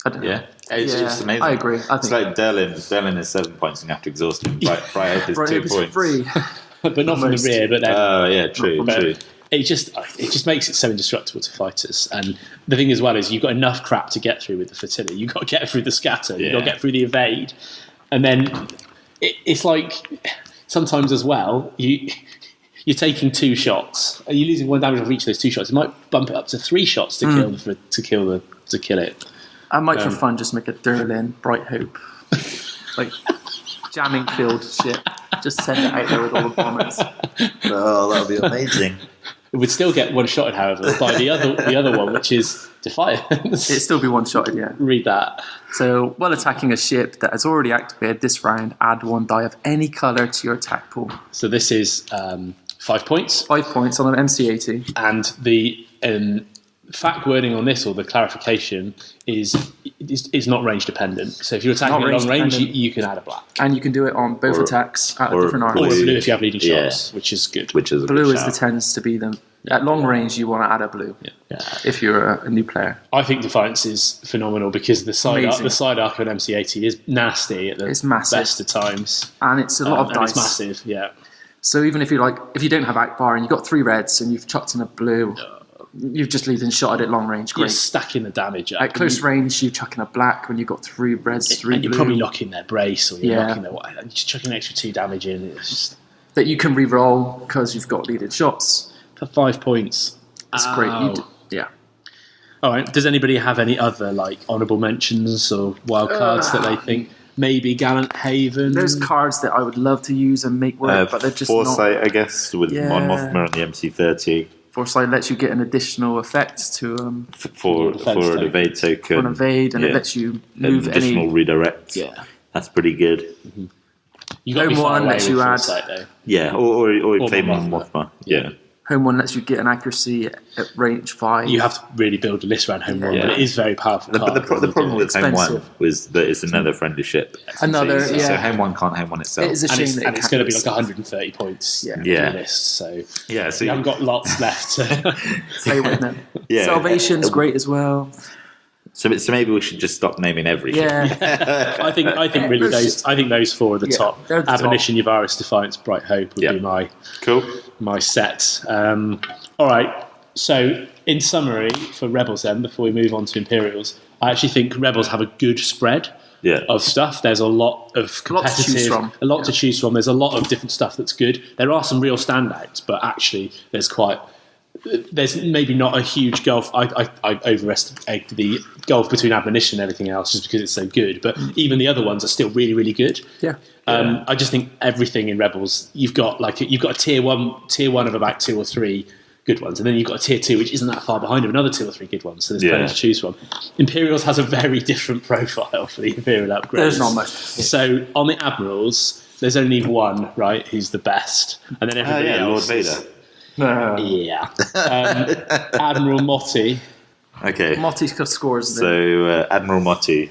S5: don't know.
S3: Yeah. It's just amazing.
S5: I agree.
S3: It's like Derlin is 7 points and you have to exhaust him. Bright Hope is 2 points.
S5: Free.
S1: But not from the rear, but then...
S3: yeah, true.
S1: It just makes it so indestructible to fighters. And the thing as well is you've got enough crap to get through with the Flotilla. You've got to get through the scatter. You've got to get through the evade. And then it's like sometimes as well, you're taking 2 shots. Are you losing 1 damage off each of those 2 shots? It might bump it up to 3 shots to kill it.
S5: I might for fun just make a Derlin Bright Hope. Like jamming field shit. Just send it out there with all the bombers.
S3: Oh, that would be amazing.
S1: It would still get 1-shotted, however, by the other one, which is Defiance.
S5: It'd still be 1-shotted, yeah.
S1: Read that.
S5: So, while attacking a ship that has already activated this round, add 1 die of any colour to your attack pool.
S1: So this is 5 points.
S5: 5 points on an MC80.
S1: And the fact wording on this, or the clarification, is not range dependent. So if you're attacking at long range, you can add a black.
S5: And you can do it on both attacks at a different armor.
S1: Or blue if you have leading shots, which is good.
S5: Blue tends to be them. At long range, you want to add a blue.
S1: Yeah.
S5: If you're a new player.
S1: I think Defiance is phenomenal because the side arc of an MC80 is nasty at the best of times.
S5: And it's a lot of dice.
S1: It's massive, yeah.
S5: So even if you don't have Akbar and you've got 3 reds and you've chucked in a blue, you've just leading shot at long range. Great.
S1: You're stacking the damage up.
S5: At close range, you're chucking a black when you've got 3 reds, 3
S1: and
S5: blue.
S1: You're probably knocking their brace, or you're knocking their you're just chucking an extra 2 damage in. It's just...
S5: That you can re-roll because you've got leaded shots.
S1: For 5 points.
S5: That's great. Yeah.
S1: All right. Does anybody have any other honourable mentions or wild cards that they think maybe Gallant Haven?
S5: There's cards that I would love to use and make work, but they're just
S3: Foresight, I guess, with Mon Mothma on the MC30.
S5: Foresight lets you get an additional effect to
S3: for an evade token.
S5: For an evade, and it lets you move
S3: an additional redirect.
S1: Yeah,
S3: that's pretty good.
S1: Mm-hmm. You got Home 1 lets you add. Though.
S3: Yeah, or play Mon Mothma. Yeah.
S5: Home 1 lets you get an accuracy at range 5.
S1: You have to really build a list around Home 1, but it is very powerful.
S3: But the problem with Home 1 was that it's another friendly ship.
S5: So
S3: Home 1 can't Home 1 itself.
S5: It's a shame
S1: and it's going to be 130 points in the list. So you haven't got lots left to
S5: play with them. Salvation's great as well.
S3: So maybe we should just stop naming everything.
S5: Yeah,
S1: I think really those 4 are the top. Admonition, Yavaris, Defiance, Bright Hope would be my set. All right. So in summary for Rebels, then before we move on to Imperials, I actually think Rebels have a good spread of stuff. There's a lot of competitive, a lot to choose from. There's a lot of different stuff that's good. There are some real standouts, but actually there's maybe not a huge gulf. I overestimate the gulf between Admonition and everything else just because it's so good. But even the other ones are still really, really good.
S5: Yeah.
S1: I just think everything in Rebels, you've got a tier one of about 2 or 3 good ones, and then you've got a tier 2 which isn't that far behind of another 2 or 3 good ones. So there's plenty to choose from. Imperials has a very different profile for the Imperial upgrades.
S5: There's not much.
S1: So on the Admirals, there's only one, right, who's the best, and then everybody else.
S3: Lord Vader.
S1: Yeah. Admiral Motti.
S3: Okay.
S5: Motti's got scores.
S3: So Admiral Motti.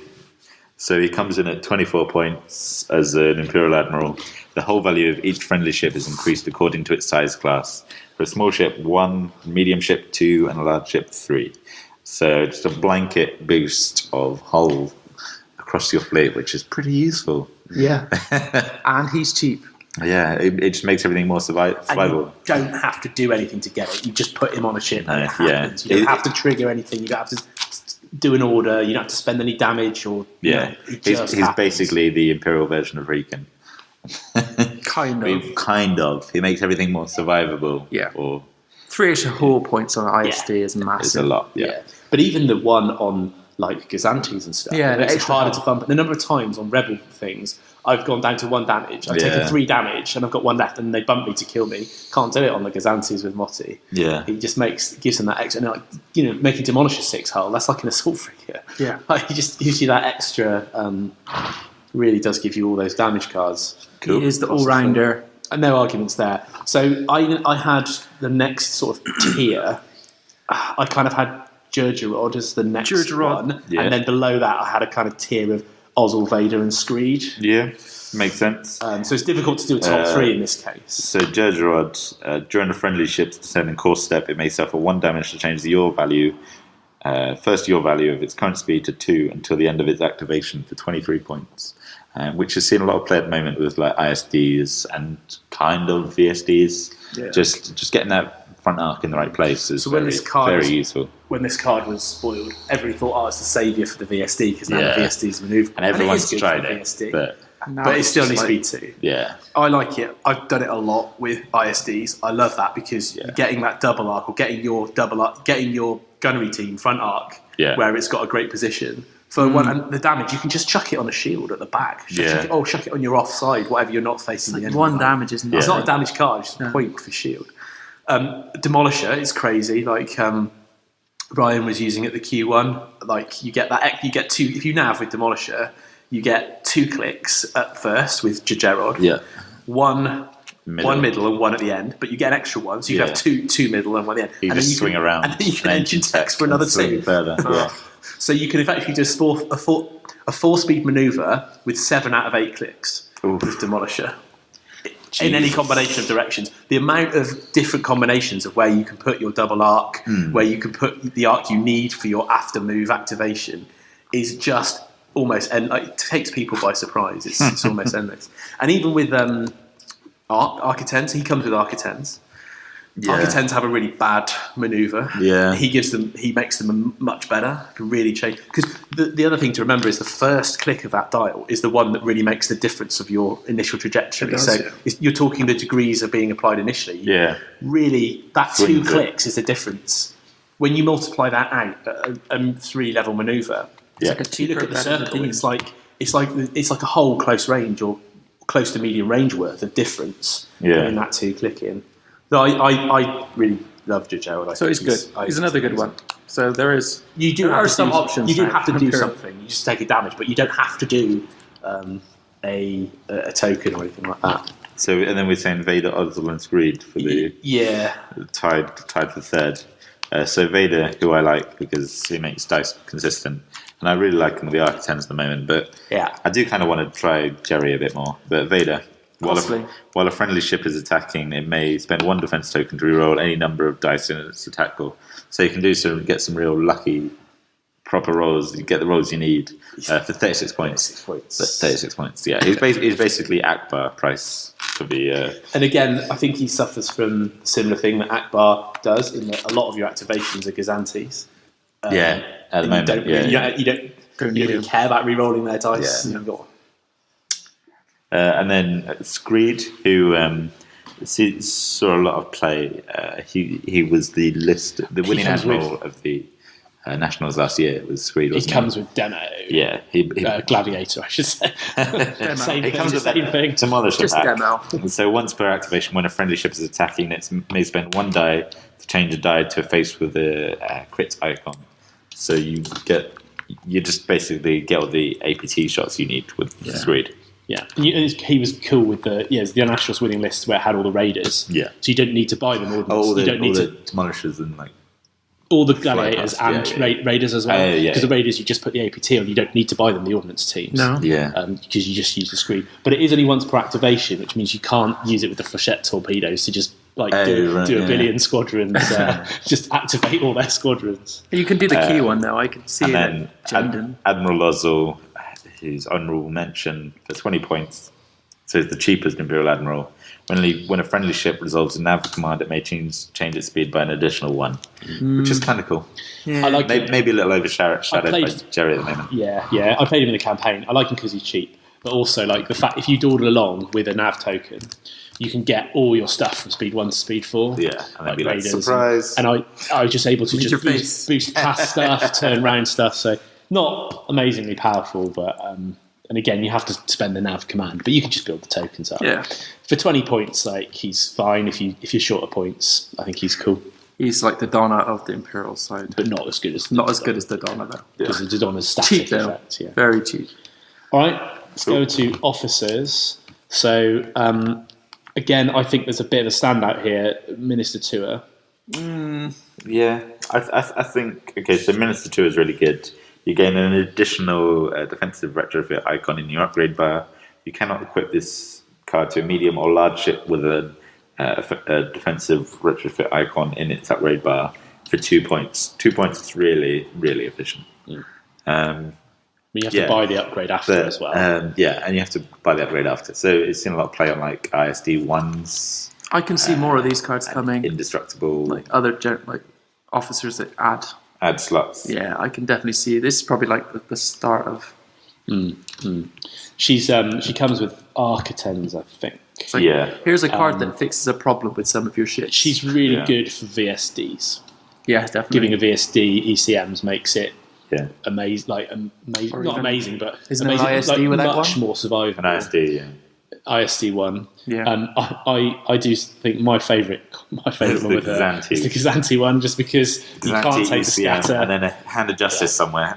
S3: So he comes in at 24 points as an Imperial Admiral. The whole value of each friendly ship is increased according to its size class. For a small ship, 1, medium ship 2, and a large ship 3. So just a blanket boost of hull across your fleet, which is pretty useful.
S5: Yeah. And he's cheap.
S3: Yeah, it just makes everything more survivable.
S4: And you don't have to do anything to get it. You just put him on a ship and it happens. You don't have to trigger anything. You don't have to do an order. You don't have to spend any damage.
S3: He's basically the Imperial version of Rikki.
S5: Kind
S3: of. He makes everything more survivable.
S5: Yeah. 3 extra hull points on ISD is massive.
S3: It's a lot. Yeah.
S1: But even the one on Gazantes and stuff, it's harder to fun. But the number of times on Rebel things, I've gone down to 1 damage. I've taken 3 damage, and I've got 1 left, and they bump me to kill me. Can't do it on the Gazantes with Motti.
S3: Yeah,
S1: he just gives them that extra. And making demolish a 6 hull. That's like an assault frigate.
S5: Yeah,
S1: he just gives you that extra. Really does give you all those damage cards.
S5: Cool. He is the all-rounder.
S4: no arguments there. So I had the next sort of tier. I kind of had Gergerod as the next one, and then below that I had a kind of tier of Ozzel, Vader, and Screed.
S3: Yeah, makes sense.
S4: So it's difficult to do a top 3 in this case.
S3: So Gergerod, during a friendly ship's descending course step, it may suffer 1 damage to change the yaw value. First yaw value of its current speed to 2 until the end of its activation for 23 points. Which has seen a lot of play at the moment with like ISDs and kind of VSDs. Yeah. Just getting that front arc in the right place is very useful.
S4: When this card was spoiled, everybody thought, it's the saviour for the VSD because now the VSD is manoeuvre.
S3: And everyone's tried it. VSD,
S4: but it still only speed 2.
S3: Yeah.
S4: I like it. I've done it a lot with ISDs. I love that because you're getting that double arc or getting your double arc, getting your gunnery team front arc where it's got a great position. For one, and the damage, you can just chuck it on a shield at the back. Chuck it on your offside, whatever you're not facing the enemy.
S5: One damage, isn't it?
S4: It's not a damage card, it's just a point for shield. Demolisher is crazy. Like Ryan was using at the Q1. Like you get 2. If you nav with Demolisher, you get 2 clicks at first with Gergerod.
S3: Yeah.
S4: One middle and 1 at the end, but you get an extra one, so you have two middle and 1 at the end.
S3: You just swing around,
S4: and then you can engine text for another 2
S3: further.
S4: So you can effectively do a 4-speed manoeuvre with 7 out of 8 clicks with Demolisher. In any combination of directions. The amount of different combinations of where you can put your double arc, where you can put the arc you need for your after move activation is just almost it takes people by surprise. It's almost endless. And even with Architens, he comes with Architens. Yeah. Architens have a really bad manoeuvre.
S3: Yeah.
S4: He makes them much better. Can really change. Because the other thing to remember is the first click of that dial is the one that really makes the difference of your initial trajectory. You're talking the degrees of being applied initially.
S3: Yeah.
S4: Really, that 2 clicks is the difference. When you multiply that out at a 3-level manoeuvre, you look at the circle. It's like a whole close range or close to medium range worth of difference in that 2 clicking. So I really love Gergerod.
S5: So he's good. He's another good one. So there are some options.
S4: You do have to do something. You just take a damage, but you don't have to do a token or anything like that.
S3: So and then we're saying Vader, Ozzel, and Screed for the tied for 3rd. So Vader, who I like because he makes dice consistent, and I really like him with the Architens at the moment. But I do kind of want to try Jerry a bit more. But Vader. While a friendly ship is attacking, it may spend 1 defense token to reroll any number of dice in its attack roll. So you can get some real lucky, proper rolls. You get the rolls you need for 36 points. 36 points. Yeah, he's basically Akbar price for the.
S4: And again, I think he suffers from a similar thing that Akbar does in that a lot of your activations are Gazantes.
S3: At the moment,
S4: you don't really care about rerolling their dice.
S3: Yeah. And then Screed, who saw a lot of play. He was the winning admiral of the Nationals last year. It was Screed.
S4: He comes with demo.
S3: Yeah,
S4: Gladiator, I should say.
S3: He comes with same thing. Demolish
S5: just demo.
S3: So once per activation, when a friendly ship is attacking, it may spend 1 die to change a die to a face with a crit icon. So you just basically get all the APT shots you need with Screed.
S1: Yeah, he was cool with the Nationals winning list where it had all the raiders.
S3: Yeah,
S1: so you don't need to buy them.
S3: You don't need the demolishers and
S1: all the gladiators and raiders as well. Because the raiders, you just put the APT on. You don't need to buy them. The ordnance teams.
S5: No.
S1: Because you just use the screen. But it is only once per activation, which means you can't use it with the flechette torpedoes to just do a billion squadrons. Just activate all their squadrons.
S5: You can do the key one though. I can see
S3: it. Admiral Ozzel. His honourable mention for 20 points. So it's the cheapest Imperial Admiral. When a friendly ship resolves a nav command, it may change its speed by an additional 1, which is kind of cool.
S5: Yeah.
S1: I like
S3: maybe a little overshadowed by Jerry at the moment.
S1: Yeah. I played him in the campaign. I like him because he's cheap, but also like the fact if you dawdle along with a nav token, you can get all your stuff from speed 1 to speed 4.
S3: Yeah, and that'd be like surprise.
S1: And I was just able to just boost past stuff, turn round stuff. So. Not amazingly powerful, but and again, you have to spend the nav command, but you can just build the tokens up.
S5: Yeah.
S1: For 20 points, he's fine. If you're short of points, I think he's cool.
S5: He's like the Donna of the Imperial side,
S1: but not as good as
S5: the Donna though.
S1: Because the Donna's static
S5: cheap though.
S1: Effect. Yeah.
S5: Very cheap.
S1: All right, let's go to officers. So Again, I think there's a bit of a standout here, Minister Tour.
S3: Yeah, I think, okay, so Minister 2 is really good. You gain an additional defensive retrofit icon in your upgrade bar. You cannot equip this card to a medium or large ship with a defensive retrofit icon in its upgrade bar for 2 points. 2 points is really, really efficient.
S1: You have to buy the upgrade after as well.
S3: And you have to buy the upgrade after. So it's seen a lot of play on like ISD 1s.
S5: I can see more of these cards coming.
S3: Indestructible.
S5: Like other officers that add
S3: slots.
S5: Yeah, I can definitely see. This is probably like the start of...
S1: She comes with Architens, I think.
S5: Like, here's a card that fixes a problem with some of your shit.
S1: She's really good for VSDs.
S5: Yeah, definitely.
S1: Giving a VSD ECMs makes it amazing. Not amazing, but
S5: isn't
S1: amazing.
S5: An ISD with
S1: much
S5: that one?
S1: More survivable.
S3: An ISD,
S1: ISD one.
S5: Yeah.
S1: I do think my favourite one with her is the Kazanti one, just because you can't take the scatter
S3: and then a Hand of Justice somewhere.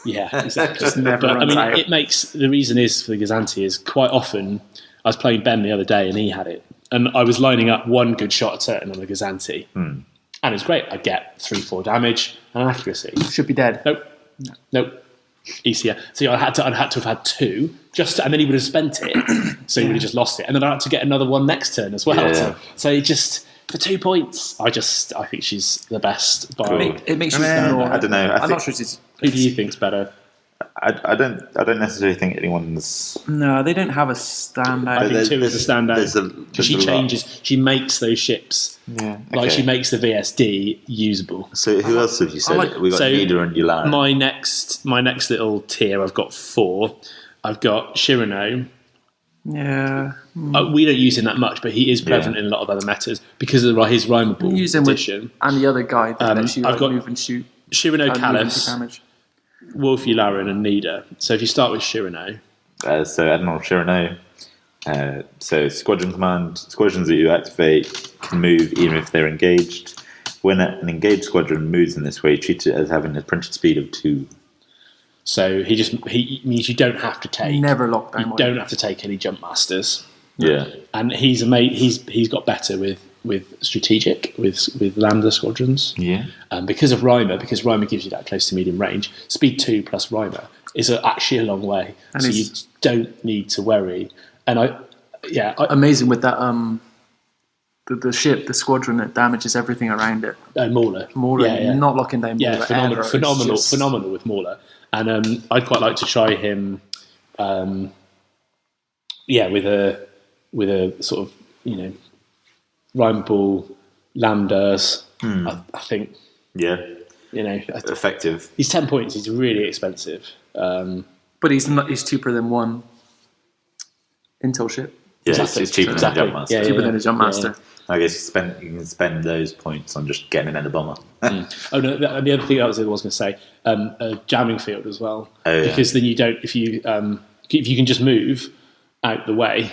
S1: Yeah, exactly.
S5: Just never runs out.
S1: It makes the reason is for the Kazanti is quite often I was playing Ben the other day and he had it, and I was lining up one good shot a turn on the Kazanti, and it's great. I get 3-4 damage and an accuracy.
S5: Should be dead.
S1: Nope. ECM. So I'd had to have had 2, and then he would have spent it, so he would have just lost it, and then I had to get another one next turn as well.
S3: Yeah.
S1: So it just for 2 points, I think she's the best.
S5: It makes you stand more.
S3: I don't know.
S5: I'm not sure she's.
S1: Who do you think's better?
S3: I don't necessarily think anyone's.
S5: No, they don't have a standout.
S1: I think 2 is a standout. She changes. She makes those ships.
S3: Yeah. Okay.
S1: Like she makes the VSD usable.
S3: So who else have you said? We got Nida and Yularen.
S1: My next little tier, I've got 4. I've got Shirano.
S5: Yeah.
S1: We don't use him that much, but he is prevalent in a lot of other metas because of his rhymeable
S5: use him
S1: edition.
S5: And the other guy that lets you
S1: I've got
S5: move and shoot.
S1: Shirano, Callus, Wolf Yularen, and Nida. So if you start with Shirano.
S3: So Admiral Shirano. So squadrons that you activate can move even if they're engaged. When an engaged squadron moves in this way, treat it as having a printed speed of 2.
S1: So he means you don't have to take.
S5: Never lock down.
S1: You don't have to take any jump masters.
S3: Yeah,
S1: and he's got better with strategic with Lambda squadrons.
S3: Yeah,
S1: because of Rhymer, because Rhymer gives you that close to medium range. Speed 2 plus Rhymer is actually a long way, and so you don't need to worry. And
S5: amazing with that the ship, the squadron that damages everything around it.
S1: Mauler,
S5: not locking down.
S1: Yeah, phenomenal with Mauler. And I'd quite like to try him. With a sort of rhymeable lambdas. I think.
S3: Yeah. Effective.
S1: He's 10 points. He's really expensive.
S5: But he's cheaper than one Intel ship.
S3: Yeah, exactly. It's cheaper than a jump master.
S5: Cheaper than a jump master.
S3: I guess you can spend those points on just getting an ender bomber.
S1: Oh no! The other thing I was going to say, a jamming field as well, because then you don't. If you can just move out the way,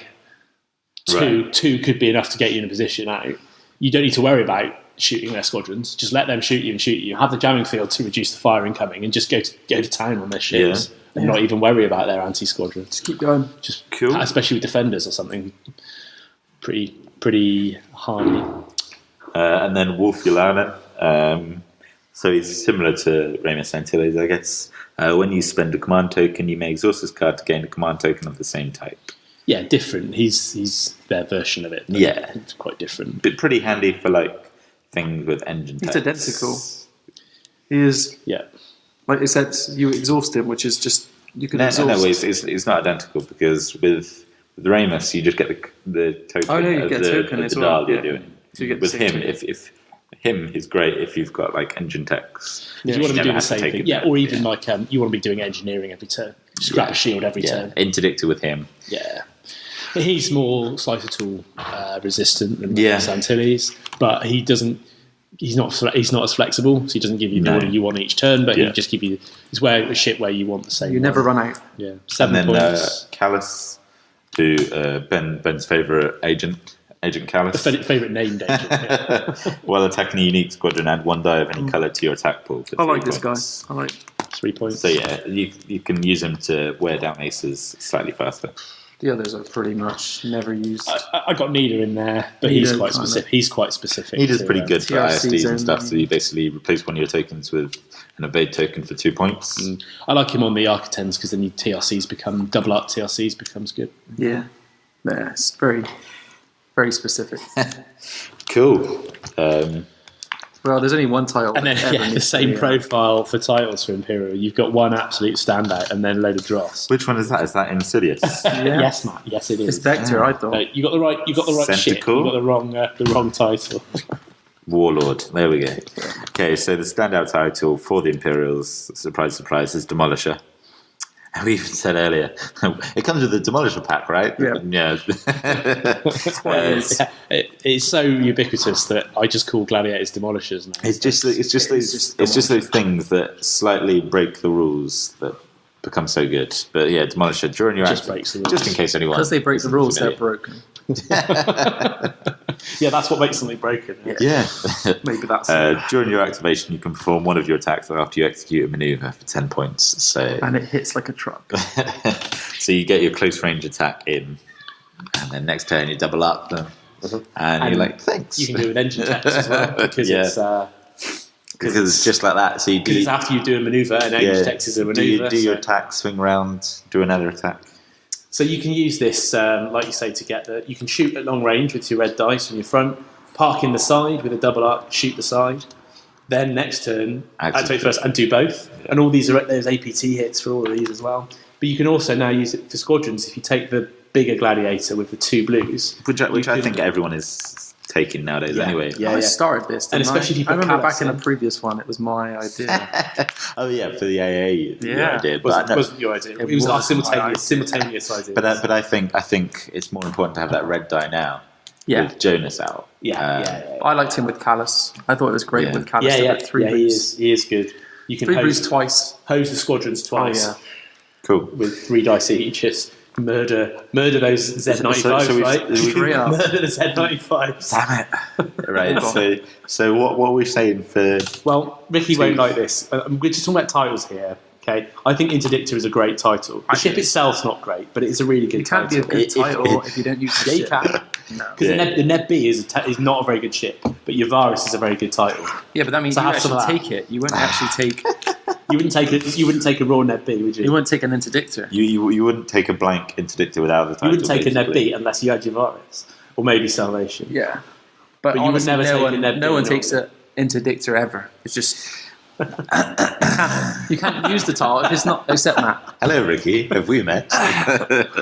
S1: two could be enough to get you in a position out. You don't need to worry about shooting their squadrons. Just let them shoot you and shoot you. Have the jamming field to reduce the fire incoming, and just go to town on their ships and not even worry about their anti-squadron.
S5: Just keep going.
S1: Just cool, especially with defenders or something. Pretty hardy.
S3: And then Wolf Yularen. So he's similar to Remus Antilles, I guess. When you spend a command token, you may exhaust this card to gain a command token of the same type. Yeah,
S1: different. He's their version of it.
S3: Yeah,
S1: it's quite different.
S3: But pretty handy for things with engine.
S5: It's identical. He is.
S1: Yeah.
S5: Except you exhaust him, which is just you can exhaust.
S3: No, it's not identical because with Remus you just get the token.
S5: Oh no, you get a token as well.
S3: You're doing. So you get with him, if him is great if you've got engine techs.
S1: If you want to be doing the same thing, or even you want to be doing engineering every turn. Scrap a shield every turn.
S3: Interdictor with him.
S1: Yeah. He's more slicer tool resistant than Antilles, but he doesn't. He's not as flexible, so he doesn't give you the order you want each turn, but he'll just give you. It's a ship where you want the same.
S5: You never run out.
S1: Yeah,
S3: 7 points. Callus, who Ben's favourite agent Callus.
S1: Favourite named agent. Yeah.
S3: While attacking a unique squadron, add 1 die of any colour to your attack pool.
S5: I like this guy. I like
S1: 3 points.
S3: So you can use him to wear down aces slightly faster.
S5: The others are pretty much never used.
S1: I got Nida in there, but he's quite specific. He's quite specific.
S3: Nida's pretty good for ISDs and stuff.
S5: only.
S3: So you basically replace one of your tokens with an evade token for 2 points.
S1: I like him on the Architens because then your TRCs become double up. TRCs becomes good.
S5: Yeah, it's very, very specific.
S3: Cool.
S5: Well, there's only one title.
S1: And then the same profile for titles for Imperial. You've got one absolute standout and then a load of dross.
S3: Which one is that? Is that Insidious?
S1: Yes, Matt. Yes, it is.
S5: It's Vector, I thought.
S1: You got the right. You got the right shit. You got the wrong title.
S3: Warlord. There we go. Okay, so the standout title for the Imperials, surprise, surprise, is Demolisher. And we even said earlier, it comes with the Demolisher pack, right?
S5: Yeah.
S1: It's so ubiquitous that I just call gladiators demolishers now.
S3: It's just those things that slightly break the rules that become so good. But yeah, Demolisher during your
S1: Just breaks the rules.
S3: just in case anyone
S5: Because they break the rules,
S3: familiar.
S5: they're broken.
S1: Yeah, that's what makes something broken.
S3: Yeah.
S5: Maybe that's
S3: During your activation, you can perform one of your attacks after you execute a maneuver for 10 points. So,
S5: and it hits like a truck.
S3: so you get your close range attack in, and then next turn you double up them, and you're like, thanks.
S1: You can do it with engine text as well because
S3: because it's just like that. So
S1: because it's after you do a maneuver, and engine text is a maneuver.
S3: Do your attack, swing round, do another attack.
S1: So you can use this, like you say, to get the. You can shoot at long range with your red dice from your front, park in the side with a double up, shoot the side. Then next turn, activate first and do both. Yeah. And all these are there's APT hits for all of these as well. But you can also now use it for squadrons if you take the bigger gladiator with the 2 blues,
S3: which I think everyone is taking nowadays anyway.
S5: I started this,
S1: and especially if you put
S5: I remember
S1: Callus
S5: back in a previous one, it was my idea.
S3: Oh yeah, for the AA, idea.
S1: But wasn't your idea. It was our simultaneous idea.
S3: But I think it's more important to have that red die now.
S5: Yeah.
S3: With Jonas out.
S5: I liked him with Callus. I thought it was great with Callus.
S1: Yeah,
S5: 3 blues.
S1: He is good. You can
S5: 3 blues twice.
S1: Hose the squadrons twice.
S3: Cool.
S1: With 3 dice each. Just murder those Z95s, right? Murder the Z95s.
S3: Damn it. Right. So what are we saying for?
S1: Well, Rikki won't like this. We're just talking about titles here. Okay, I think Interdictor is a great title. The ship itself's not great, but it is a really good title.
S5: It can't be a good title if you don't use the ship.
S1: Because the Neb B is not a very good ship, but Yavaris is a very good title.
S5: Yeah, but that means you actually take it. You wouldn't actually take.
S1: You wouldn't take a raw Neb B, would you?
S5: You wouldn't take an Interdictor.
S3: You wouldn't take a blank Interdictor without the title.
S1: You wouldn't take a Neb B unless you had Yavaris, or maybe Salvation.
S5: Yeah,
S1: but you would never take a Neb B.
S5: No one takes an Interdictor ever. It's just. You can't use the title if it's not except Matt.
S3: Hello, Rikki. Have we met?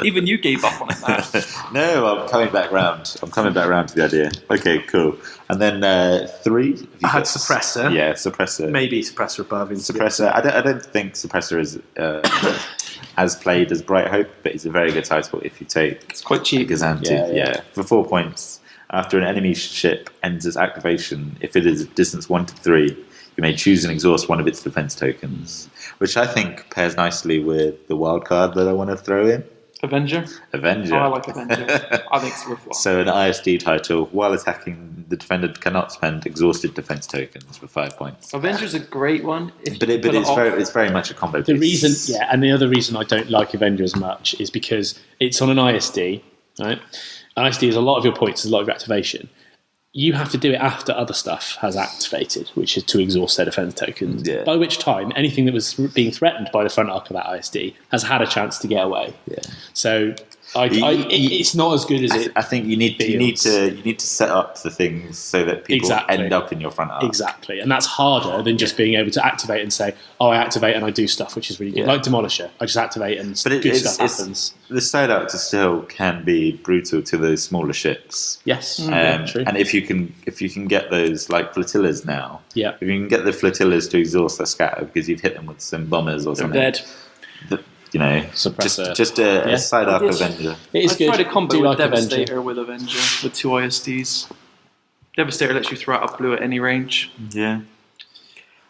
S5: Even you gave up on it, Matt.
S3: No, I'm coming back round. I'm coming back round to the idea. Okay, cool. And then 3.
S1: I had Suppressor.
S3: Yeah, Suppressor.
S1: Maybe Suppressor above.
S3: Suppressor. I don't think Suppressor is as played as Bright Hope, but it's a very good title if you take.
S5: It's quite cheap.
S3: Gazanti. Yeah, for 4 points. After an enemy ship ends its activation, if it is a distance 1 to 3. You may choose and exhaust one of its defense tokens, which I think pairs nicely with the wild card that I want to throw in.
S5: Avenger.
S3: Oh,
S5: I like Avenger. I think it's worthwhile.
S3: So an ISD title, while attacking, the defender cannot spend exhausted defense tokens for 5 points.
S5: Avenger's a great one.
S3: But it's very much a combo
S1: piece.
S3: Reason,
S1: and the other reason I don't like Avenger as much is because it's on an ISD, right? ISD is a lot of your points, a lot of your activation. You have to do it after other stuff has activated, which is to exhaust their defense tokens. Yeah. By which time, anything that was being threatened by the front arc of that ISD has had a chance to get away. Yeah. So it's not as good as it.
S3: I think you need to set up the things so that people end up in your front arc.
S1: Exactly, and that's harder than just being able to activate and say, "Oh, I activate and I do stuff," which is really good. Like Demolisher, I just activate and good stuff happens.
S3: The side arc still can be brutal to those smaller ships.
S1: Yes,
S3: true. And if you can get those like flotillas now,
S1: if
S3: you can get the flotillas to exhaust their scatter because you've hit them with some bombers or something.
S1: They're dead.
S3: Just a side arc Avenger.
S1: It is good.
S5: I tried a combo
S1: with
S5: like Devastator
S1: Avenger.
S5: with Avenger with 2 ISDs. Devastator lets you throw out a blue at any range.
S3: Yeah.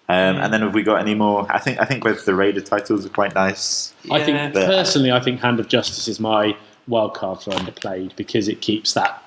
S3: And then have we got any more? I think both the Raider titles are quite nice.
S1: I think personally, Hand of Justice is my wild card for underplayed because it keeps that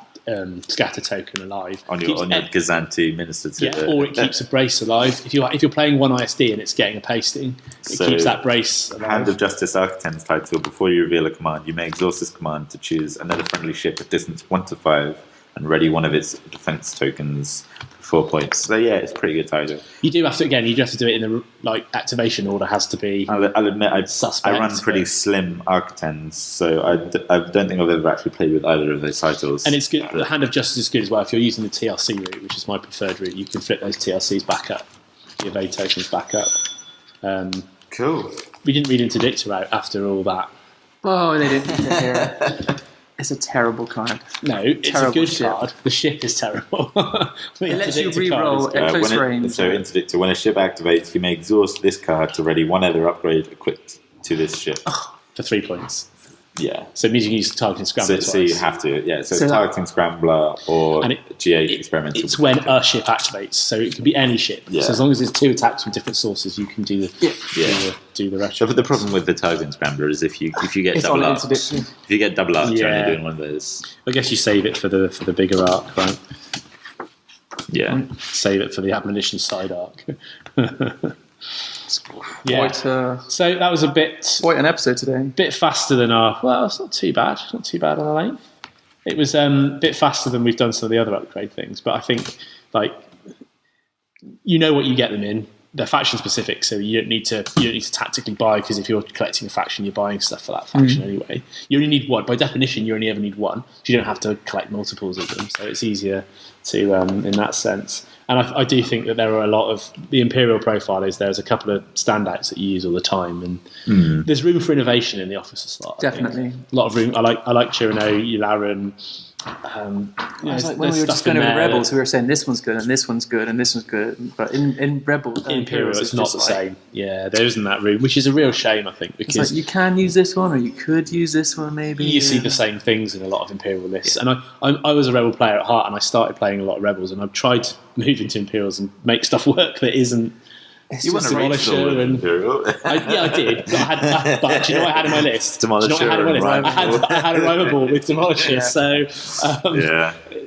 S1: scatter token alive.
S3: On your Gazanti minister to
S1: or it keeps a brace alive. If you're playing one ISD and it's getting a pasting, it keeps that brace alive.
S3: Hand of Justice Architen's title, before you reveal a command, you may exhaust this command to choose another friendly ship at distance 1 to 5 and ready one of its defense tokens for 4 points. So yeah, it's a pretty good title.
S1: You do have to do it in the activation order has to be.
S3: I'll admit I run pretty slim Architens, so I don't think I've ever actually played with either of those titles.
S1: And it's good. The Hand of Justice is good as well. If you're using the TLC route, which is my preferred route, you can flip those TLCs back up, your evade tokens back up.
S3: Cool.
S1: We didn't read Interdictor out after all that.
S5: Oh, they didn't need to hear it. It's a terrible card.
S1: No, it's a good card. The ship is terrible.
S5: It lets you reroll at close range.
S3: So Interdictor, when a ship activates, you may exhaust this card to ready one other upgrade equipped to this ship.
S1: For 3 points.
S3: Yeah.
S1: So it means you can use Targeting Scrambler
S3: So you have to, yeah. So it's Targeting Scrambler or G8 Experimental.
S1: It's when a ship activates, so it can be any ship. Yeah. So as long as it's 2 attacks from different sources, you can do the rest.
S3: But the problem with the Targeting Scrambler is if you get double arc, you're only doing one of those.
S1: I guess you save it for the bigger arc, right?
S3: Yeah.
S1: Save it for the Admonition side arc. So that was
S5: quite an episode today.
S1: Bit faster than it's not too bad. Not too bad on the length. It was a bit faster than we've done some of the other upgrade things, but I think you know what you get them in. They're faction specific, so you don't need to tactically buy, because if you're collecting a faction, you're buying stuff for that faction anyway. You only need one. By definition, you only ever need one. You don't have to collect multiples of them, so it's easier to in that sense. And I do think that there are a lot of the Imperial profilers. There's a couple of standouts that you use all the time, and there's room for innovation in the officer slot.
S5: Definitely,
S1: a lot of room. I like Chirano, Yularen.
S5: It's like when we were just going over Rebels, we were saying this one's good and this one's good and this one's good, but in Rebels,
S1: Imperial, it's not the same. Yeah, there isn't that room, which is a real shame, I think, because
S5: you can use this one or you could use this one. Maybe
S1: you see the same things in a lot of Imperial lists, and I was a Rebel player at heart, and I started playing a lot of Rebels, and I've tried to move into Imperials and make stuff work that isn't.
S3: You want to Demolisher and Imperial?
S1: I did. But do you know what I had in my list?
S3: Demolisher.
S1: I had a Roma ball with Demolisher, so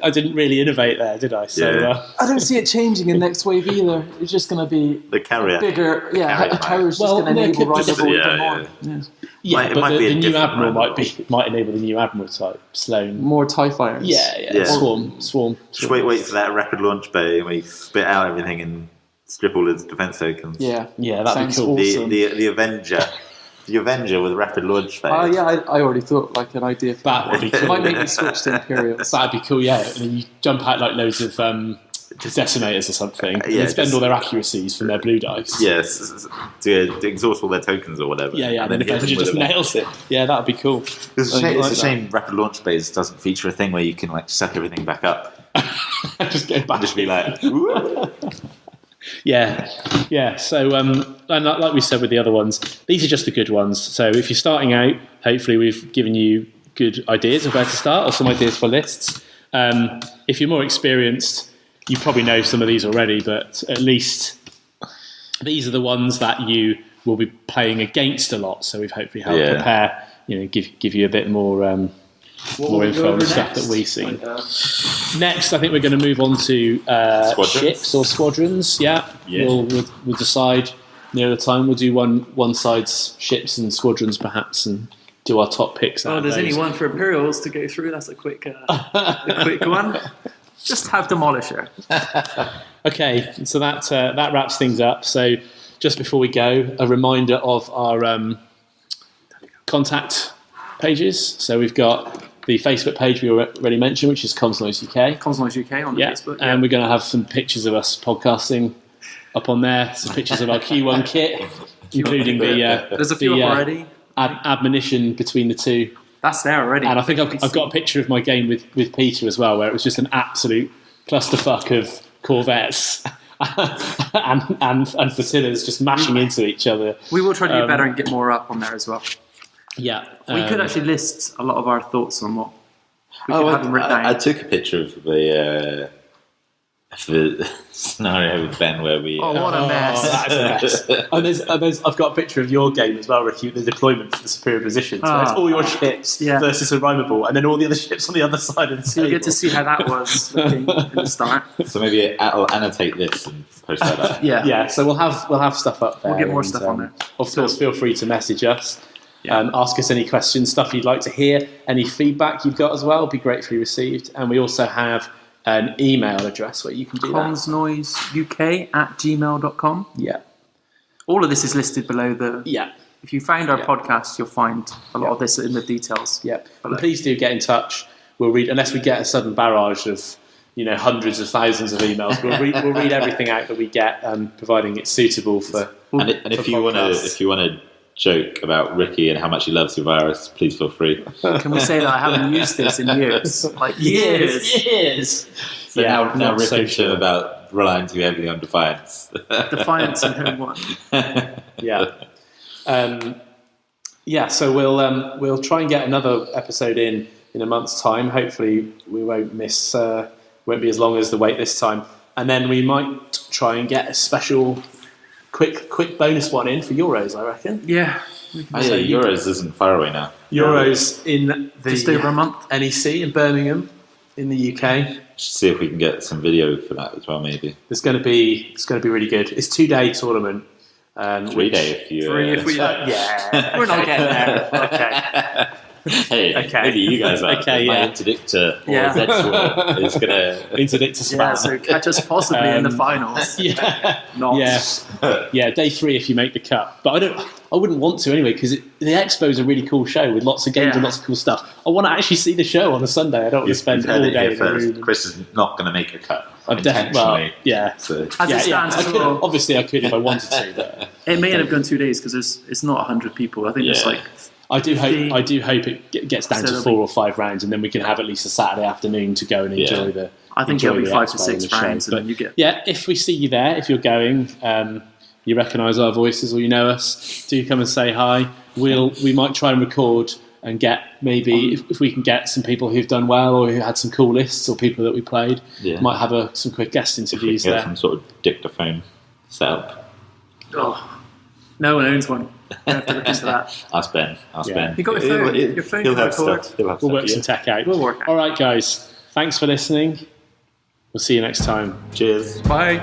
S1: I didn't really innovate there, did I? So
S5: I don't see it changing in next wave either. It's just going to be
S3: the carrier,
S5: bigger. A carrier's just going to enable Roma ball even more.
S1: Yeah, but the new Admiral might enable the new Admiral type Sloane.
S5: More TIE fighters.
S1: Yeah. Swarm.
S3: Just wait for that rapid launch bay and we spit out everything and strip all its defense tokens.
S1: Yeah, that'd be cool.
S5: Awesome.
S3: The Avenger. The Avenger with rapid launch phase.
S5: I already thought like an idea for
S1: that. Would be cool.
S5: It might make me switch to Imperials.
S1: That'd be cool, yeah. And then you jump out like loads of Decimators or something, and spend all their accuracies from their blue dice.
S3: Yes, to exhaust all their tokens or whatever.
S1: Yeah, and then the Avenger just nails it. Yeah, that'd be cool.
S3: It's a shame Rapid Launch Base doesn't feature a thing where you can suck everything back up.
S1: Just go back.
S3: Just be like,
S1: Yeah. So, and like we said with the other ones, these are just the good ones. So, if you're starting out, hopefully we've given you good ideas of where to start or some ideas for lists. If you're more experienced, you probably know some of these already, but at least these are the ones that you will be playing against a lot. So, we've hopefully helped prepare. Give you a bit more info on the stuff that we see. Next, I think we're going to move on to ships or squadrons. Yeah. We'll decide near the time. We'll do one side's ships and squadrons perhaps, and do our top picks.
S5: There's only one for Imperials to go through. That's a quick one. Just have Demolisher.
S1: Okay, so that wraps things up. So just before we go, a reminder of our contact pages. So we've got the Facebook page we already mentioned, which is Comms Noise UK.
S5: Comms Noise UK on Facebook.
S1: And we're going to have some pictures of us podcasting up on there. Some pictures of our Q1 kit, including
S5: there's a few already.
S1: Admonition between the two.
S5: That's there already.
S1: And I think I've got a picture of my game with Peter as well, where it was just an absolute clusterfuck of Corvettes and flotillas just mashing into each other.
S5: We will try to do better and get more up on there as well.
S1: Yeah,
S5: we could actually list a lot of our thoughts on what we could have them written down.
S3: I took a picture of the the scenario with Ben where we...
S5: Oh, what a mess.
S1: That's a mess. and there's, I've got a picture of your game as well, Rikki, the deployment for the superior position. So it's all your ships versus a Rhymeable, and then all the other ships on the other side of the table.
S5: You get to see how that was looking in the start.
S3: So maybe I'll annotate this and post that up.
S1: Yeah, so we'll have stuff up there.
S5: We'll get more stuff on there.
S1: Of course, feel free to message us. Ask us any questions, stuff you'd like to hear, any feedback you've got as well, be gratefully received. And we also have an email address where you can do
S5: comsnoiseuk@gmail.com.
S1: Yeah.
S5: All of this is listed below the...
S1: Yeah.
S5: If you find our podcast, you'll find a lot of this in the details.
S1: Yeah. And please do get in touch. We'll read, unless we get a sudden barrage of hundreds of thousands of emails. We'll read everything out that we get, providing it's suitable for.
S3: And if you want to joke about Rikki and how much he loves your virus, please feel free.
S5: Can we say that I haven't used this in years? Like years.
S3: So now Rick can show about relying too heavily on Defiance.
S5: Defiance and Home 1.
S1: So we'll try and get another episode in a month's time. Hopefully we won't miss. Won't be as long as the wait this time, and then we might try and get a special quick bonus one in for Euros, I reckon.
S5: Yeah.
S3: Euros isn't far away now.
S1: Euros in the
S5: just over a month.
S1: NEC in Birmingham in the UK.
S3: Should see if we can get some video for that as well. Maybe
S1: it's going to be really good. It's 2-day tournament.
S3: 3-day if you.
S5: If we. We're not getting there. Okay.
S3: Hey, maybe you guys are. My interdictor or Z-Sword is going to
S1: interdictor spam.
S5: Yeah, so catch us possibly in the finals.
S1: Day 3 if you make the cut. But I wouldn't want to anyway, because the Expo's a really cool show with lots of games and lots of cool stuff. I want to actually see the show on a Sunday. I don't want to spend all day in the room.
S3: Chris is not going to make a cut.
S1: Intentionally.
S5: As it stands as well.
S1: Obviously I could if I wanted to. But
S5: it may end up going 2 days because it's not 100 people. I think it's like...
S1: I do hope it gets down to 4 or 5 rounds, and then we can have at least a Saturday afternoon to go and enjoy the.
S5: I think it'll be 5 to 6 rounds, and then you get.
S1: Yeah, if we see you there, if you're going, you recognise our voices or you know us, do come and say hi. We might try and record and get maybe if we can get some people who've done well or who had some cool lists or people that we played. Might have some quick guest interviews there.
S3: Some sort of dictaphone set up.
S5: Oh, no one owns one. I have to look into that.
S3: Ask Ben.
S5: You got your phone. Your phone
S3: he'll
S5: can
S3: have
S5: record.
S3: stuff.
S1: We'll work some tech out.
S5: We'll work out.
S1: All right, guys. Thanks for listening. We'll see you next time.
S3: Cheers.
S5: Bye.